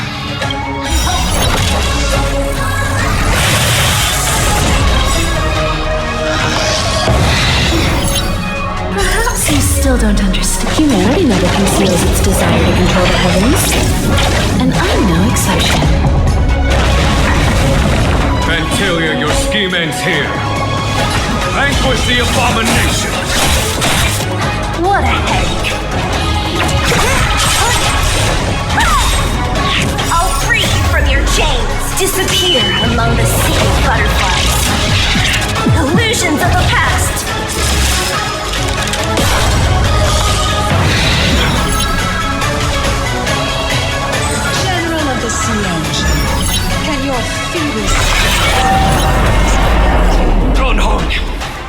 Perhaps you still don't understand. Humanity never conceals its desire to control the heavens. And I'm no exception. Vantilia, your scheme ends here. Vanquish the abomination! What a headache! I'll free you from your chains! Disappear among the sea of butterflies. Illusions of the past! General of the Xianzhou, can your feeble... Gunhong,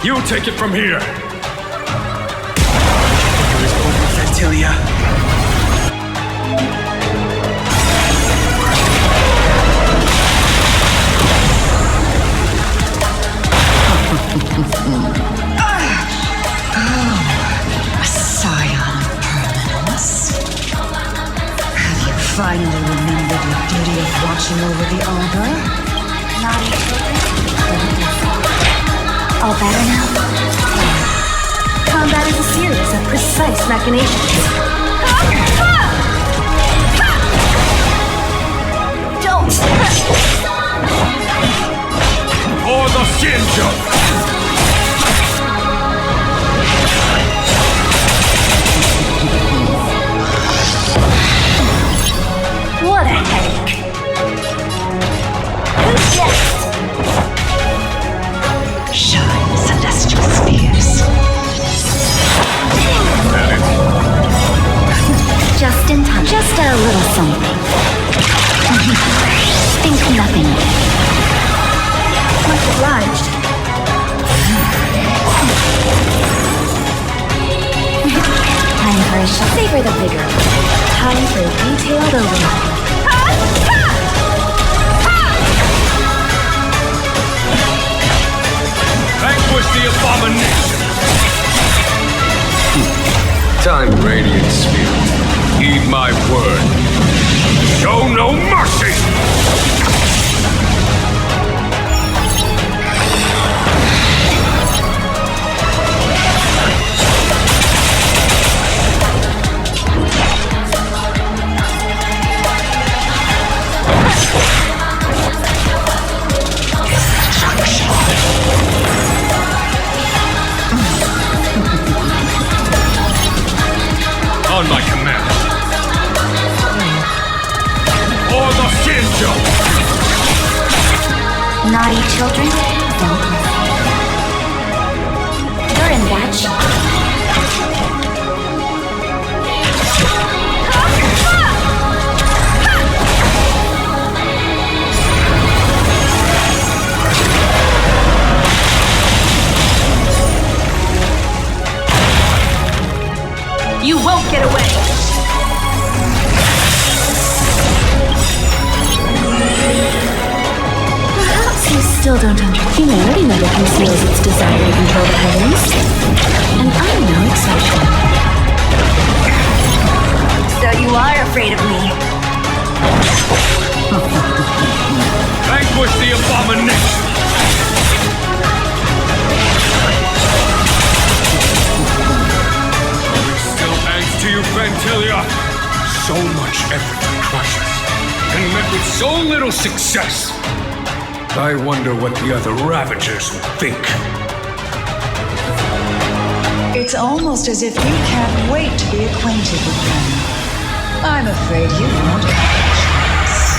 you take it from here! Vantilia. A scion of permanence. Have you finally remembered your duty of watching over the Arbor? Naughty children. All better now? Combat is a series of precise machinations. Don't! For the Xianzhou! What a headache! Who's next? Shine, celestial spheres. Just in time. Just a little something. Think nothing of it. Much obliged. Time for a shot. Savor the vigor. Time for a detailed overhaul. Vanquish the abomination! Time, Radiant Spirit. Heed my word. Show no mercy! On my command. For the Xianzhou! Naughty children. Don't listen. You're in batch. You won't get away! Perhaps you still don't understand. Humanity never conceals its desire to control the heavens. And I'm no exception. So you are afraid of me. Vanquish the abomination! Still hangs to you, Vantilia. So much effort to crush us, and met with so little success. I wonder what the other Ravagers would think. It's almost as if you can't wait to be acquainted with them. I'm afraid you won't have a chance.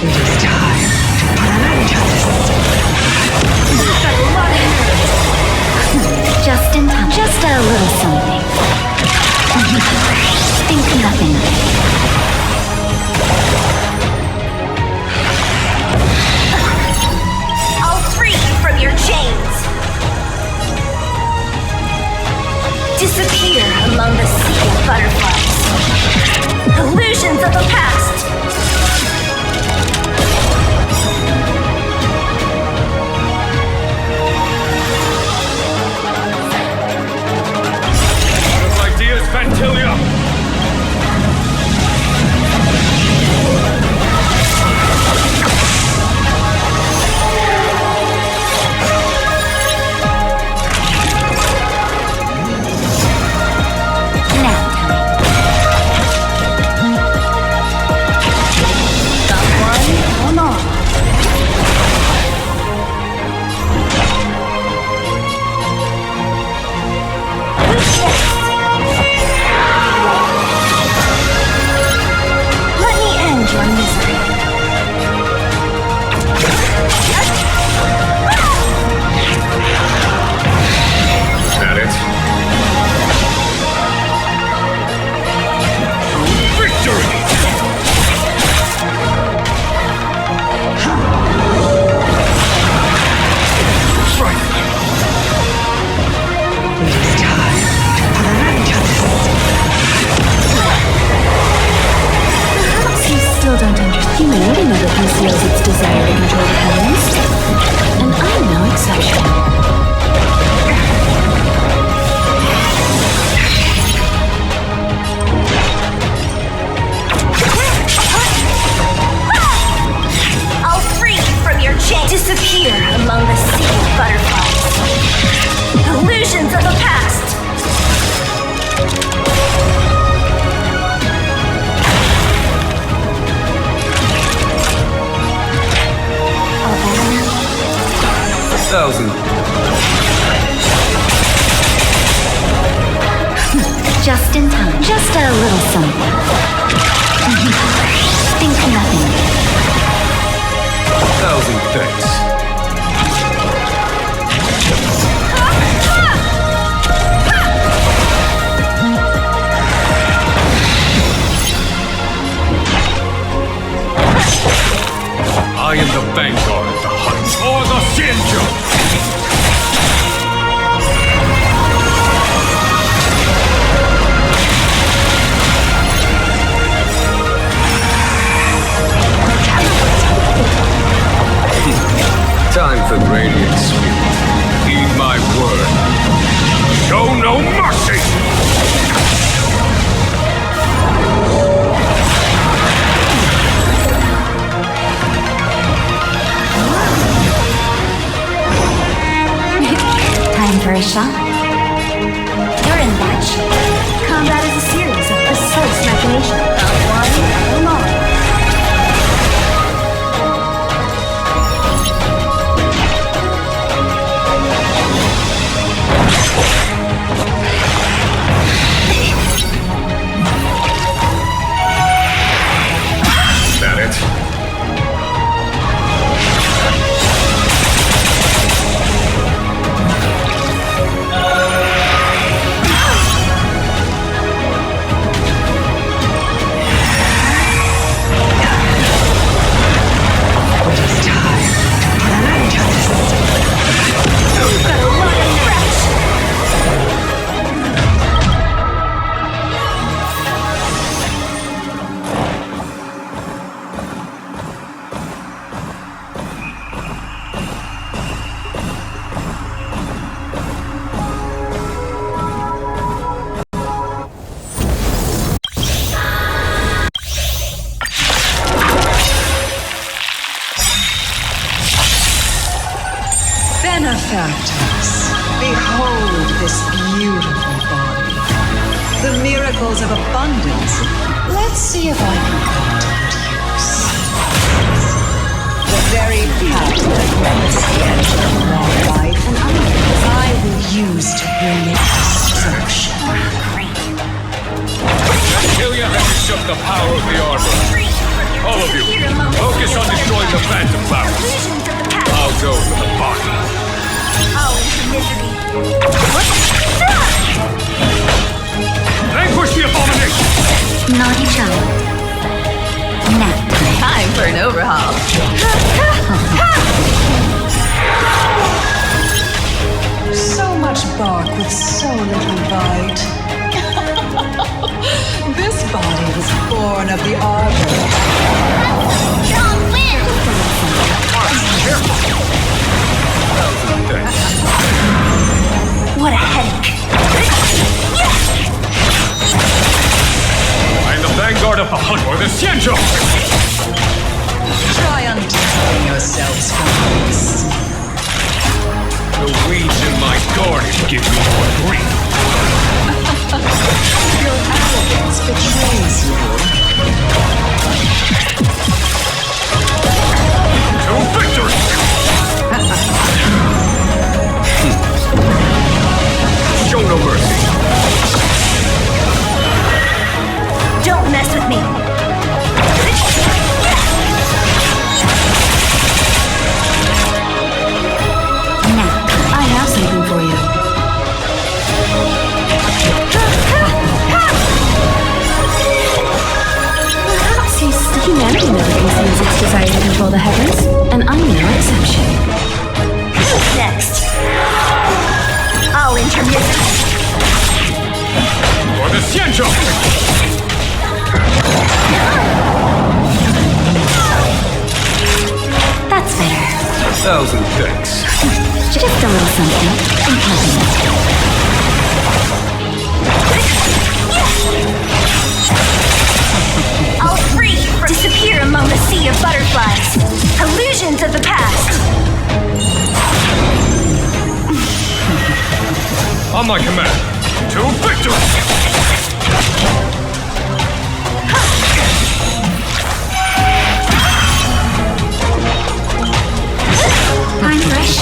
It is time to practice. Just in time. Just a little something. Think nothing of it. I'll free you from your chains! Disappear among the sea of butterflies. Illusions of the past! 1,000. Just in time. Just a little something. Think nothing. 1,000 thanks. I am the vanguard of the hunt, or the Xianzhou! Time for radiant spirit. Heed my word. Show no mercy! Time for a shot. You're in watch. Combat is a series of precise machinations. One, more. That it? Benefactors, behold this beautiful body. The miracles of abundance. Let's see if I can put it to good use. The very path that grants the end of long life and others I will use to bring it destruction. Ilya has usurped the power of the Arbor. All of you, focus on destroying the Phantom Flowers. I'll go for the body. Vanquish the abomination! Naughty child. Nap time. Time for an overhaul. So much bark with so little bite. This body was born of the Arbor. Don't win! What a headache. I am the vanguard of the hunt, or the Xianzhou! Try undangling yourselves from this. The weeds in my garden give me more grief. Your arrogance betrays you. To victory! Show no mercy. Don't mess with me. Now, I have something for you. See, humanity never conceals its desire to control the heavens, and I'm no exception. Who's next? I'll intermit. For the Xianzhou! That's better. 1,000 thanks. Just a little something. I'll free! Disappear among the sea of butterflies. Illusions of the past. On my command, to victory! I'm fresh.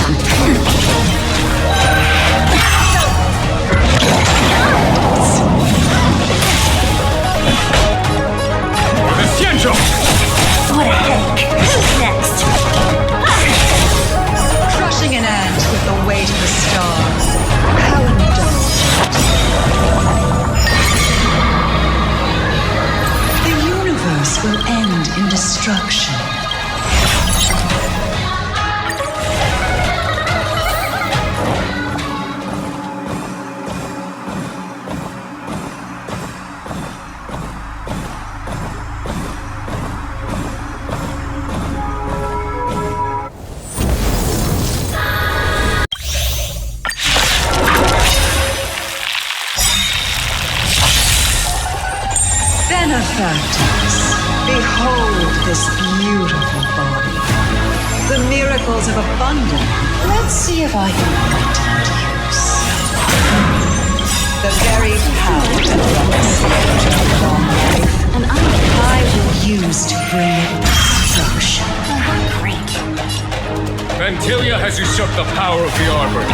this beautiful body. The miracles of abundance. Let's see if I can put it to use. The very power that runs the long life, and I will use to bring it destruction. Great. Vantilia has usurped the power of the Arbor.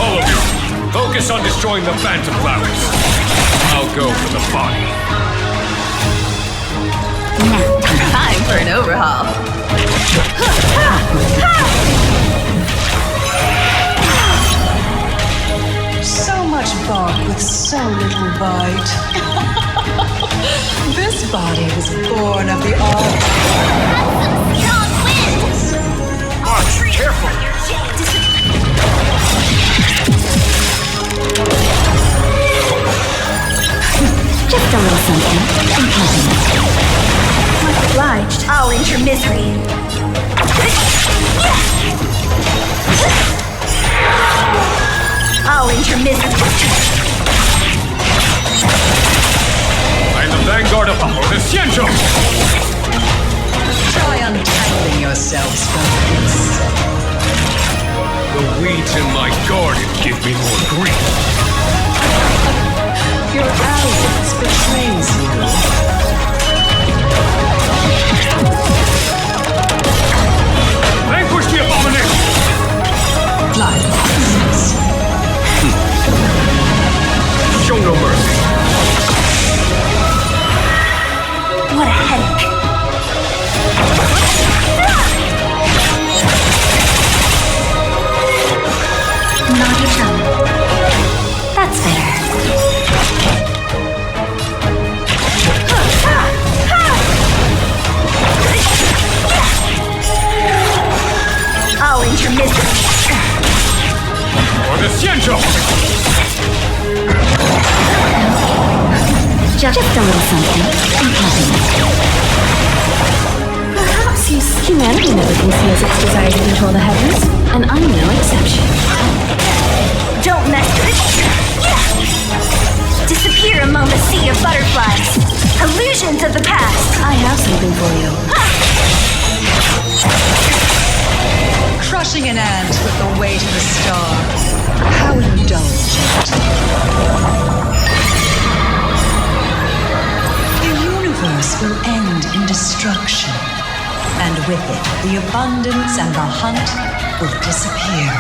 All of you, focus on destroying the Phantom Flowers. I'll go for the body. Time for an overhaul. So much bark with so little bite. This body was born of the Arbor. Strong winds! Watch, careful! Just a little something. Much obliged. I'll end your misery. I'll end your misery. I'm the vanguard of the Xianzhou! Try untangling yourselves from this. The weeds in my garden give me more grief. Your arrogance betrays you. Vanquish the abomination! Lies. Show no mercy. What a headache. Not your tongue. That's better. I'll end your misery. For the Xianzhou! Just a little something. Perhaps humanity never conceals its desire to control the heavens, and I'm no exception. Don't mess with it. Disappear among the sea of butterflies. Illusions of the past. I have something for you. Crushing an ant with the weight of a star. How indulgent. The universe will end in destruction. And with it, the abundance and the hunt will disappear.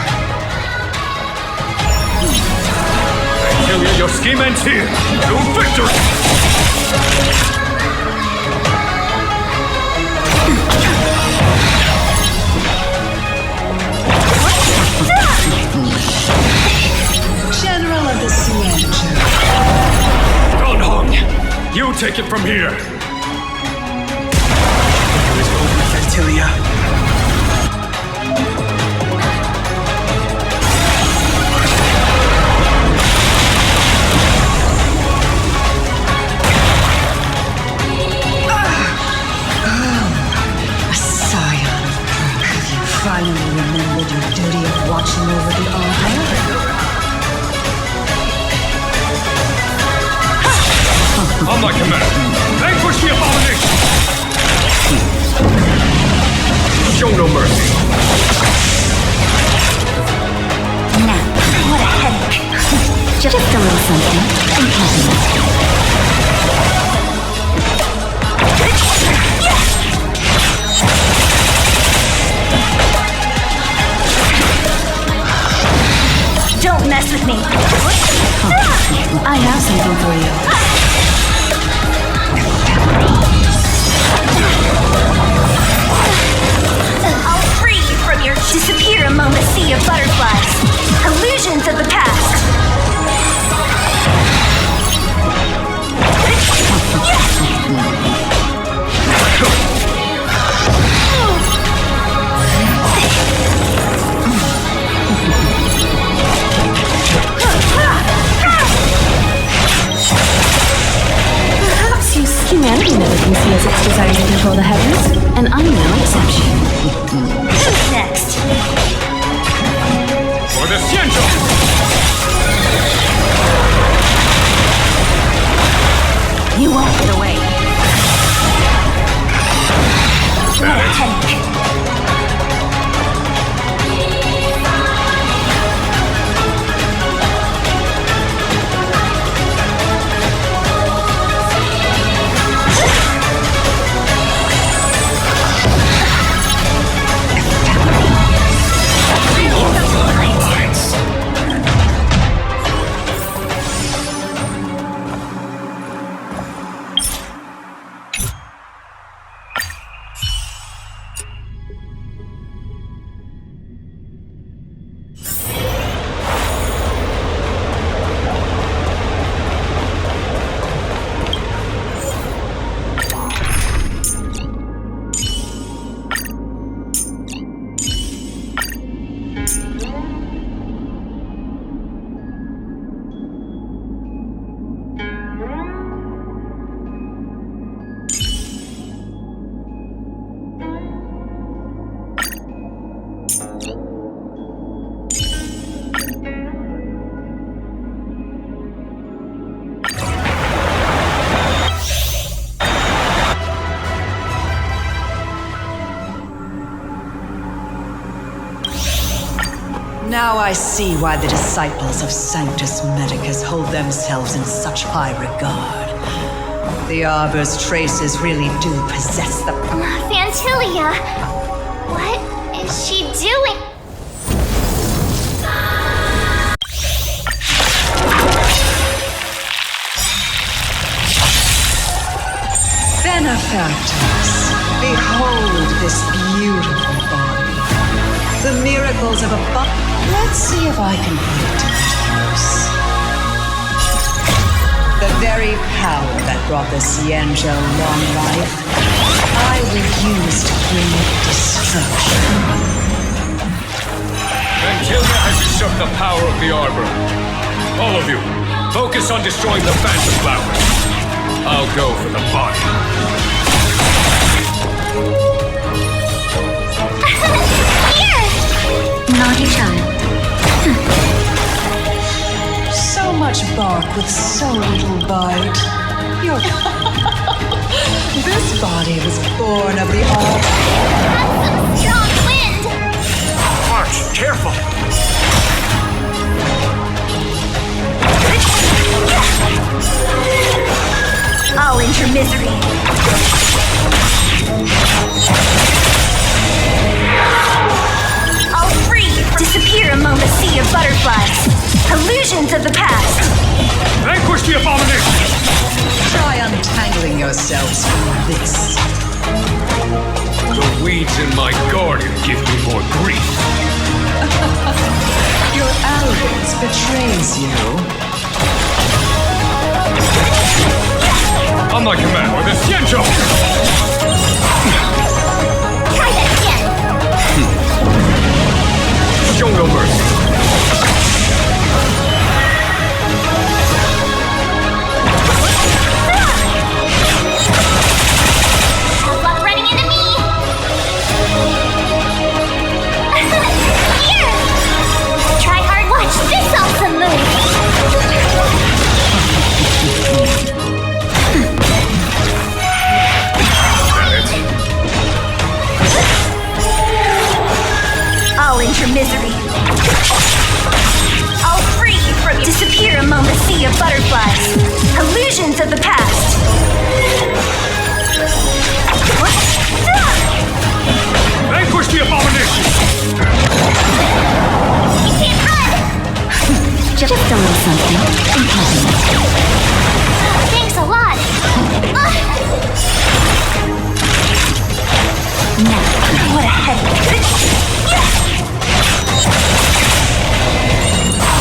Vantilia, your scheme ends here! To victory! General of the Xianzhou. Gonhong, you take it from here! It is over, Vantilia. A scion of Perk. Have you finally remembered your duty of watching over the Arbor? On my command, vanquish the abomination! Show no mercy. Now, what a headache. Just a little something. Don't mess with me. I have something for you. I'll free you from your disappear among the sea of butterflies. Illusions of the past. Perhaps humanity never conceals its desire to control the heavens, and I'm no exception. Who's next? For the Xianzhou! You won't get away. Now I see why the disciples of Sanctus Medicus hold themselves in such high regard. The Arbor's traces really do possess the... Fantilia! What is she doing? Benefactors, behold this beautiful body. The miracles of a body. Let's see if I can put it to use. The very power that brought the Xianzhou long life, I will use to bring it destruction. Fantilia has usurped the power of the Arbor. All of you, focus on destroying the Phantom Flowers. I'll go for the body. Naughty child. So much bark with so little bite. This body was born of the Arbor. That's some strong wind! March, careful! I'll end your misery. I'll free, disappear among the sea of butterflies. Illusions of the past. Vanquish the abomination! Try untangling yourselves from this. The weeds in my garden give me more grief. Your arrogance betrays you. On my command, with a Xianzhou! Try that again! Show no mercy. Have luck running into me! Here! Try hard, watch this awesome move! I'll end your misery. I'll free from disappear among the sea of butterflies. Illusions of the past. Vanquish the abomination! You can't run! Just a little something. Thanks a lot! Now, what a headache.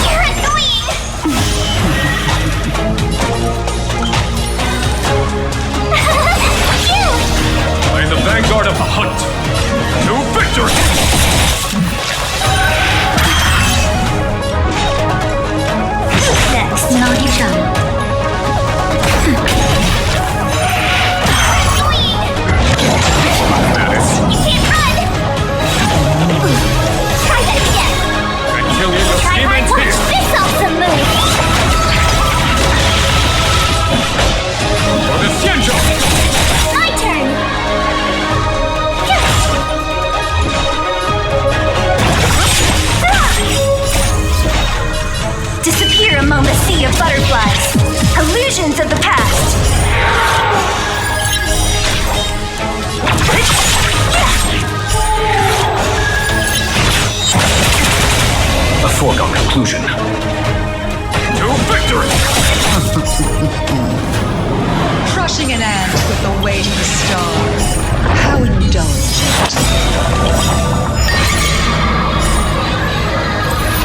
You're annoying! I am the vanguard of the hunt. To victory! Next, naughty child. You can't run! Try that again! Fantilia, your Try scheme hard, ends watch here! this awesome move! For the Xianzhou! My turn! Disappear among the sea of butterflies. Illusions of the past. A foregone conclusion. To victory! Crushing an ant with the weight of a star. How indulgent.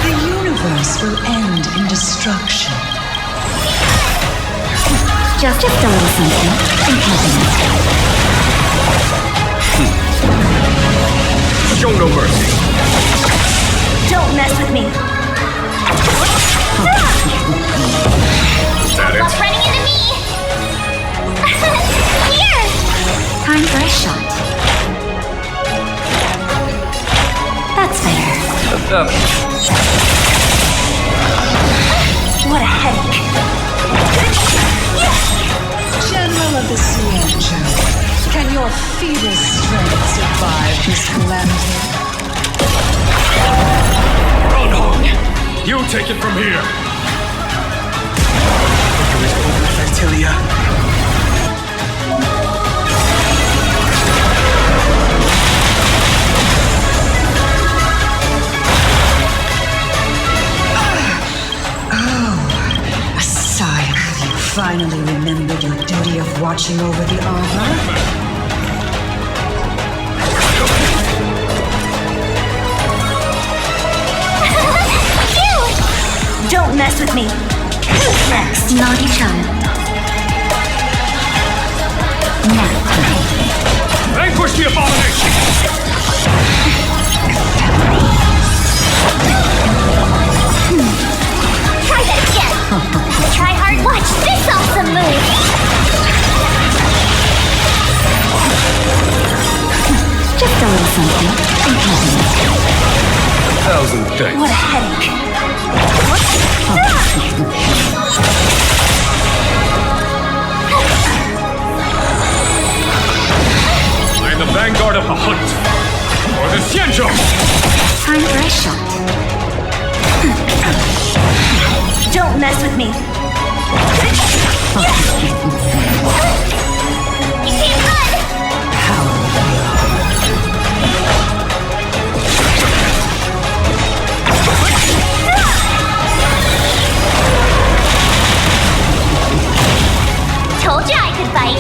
The universe will end in destruction. Just a little something. Show no mercy. Don't mess with me. Is that Luck it? running into me! Here! Time for a shot. That's better. What a headache. General of the Xianzhou, can your feeble strength survive this calamity? Run You take it from here. Fantilia. A sire, have you finally remembered your duty of watching over the arbor? Don't mess with me. Who's next? Naughty child. Now. Vanquish the abomination! Try that again! Try hard, watch this awesome move! Just a little something. Thousand thanks. What a headache. I am the vanguard of the hunt. For the Xianzhou! Time for a shot. Don't mess with me. You can't run! Told you I could fight.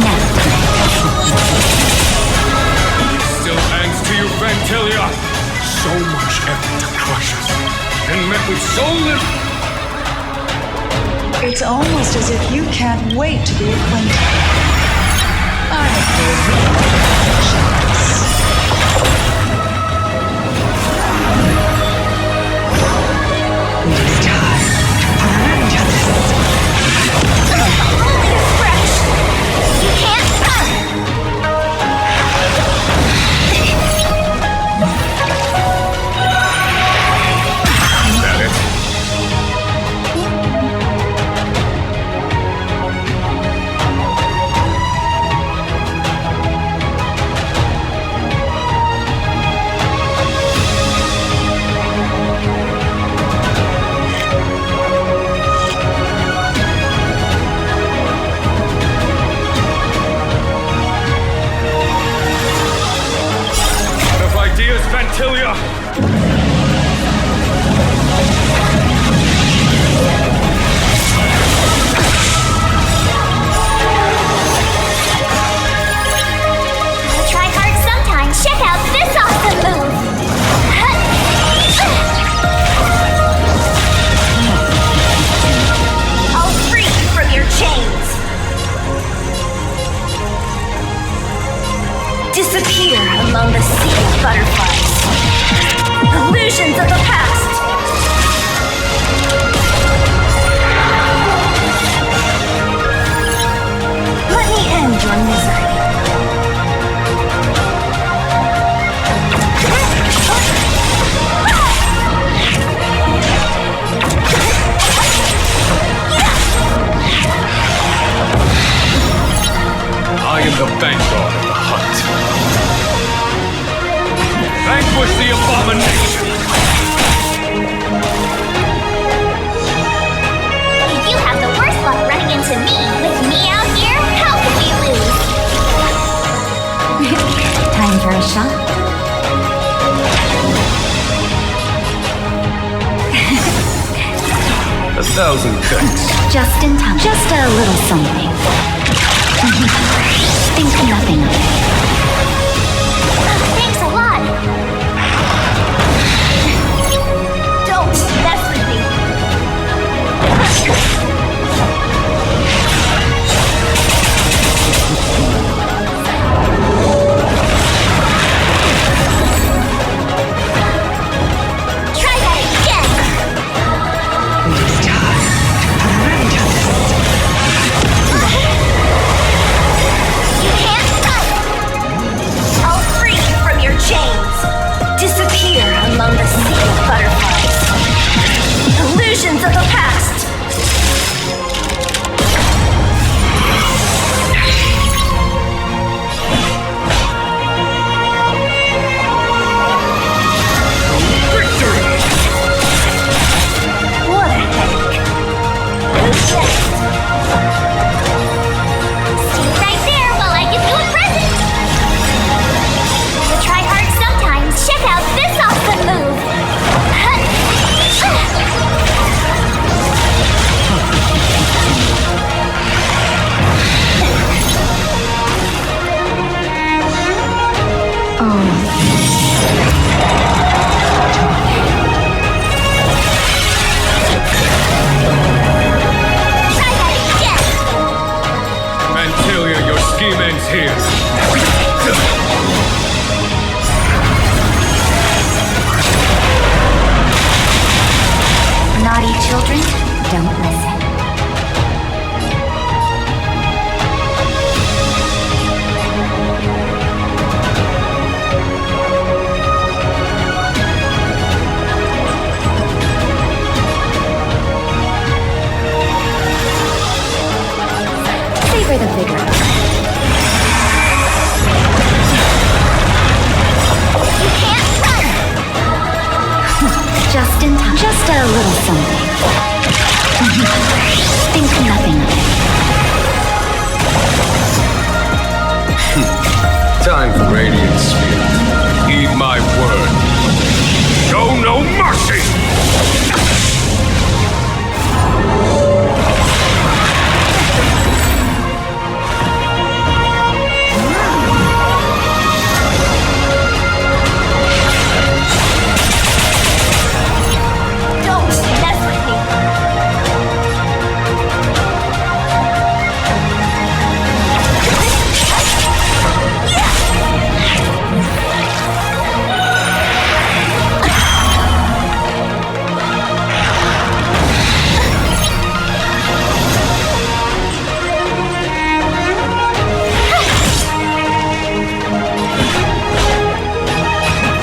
Now. Still thanks to you, Fantilia. So much effort to crush us. And met with so little. It's almost as if you can't wait to be acquainted. I It is time to put an end to this. You're fresh. You can't run. Is that it? Ideas, Fantilia! Try hard sometimes. Check out this awesome move! I'll free you from your chains. Disappear among the sea of butterflies. Illusions of the past. Let me end your misery. I am the vanguard of the hunt. Vanquish the abomination! You have the worst luck running into me. With me out here, how could you lose? Time for a shot. A thousand thanks. Just in time. Just a little something. Think nothing of it. Thanks a lot. Don't mess with me. Try that again. It is time to put an end to this. here. Naughty children, don't listen. Savor the vigor. You can't run! Just in time. Just a little something. Think nothing of it. Time for Radiant Spirit. Heed my word. Show no mercy! Don't mess with me!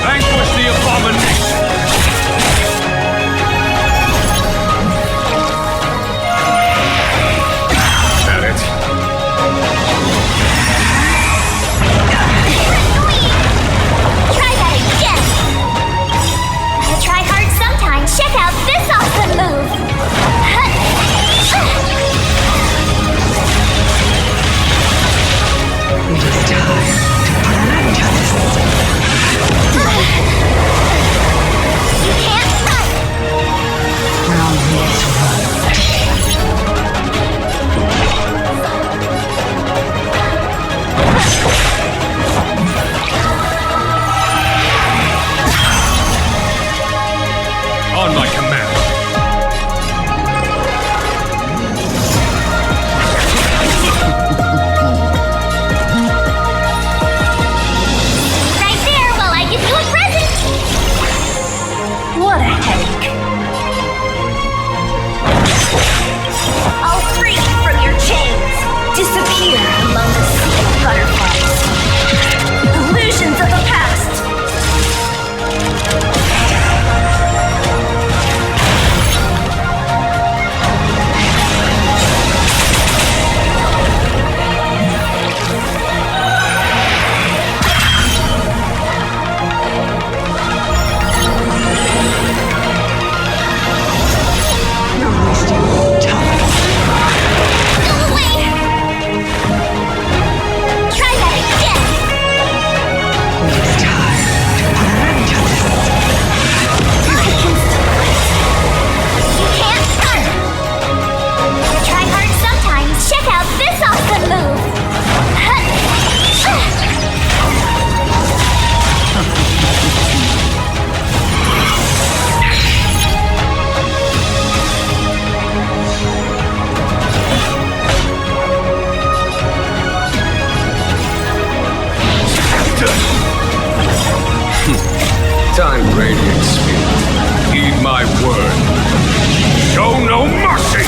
Vanquish the abomination! That it? Try that again! I try hard sometimes. Check out this awesome move! It is time to You can't run! Round this run. On my command. Right there while I give you a present! What a headache. I'll free you from your chains! Disappear among the sea of butterflies. Illusions of the past! You're wasting time. Go away! Try that again! It is time to put an end to this. You can't run! I try hard sometimes. Check out this awesome move! Time, Radiant Spirit. Heed my word. Show no mercy!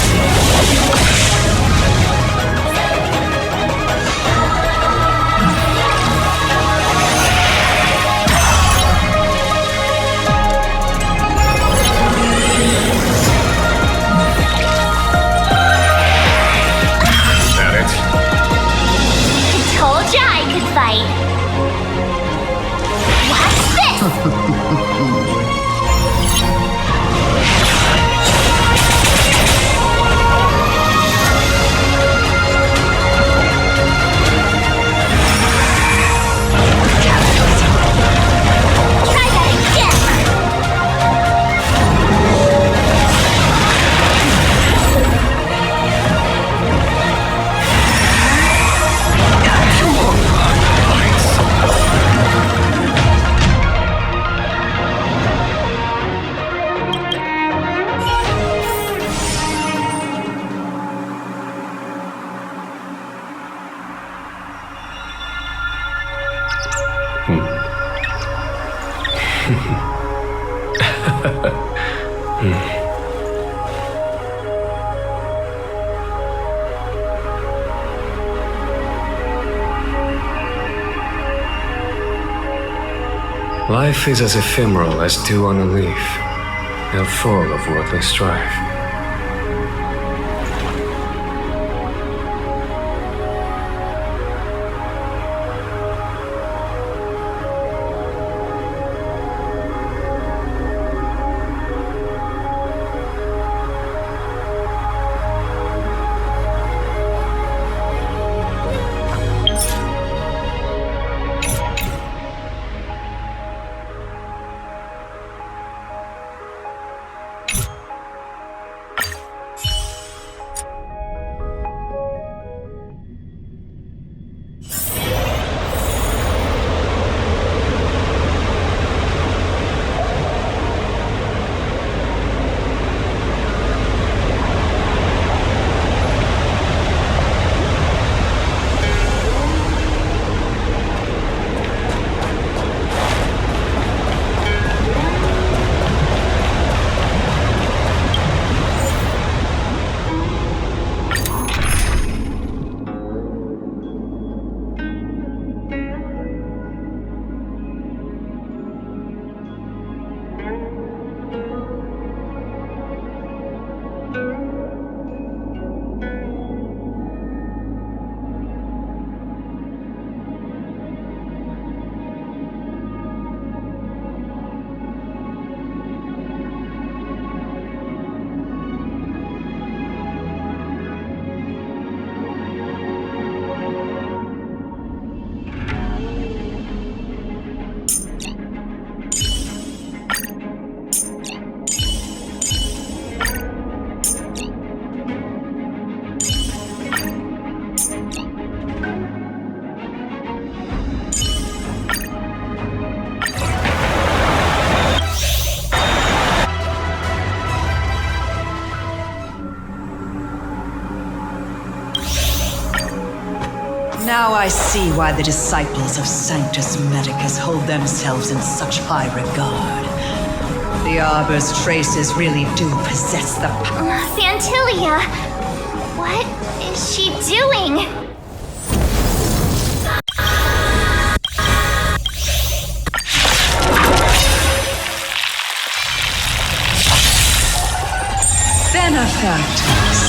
That it? Told ya I could fight. Watch this! Life is as ephemeral as dew on a leaf, and full of worldly strife. Now I see why the disciples of Sanctus Medicus hold themselves in such high regard. The Arbor's traces really do possess the power. Fantilia! What is she doing? Benefactors,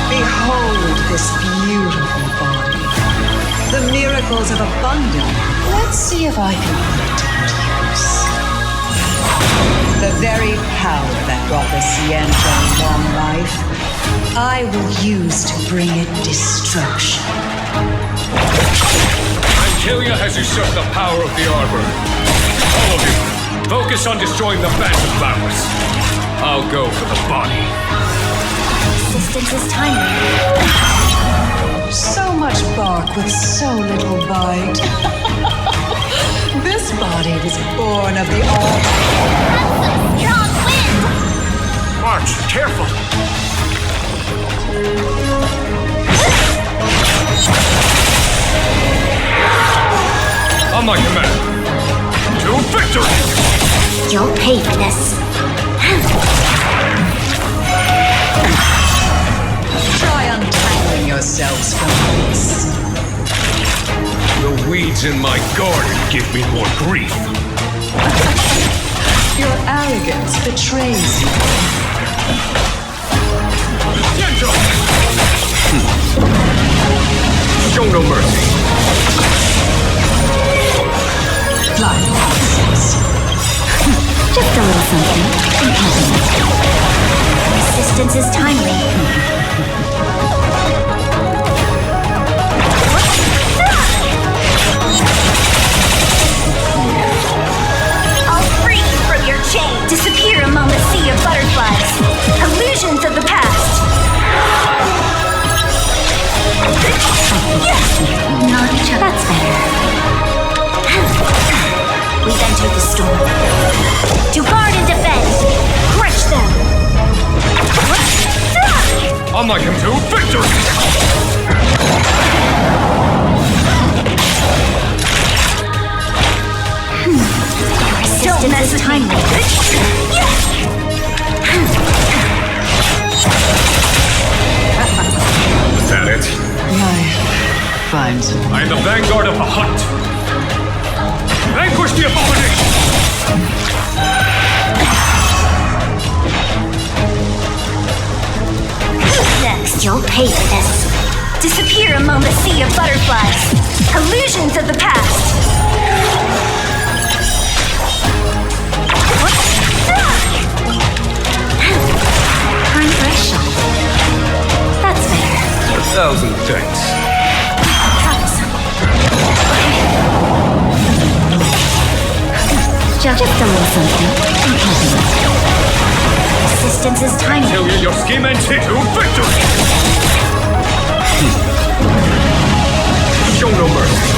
behold this beautiful body. The miracles of abundance. Let's see if I can put it to good use. The very power that brought the Xianzhou long life, I will use to bring it destruction. Antilia has usurped the power of the Arbor. All of you, focus on destroying the phantom flowers. I'll go for the body. Resistance is timely. So much bark with so little bite. This body was born of the Arbor. That's some strong wind! March, careful! On my command. To victory! You'll pay for this. Try untangling yourselves from this. The weeds in my garden give me more grief. Your arrogance betrays you. Xianzhou! Show no mercy. Flying foxes. Just a little something. Resistance is timely. Your chain. Disappear among the sea of butterflies. Illusions of the past. Not each other. That's better. We've entered the storm. To guard and defend. Crush them. On like him to victory! Resistance is timely. a hunt. Vanquish the abomination! Next, you'll pay for this. Disappear among the sea of butterflies. Illusions of the past. Regression. That's better. 1,000 thanks. Just a little something. Resistance is tiny. Tell you your scheme ends here to victory! Show no mercy.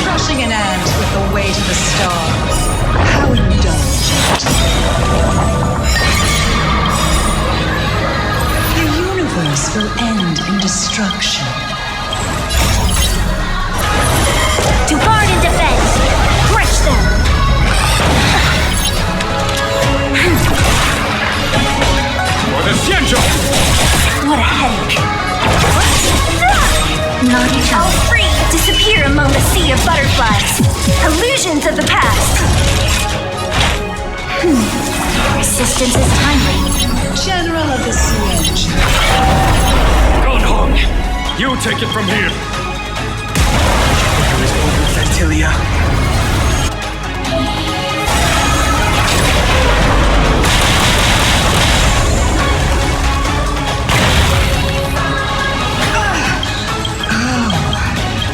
Crushing an ant with the weight of a star. How indulgent. The universe will end in destruction. To guard and defend. Crush them. For the Xianzhou! What a headache. Not each other. All free. Disappear among the sea of butterflies. Illusions of the past. Resistance is timely. General of the Xianzhou. Gone home. You take it from here. There is over Fantilia.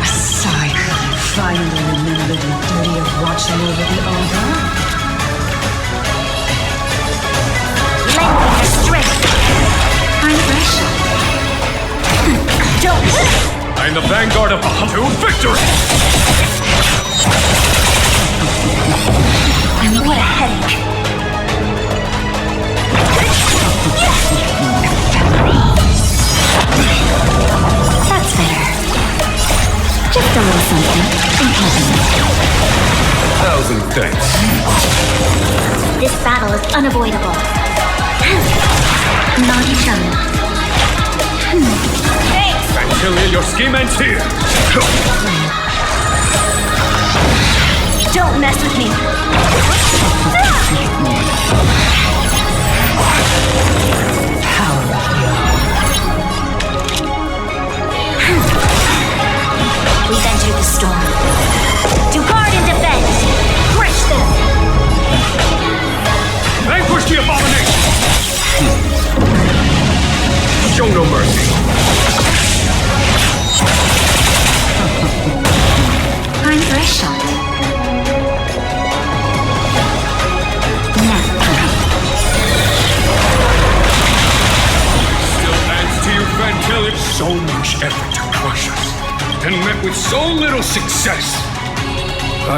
A sigh. Finally remembered the duty of watching over the arbor. Lending your strength. Regression. Don't. I'm the vanguard of the hunt to victory! And what a headache. That's better. Just a little something. Unpleasant. 1,000 thanks. This battle is unavoidable. Not each other. Fantilia, your scheme ends here! Don't mess with me. Power of We've entered the storm. To guard and defend. Crush them. Vanquish the abomination! Show no mercy. Regression. Still hands to you, Fantilia. So much effort to crush us, and met with so little success.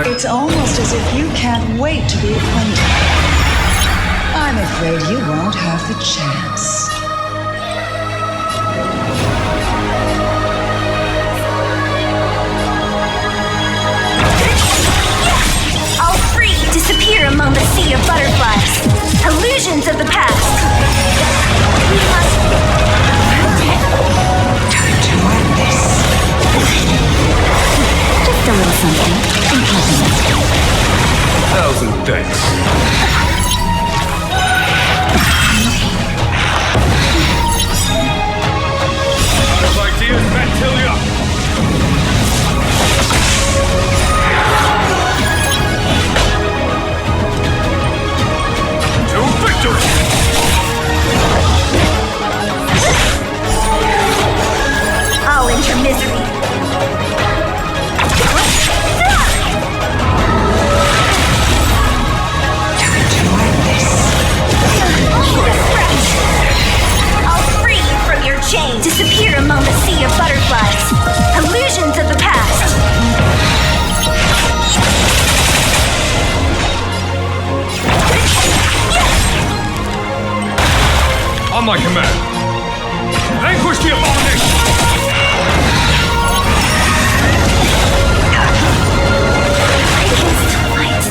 It's almost as if you can't wait to be acquainted. I'm afraid you won't have the chance. All free. Disappear among the sea of butterflies. Illusions of the past. We must. Time to end this. Just a little something. Unpleasant. 1,000 thanks. Good ideas, Fantilia! To victory! I'll end your misery. Time to end this. I'll free you from your chains. Disappear among the sea of butterflies. Illusions of the past. On my command. Vanquish the abomination! I can still fight.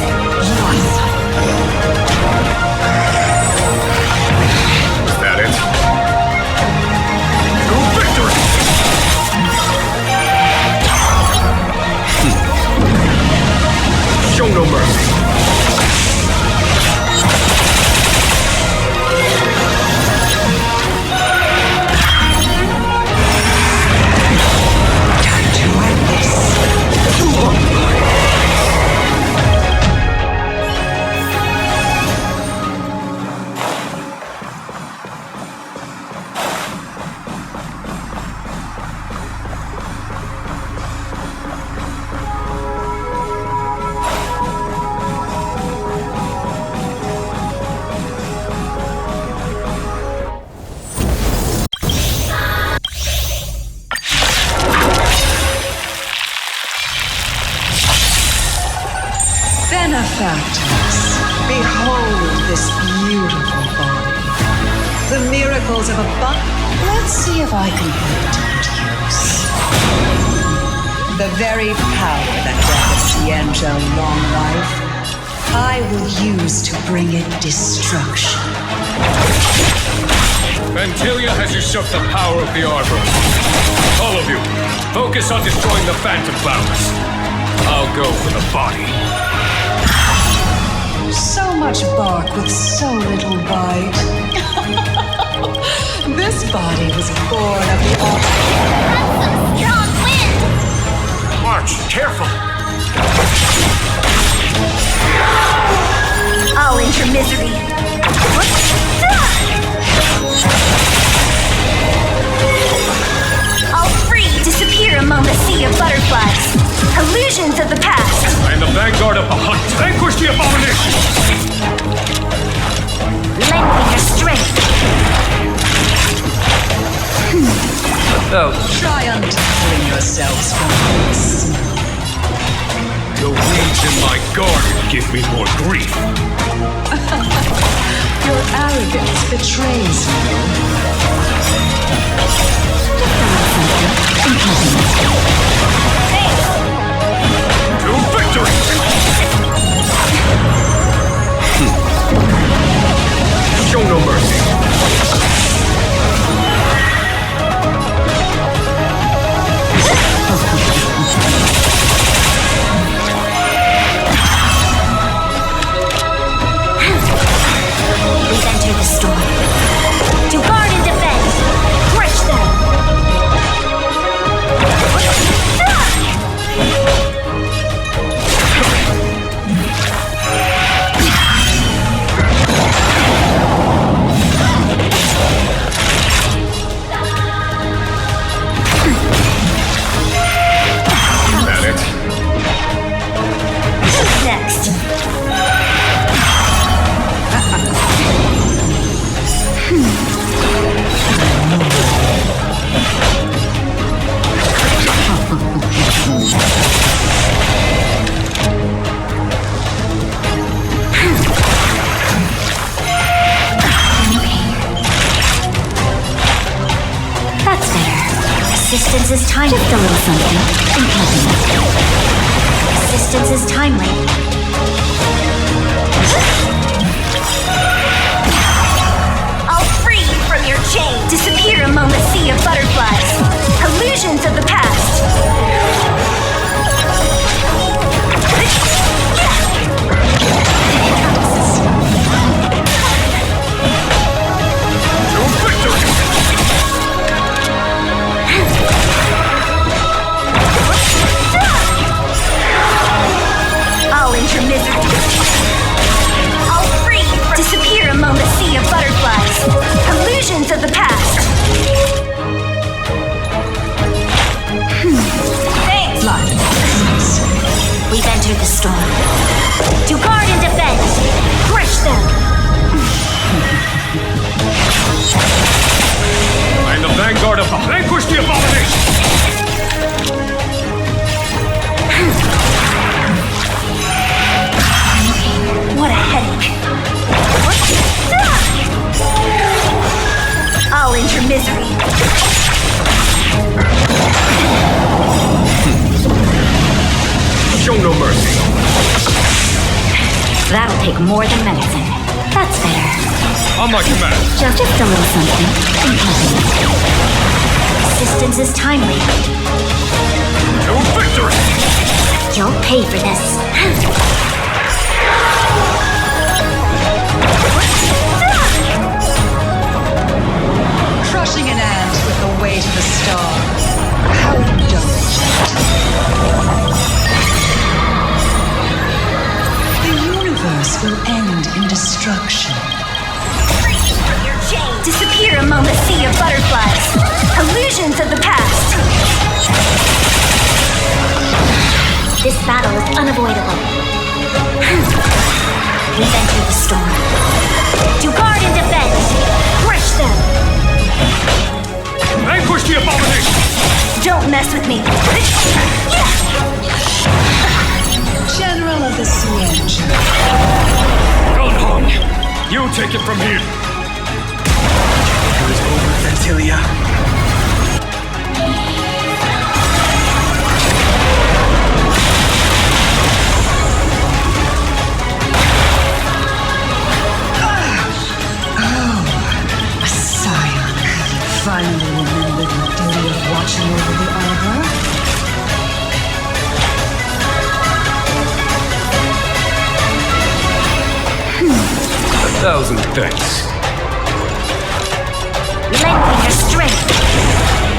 tentacles of a buck. Let's see if I can put it to good use. The very power that brought Xianzhou long life, I will use to bring it destruction. Vantilia has usurped the power of the Arbor. All of you, focus on destroying the Phantom Flowers. I'll go for the body. So much bark with so little bite. This body was born of the Arbor. That's some strong wind! March, careful! I'll end your misery. I'll free, disappear among the sea of butterflies. Illusions of the past. I am the vanguard of the hunt. Vanquish the abomination! Lend me your strength. Oh. Try untangling yourselves from this. The weeds in my garden give me more grief. Your arrogance betrays you. To victory! Show no mercy. We've entered the storm. To guard and defend. Crush them. That it? Next. That's better. Assistance is timely. Just a little something. Assistance is timely. I'll free from your chain. Disappear among the sea of butterflies. Illusions of the past. To victory! I'll end your misery. I'll free. Disappear among the sea of butterflies. Illusions of the past. Thanks. We've entered the storm. To guard and defend. Crush them. I am the vanguard of the vanquish the abomination! What a headache. I'll end your misery. Show no mercy. That'll take more than medicine. That's better. On my command. Just a little something. Assistance is timely. To victory! You'll pay for this. Crushing an ant with the weight of a star. How delicate. The universe will end in destruction. Disappear among the sea of butterflies. Illusions of the past. This battle is unavoidable. We've entered the storm. To guard and defend. Crush them. Vanquish the abomination! Don't mess with me. General of the Xianzhou. Gunhong, you take it from here. There is Fentilia. 1,000 thanks. Lending your strength.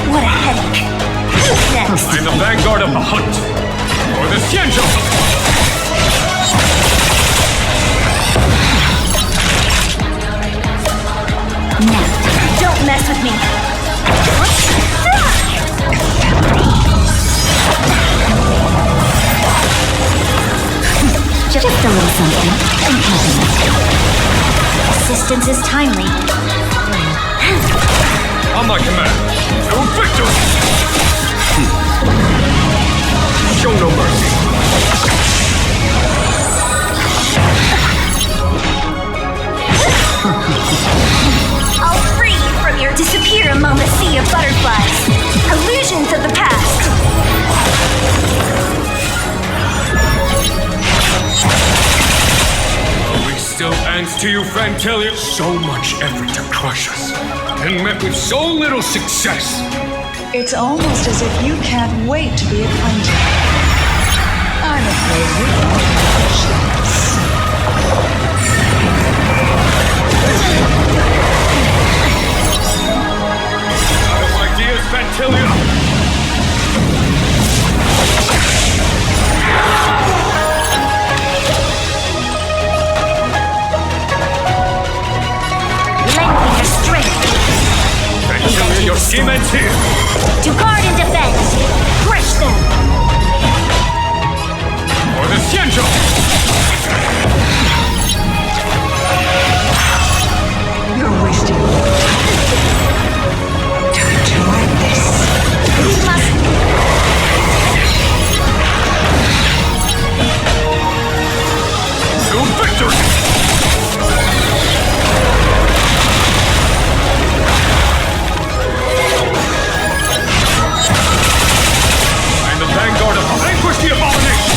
What a headache. Who's next? I'm the vanguard of the hunt. Or the Xianzhou. Now, don't mess with me. Just a little something. Assistance is timely. On my command. To victory! Show no mercy. I'll free you from your disappear among the sea of butterflies. Illusions of the past. We still ends to you, Fantelia. So much effort to crush us, and met with so little success. It's almost as if you can't wait to be acquainted. I'm afraid we don't have a chance. Out of ideas, Fantelia. Lending your strength. Fantelia, your scheme ends here. To guard and defend. Crush them. Or the Xianzhou. You're wasting time to write this. We must. To victory! I'm the vanguard of vanquish the abomination!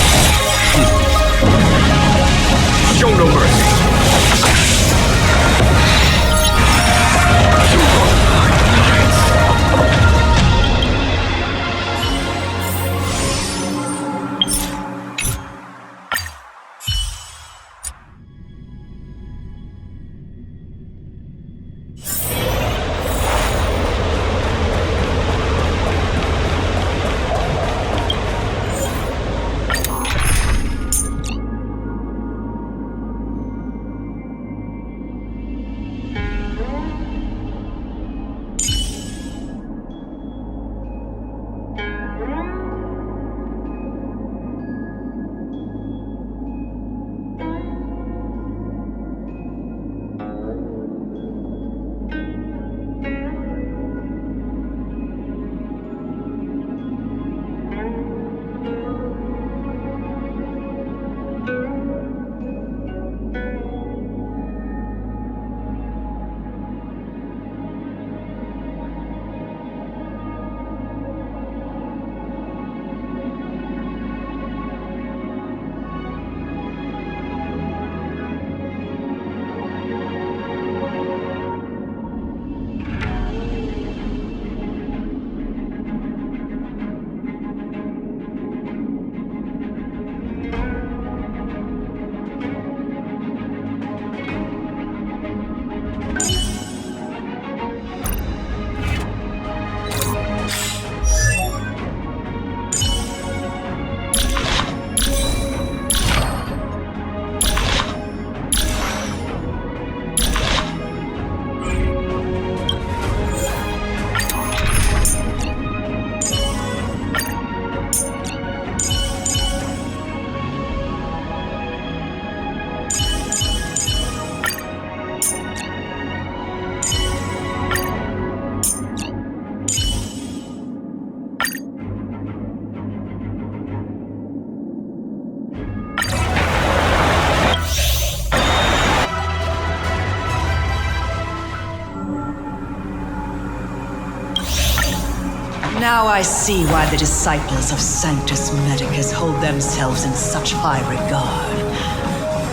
Now I see why the disciples of Sanctus Medicus hold themselves in such high regard.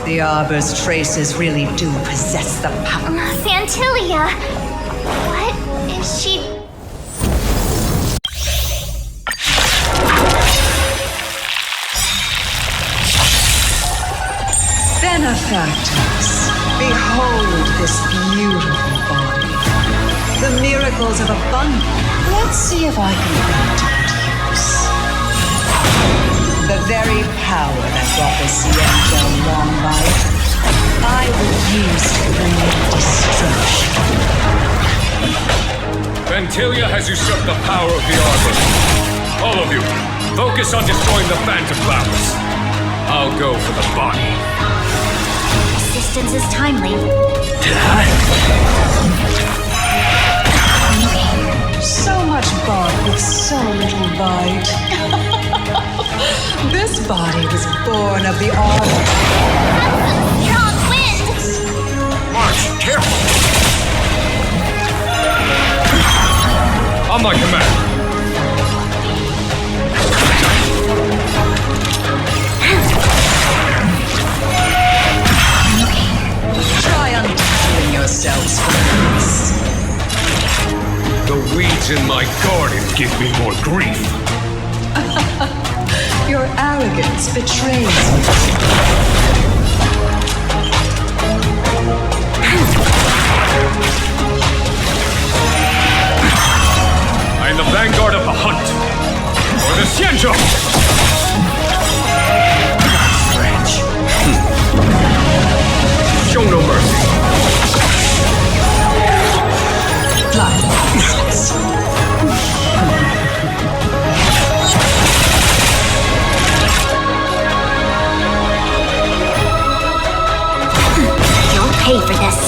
The Arbor's traces really do possess the power. Fantilia! What is she... Benefactors, behold this beautiful body. The miracles of abundance. Let's see if I can put it to good use. The very power that brought the Xianzhou long life, I will use to bring it destruction. Fantilia has usurped the power of the Arbor. All of you, focus on destroying the Phantom Flowers. I'll go for the body. Assistance is timely. So much bark with so little bite. This body was born of the Arbor. Strong wind! March, careful! On my command. Try untangling yourselves from this. The weeds in my garden give me more grief. Your arrogance betrays me. I am the vanguard of the hunt. For the Xianzhou! Strange. Show no mercy. You'll pay for this.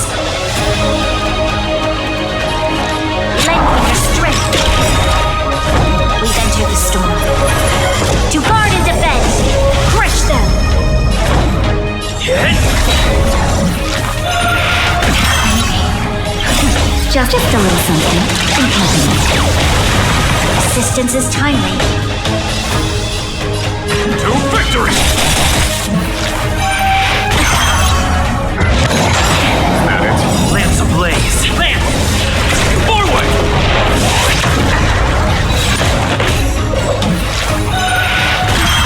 Lengthen your strength. We've entered the storm. To guard and defend. Crush them. Just a little something. Assistance is timely. To victory! That it? Lance ablaze. Lance! Forward!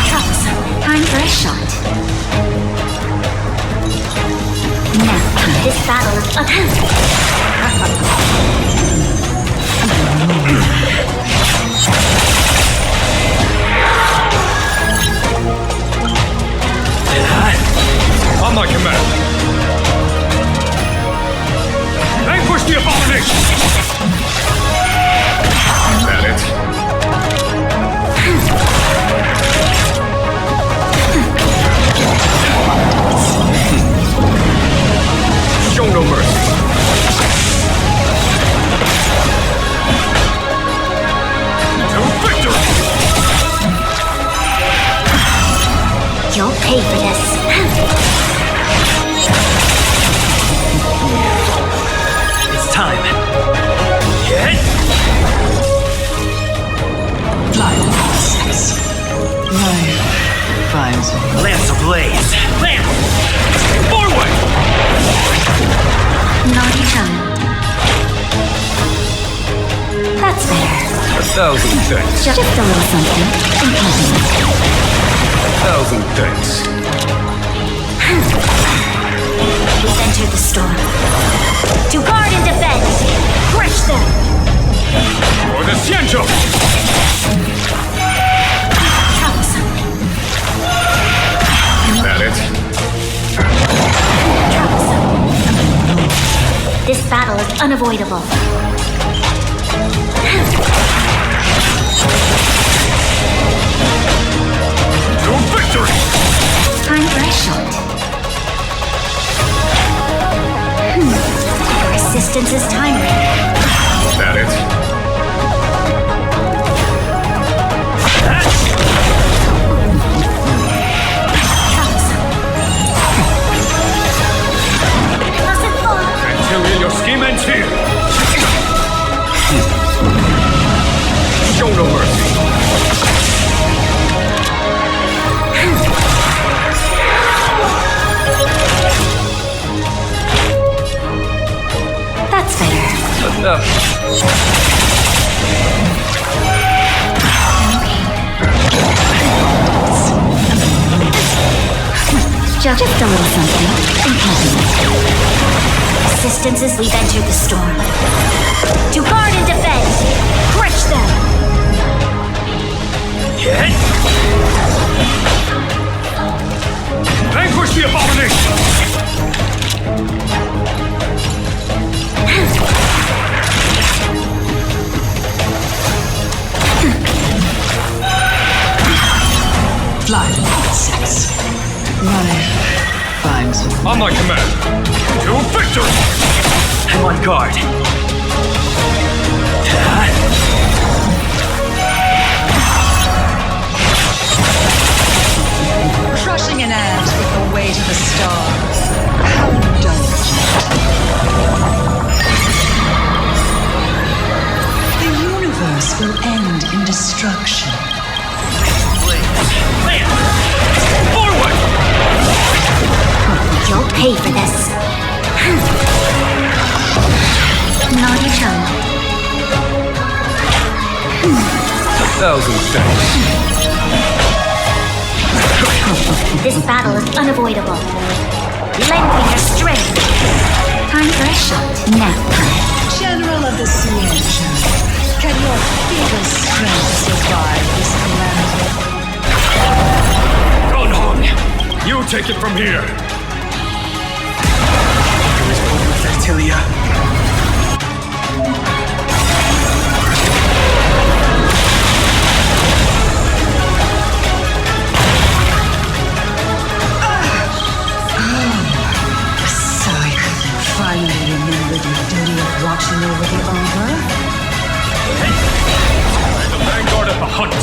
Troublesome. Time for a shot. Now, this battle is On my command. Vanquish the abomination! That it? Show no mercy. To victory! You'll pay for this. It's time. Life finds me. Lance ablaze. Lance! Forward! Naughty time. That's better. 1,000 thanks. Just a little something. 1,000 thanks. We've entered the storm. To guard and defend. Crush them. For the Xianzhou! Troublesome. That it? Troublesome. This battle is unavoidable. To victory! Time for a shot. Resistance is timely. That it? Fantilia, your scheme ends here! Show no mercy. Just a little something. Assistance as we've entered the storm. To guard and defend! Crush them! Vanquish the abomination! Fly, princess. Life finds a way. On my command, to victory! I'm on guard. Crushing an ant with the weight of a star. How indulgent. The universe will end in destruction. Forward! You'll pay for this. Naughty child. 1,000 thanks. This battle is unavoidable. Lend me your strength. Time for a shot now. General of the Xianzhou, can your feeble strength survive this calamity? Gone on! You take it from here! There is one with Fertilia. Finally remembered your duty of watching over the Arbor. The vanguard of the hunt!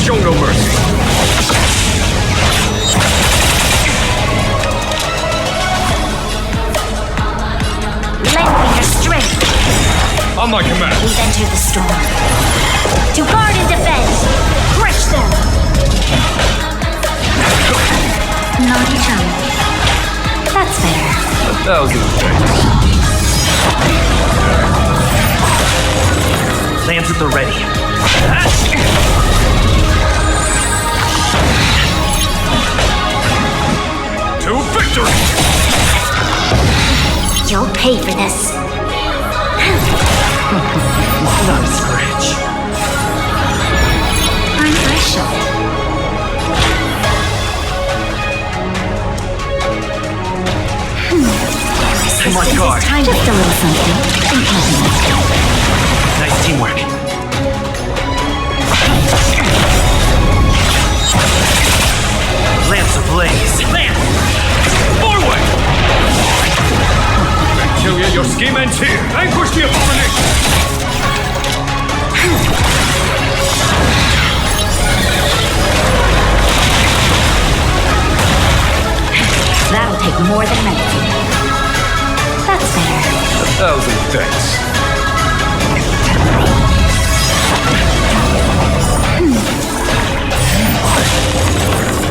Show no mercy! Lend me your strength. On my command! We've entered the storm. To guard and defend! Crush them! Naughty child. That's fair. 1,000 thanks. Lance at the ready. To victory! You'll pay for this. Not a scratch. Time for a shot. I'm on guard. Just a little something. Nice teamwork. Lance ablaze. Lance! Forward! Ventulia, your scheme ends here! Vanquish the abomination! That'll take more than medicine. That's fair. 1,000 thanks.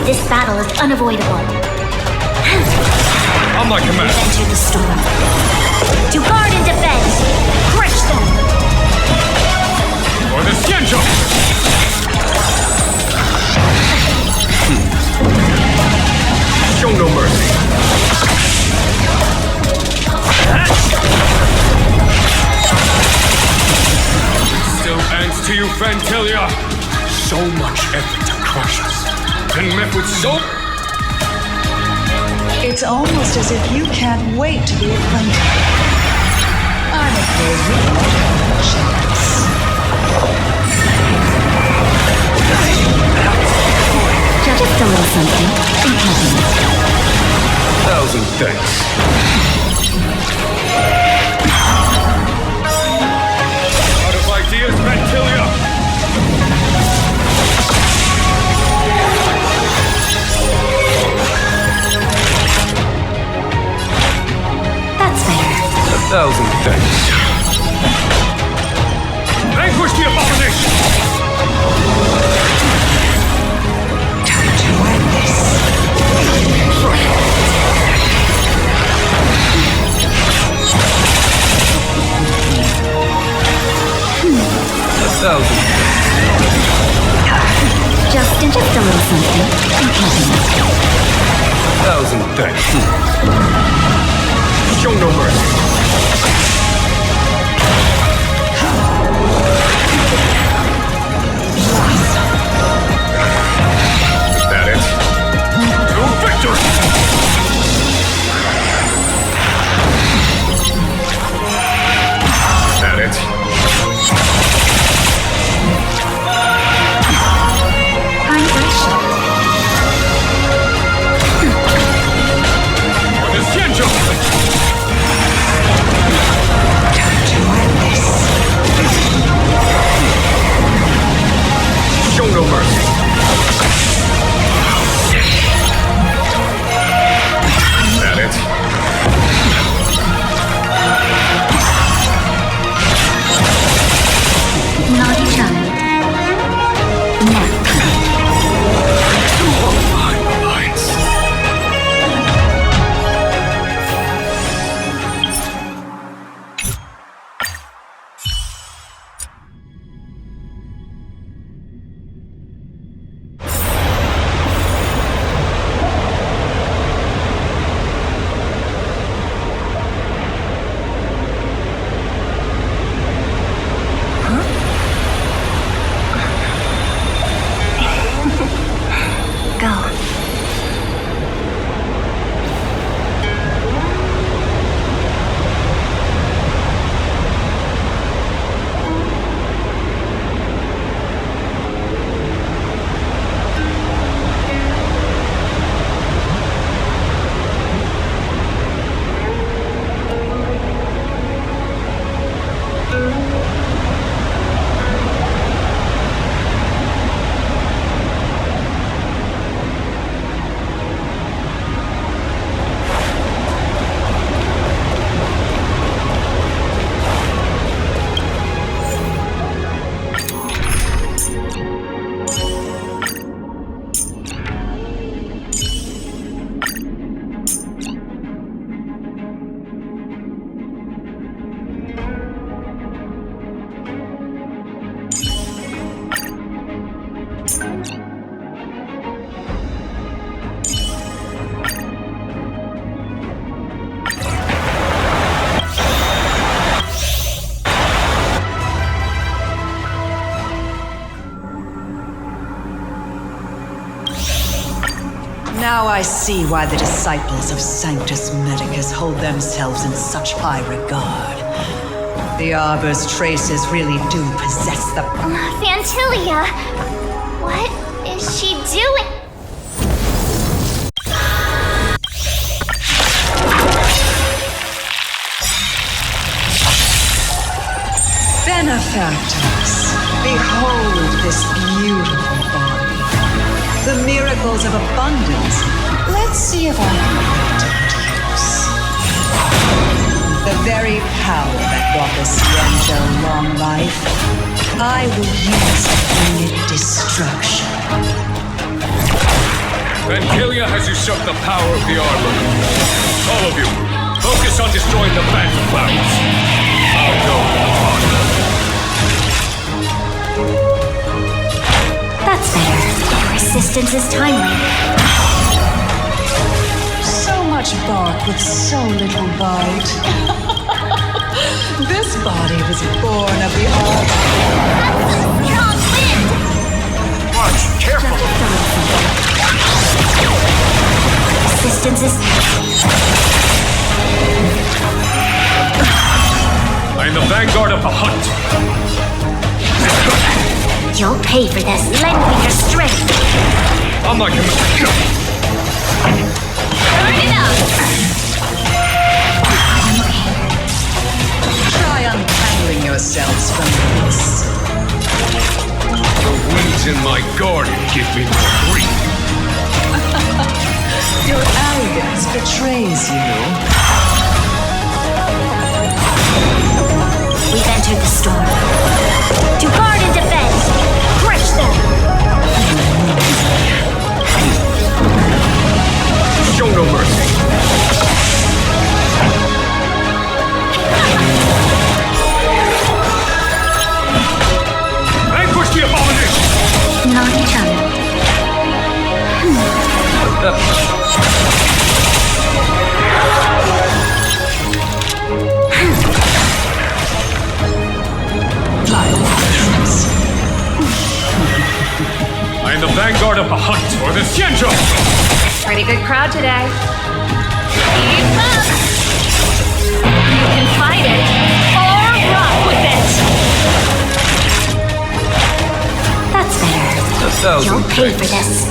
This battle is unavoidable. On my command! Enter the storm. To guard and defend! Crush them! For the Xianzhou! Show no mercy! Still ends to you, Fantilia! So much effort to crush us, and met with so... It's almost as if you can't wait to be acquainted. I'm afraid we don't have a chance. Just a little something. 1,000 thanks. Out of ideas, Fantilia! That's fair. 1,000 thanks. Vanquish the abomination! Time to end this. wasn't then. Show no mercy. Is that it? To victory! Is that it? For the Xianzhou! Show no mercy. Is that it? Naughty child. Now. Now I see why the disciples of Sanctus Medicus hold themselves in such high regard. The Arbor's traces really do possess the... Fantilia! What is she doing? Benefactors, behold this beautiful body. The miracles of abundance. Let's see if I can put it to use. The very power that brought the Xianzhou long life, I will use to bring it destruction. Vankilia has usurped the power of the Arbor. All of you, focus on destroying the Phantom Clouds. I'll go on. That's better. Your resistance is timely. So much bark with so little bite. This body was born of the Arbor. Strong wind! Watch, careful! Resistance is... I am the vanguard of the hunt. You'll pay for this. Lend me your strength. I'm not gonna go. Turn it up! Try untangling yourselves from this. The weeds in my garden give me more grief. Your arrogance betrays you. We've entered the storm. To guard and defend! Crush them! Show no mercy. Vanquish the abomination! Not each other. Pretty good crowd today. Keep up! You can fight it, or rock with it! That's better. You'll pay for this.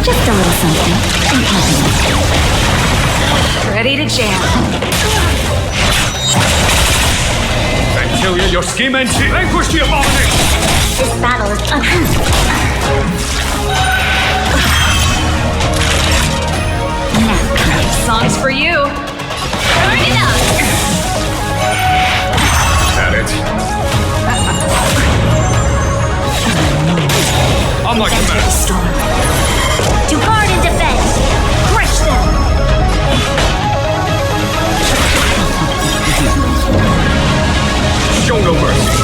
Just a little something. Ready to jam. Vantilia, your scheme ends here. Vanquish the abomination! This battle is Song's for you. Turn it up! That it? On my command. to guard and defend. Crush them. Show no mercy.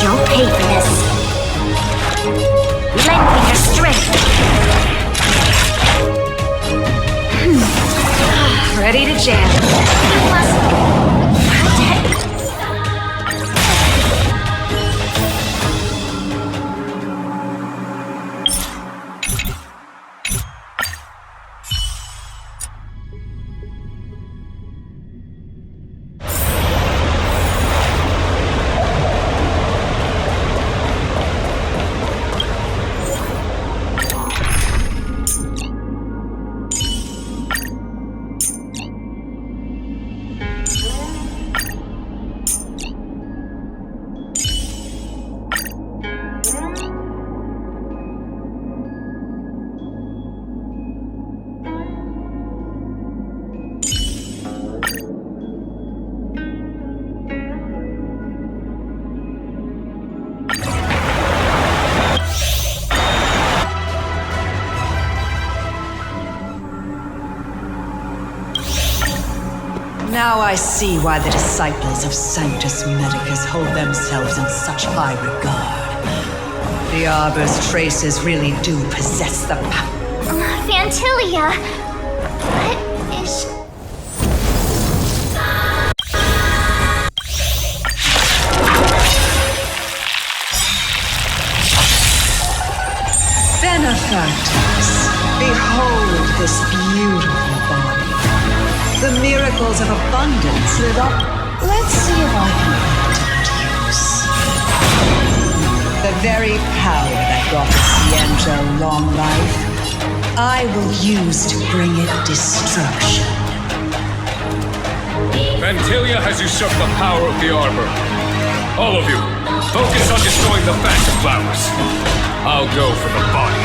You'll pay for this. Lend me your strength. Ready to jam. You must protect. Now I see why the disciples of Sanctus Medicus hold themselves in such high regard. The Arbor's traces really do possess the power. Vantilia, what is... Benefactors, behold this beautiful body. The miracles of abundance lit up. Let's see if I can put it to use. The very power that brought the Xianzhou long life, I will use to bring it destruction. Vantilia has usurped the power of the Arbor. All of you, focus on destroying the Phantom Flowers. I'll go for the body.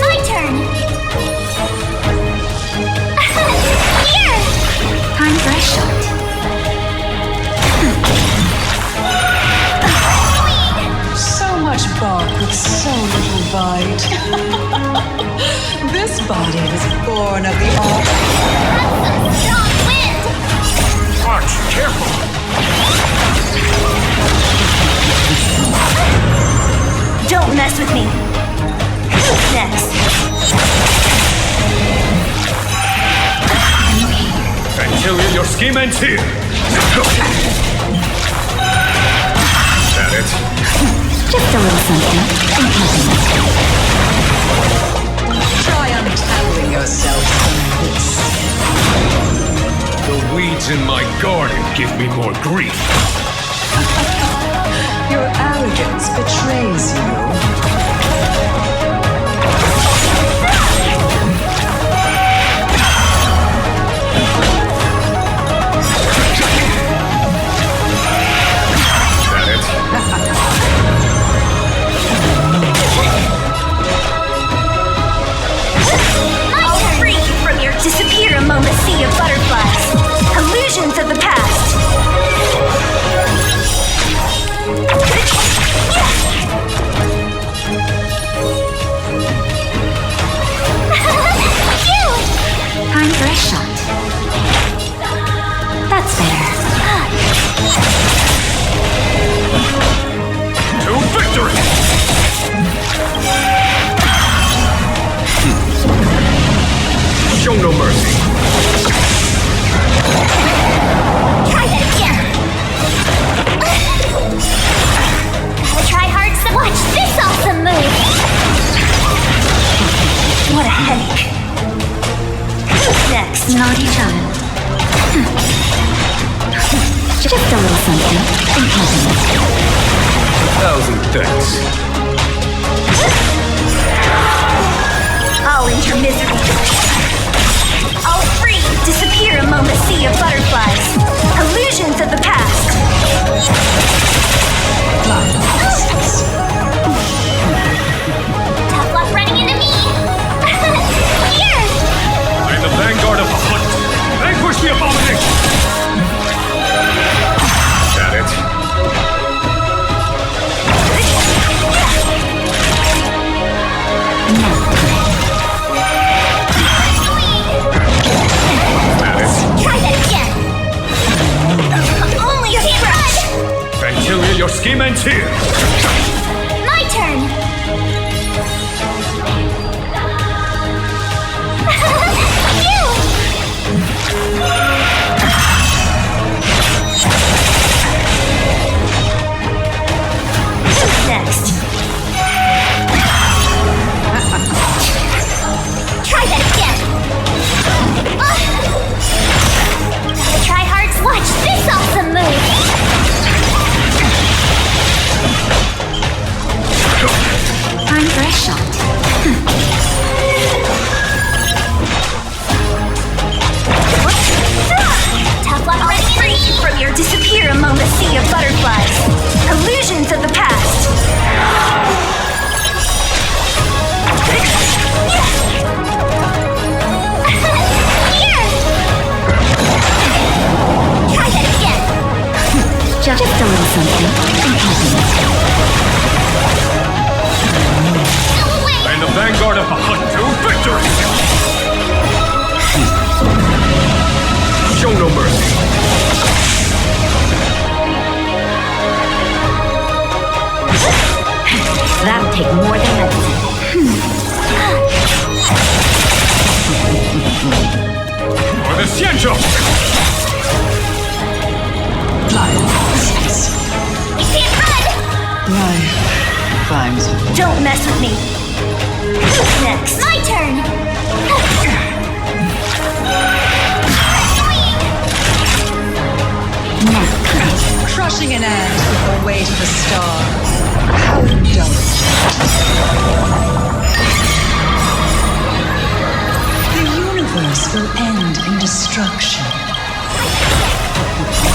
My turn! Here! Time for a shot. So much bark with so little bite. This body was born of the Arbor. That's some strong wind! Arch, careful! Don't mess with me. Who's next? Vantilia, your scheme ends here! That it? Just a little something. Try untangling yourself from this. The weeds in my garden give me more grief. Your arrogance betrays you. I'll free you from your disappear among the sea of butterflies. Illusions of the past. thanks. I'll end your misery. I'll free, disappear among the sea of butterflies. Illusions of the past. Tough luck running into me! Here! I am the vanguard of the hunt. Vanquish the abomination! Got it. Try that again! Only a scratch! Fantilia, your scheme ends here! My turn! Who's next? Try that again! Gotta try hard to watch this awesome move! Time for a shot. Tough luck running into me! From your disappear among the sea of butterflies. Illusions of the past. Here! Try that again! Just a little something. Go away! I am the vanguard of the hunt to victory! Show no mercy. That'll take more than medicine. For the Xianzhou! You can't run! Life finds you. Don't mess with me. Who's next? My turn! Crushing an ant with the weight of a star. How delicate. The universe will end in destruction.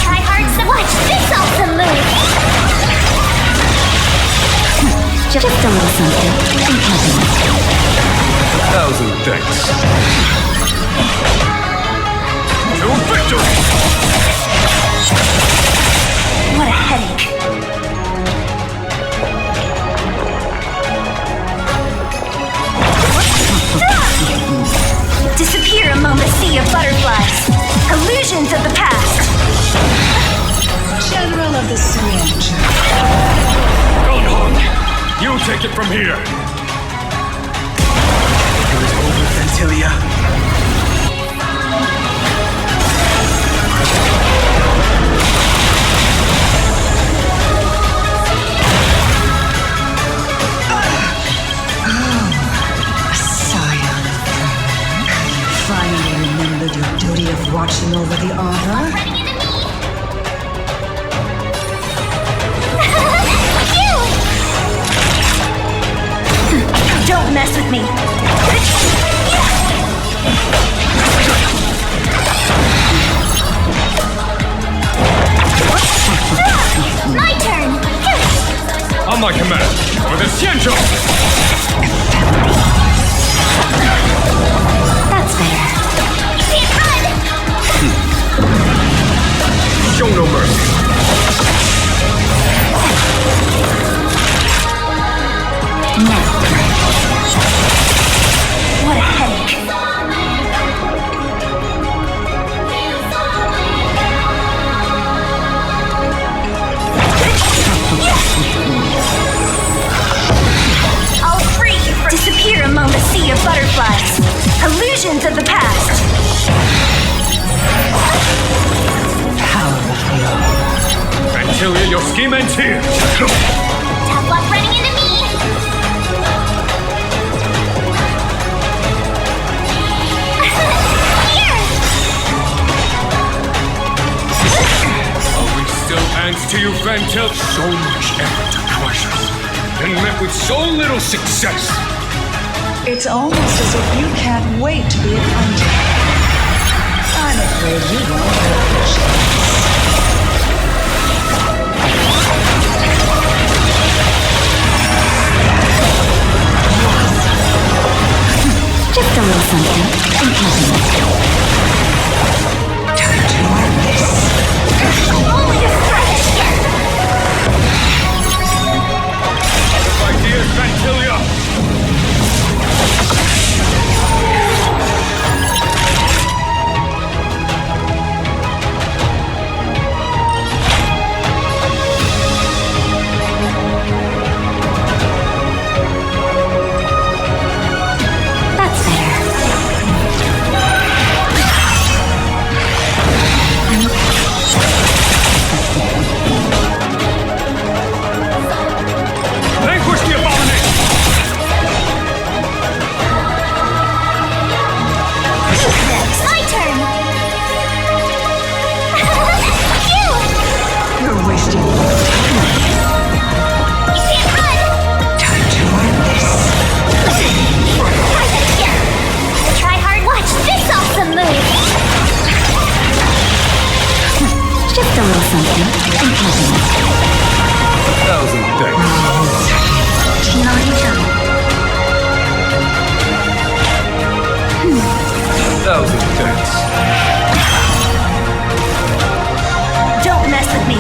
Try hard to watch this awesome move! Just a little something. Thousand thanks. To victory! What a headache. Disappear among the sea of butterflies. Illusions of the past. General of the Xianzhou. Gonghong, you take it from here. It was over, Fantilia. Finally remembered your duty of watching over the Arbor. Don't mess with me. My turn! On my command, for the Xianzhou! That's better. You can't run! Show no mercy. What a headache. I'll free you. Disappear among the sea of butterflies. Illusions of the past. Power of love. Fantilia, your scheme ends here. Tough luck running into me! Here! Are we still ants to you, Fantil? So much effort to crush us. met with so little success. It's almost as if you can't wait to be acquainted. I'm afraid you won't have the chance. Just a little something. I'm counting it. Time to learn this. Only a fresh Ideas, Vantilia! Don't mess with me.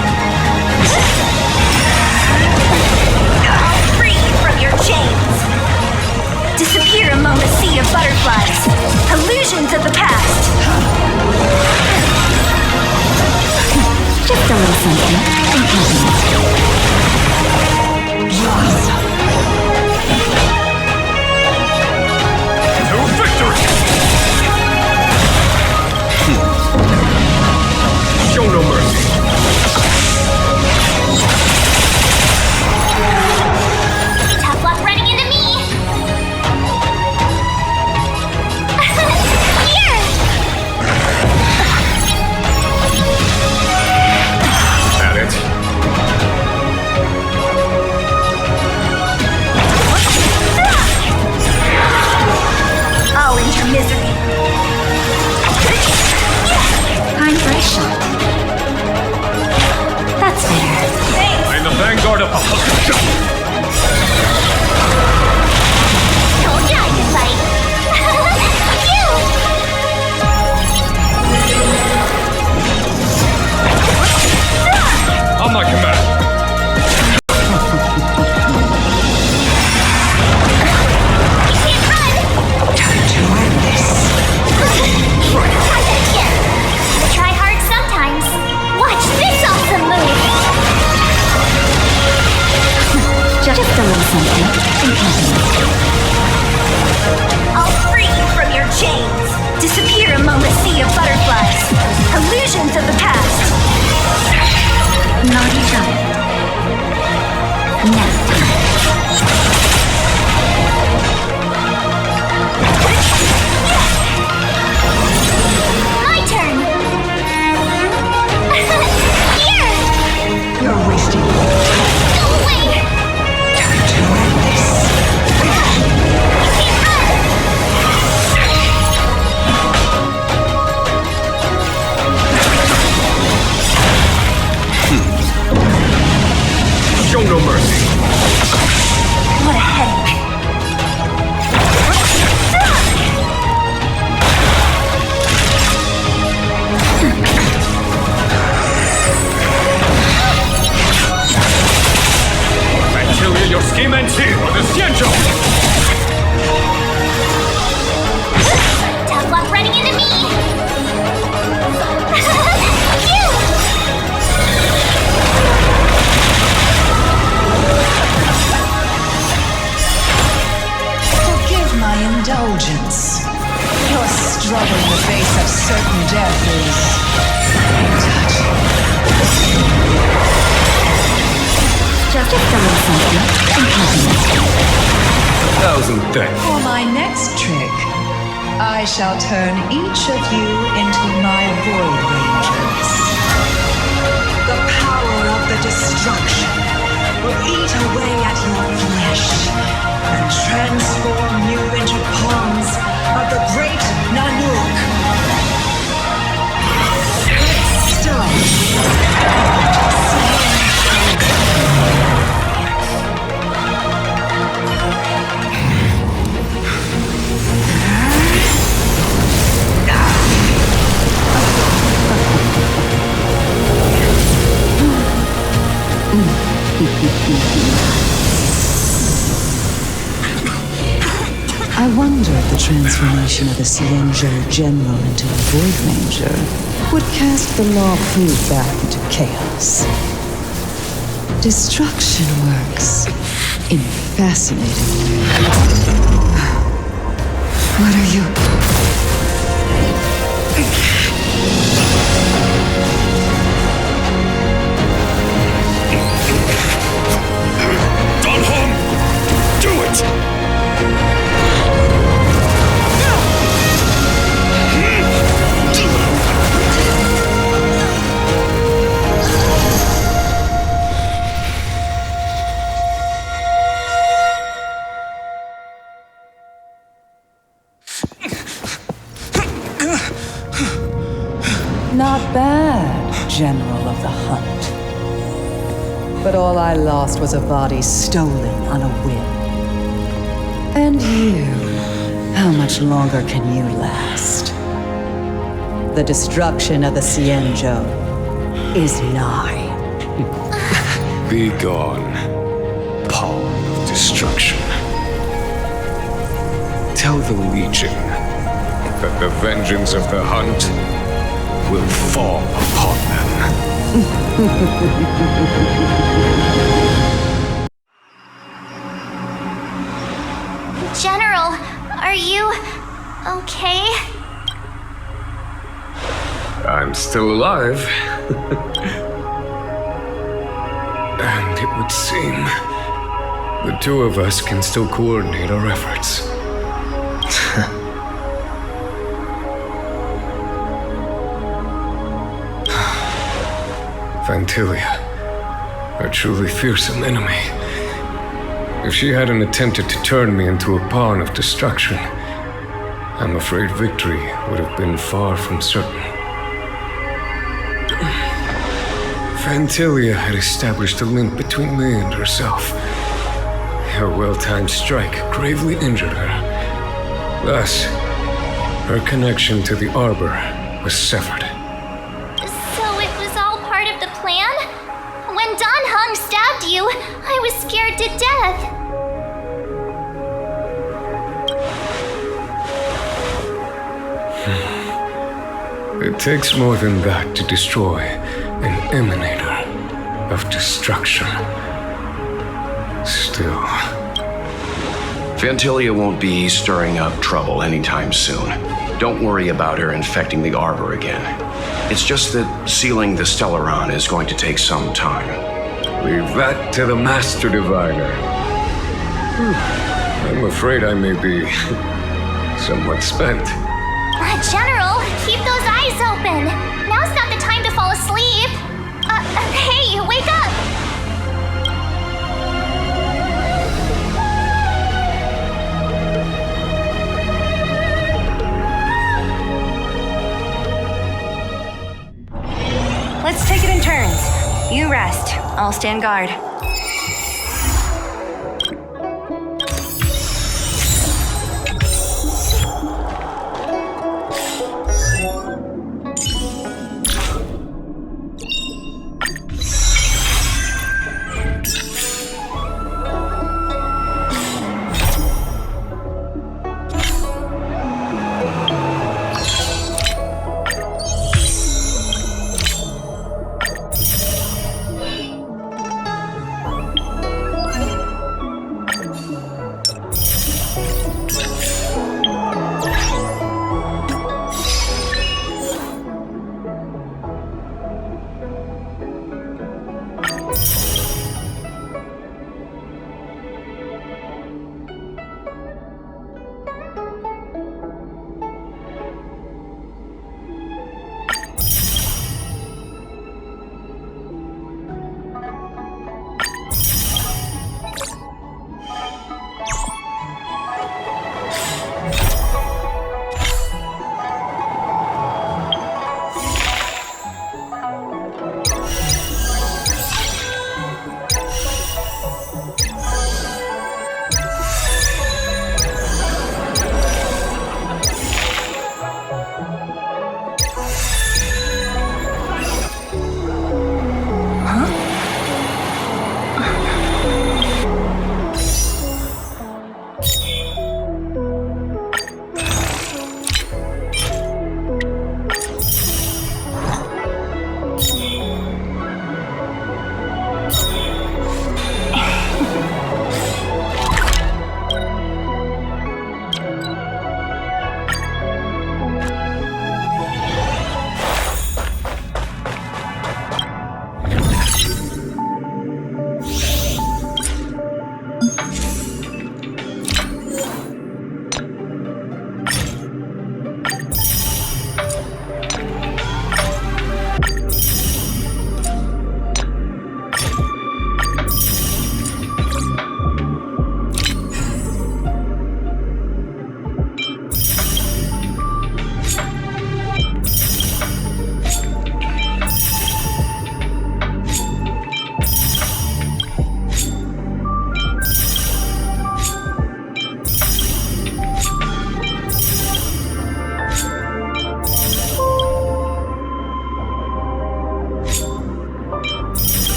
Free from your chains. Disappear among the sea of butterflies. Illusions of the past. Just a little something. I'm counting it. To victory! Show no mercy. Tough luck running into me. Here. At it. I'll end your misery. I'm fresh. That's better. I'm the vanguard of Told ya I could fight. on my command. Try hard sometimes. Watch this awesome move. Just a little something. I'll free you from your chains. Disappear among the sea of butterflies. Illusions of the past. Naughty child. Now. My turn. Here. You're wasting Go away. time to learn this. Show no mercy. What a headache. Vantilia, your scheme ends here with the Xianzhou. Tough luck running into me. Forgive my indulgence. Your struggle in the face of certain death is touching. Just a little something. Thousand thanks. For my next trick, I shall turn each of you into my Void Rangers. The power of the destruction will eat away at your flesh and transform you into pawns of the great Nanook. Let's start. I wonder if the transformation of the Xianzhou General into a Void Ranger would cast the Luofu back into chaos. Destruction works in fascinating ways. What are you? Do it! Not bad, General of the Hunt. But all I lost was a body stolen on a whim. And you, how much longer can you last? The destruction of the Xianzhou is nigh. Be gone, pawn of destruction. Tell the Legion that the vengeance of the Hunt will fall upon them. General, are you okay? I'm still alive. And it would seem the two of us can still coordinate our efforts. Vantilia, a truly fearsome enemy. If she hadn't attempted to turn me into a pawn of destruction, I'm afraid victory would have been far from certain. Vantilia had established a link between me and herself. Her well-timed strike gravely injured her. Thus, her connection to the Arbor was severed. When Don Hung stabbed you, I was scared to death. It takes more than that to destroy an emanator of destruction. Still, Vantilia won't be stirring up trouble anytime soon. Don't worry about her infecting the Arbor again. It's just that sealing the Stellaron is going to take some time. Leave that to the Master Diviner. I'm afraid I may be somewhat spent. General, keep those eyes open. Now's not the time to fall asleep. Hey, wake up! Let's take it in turns. You rest. I'll stand guard.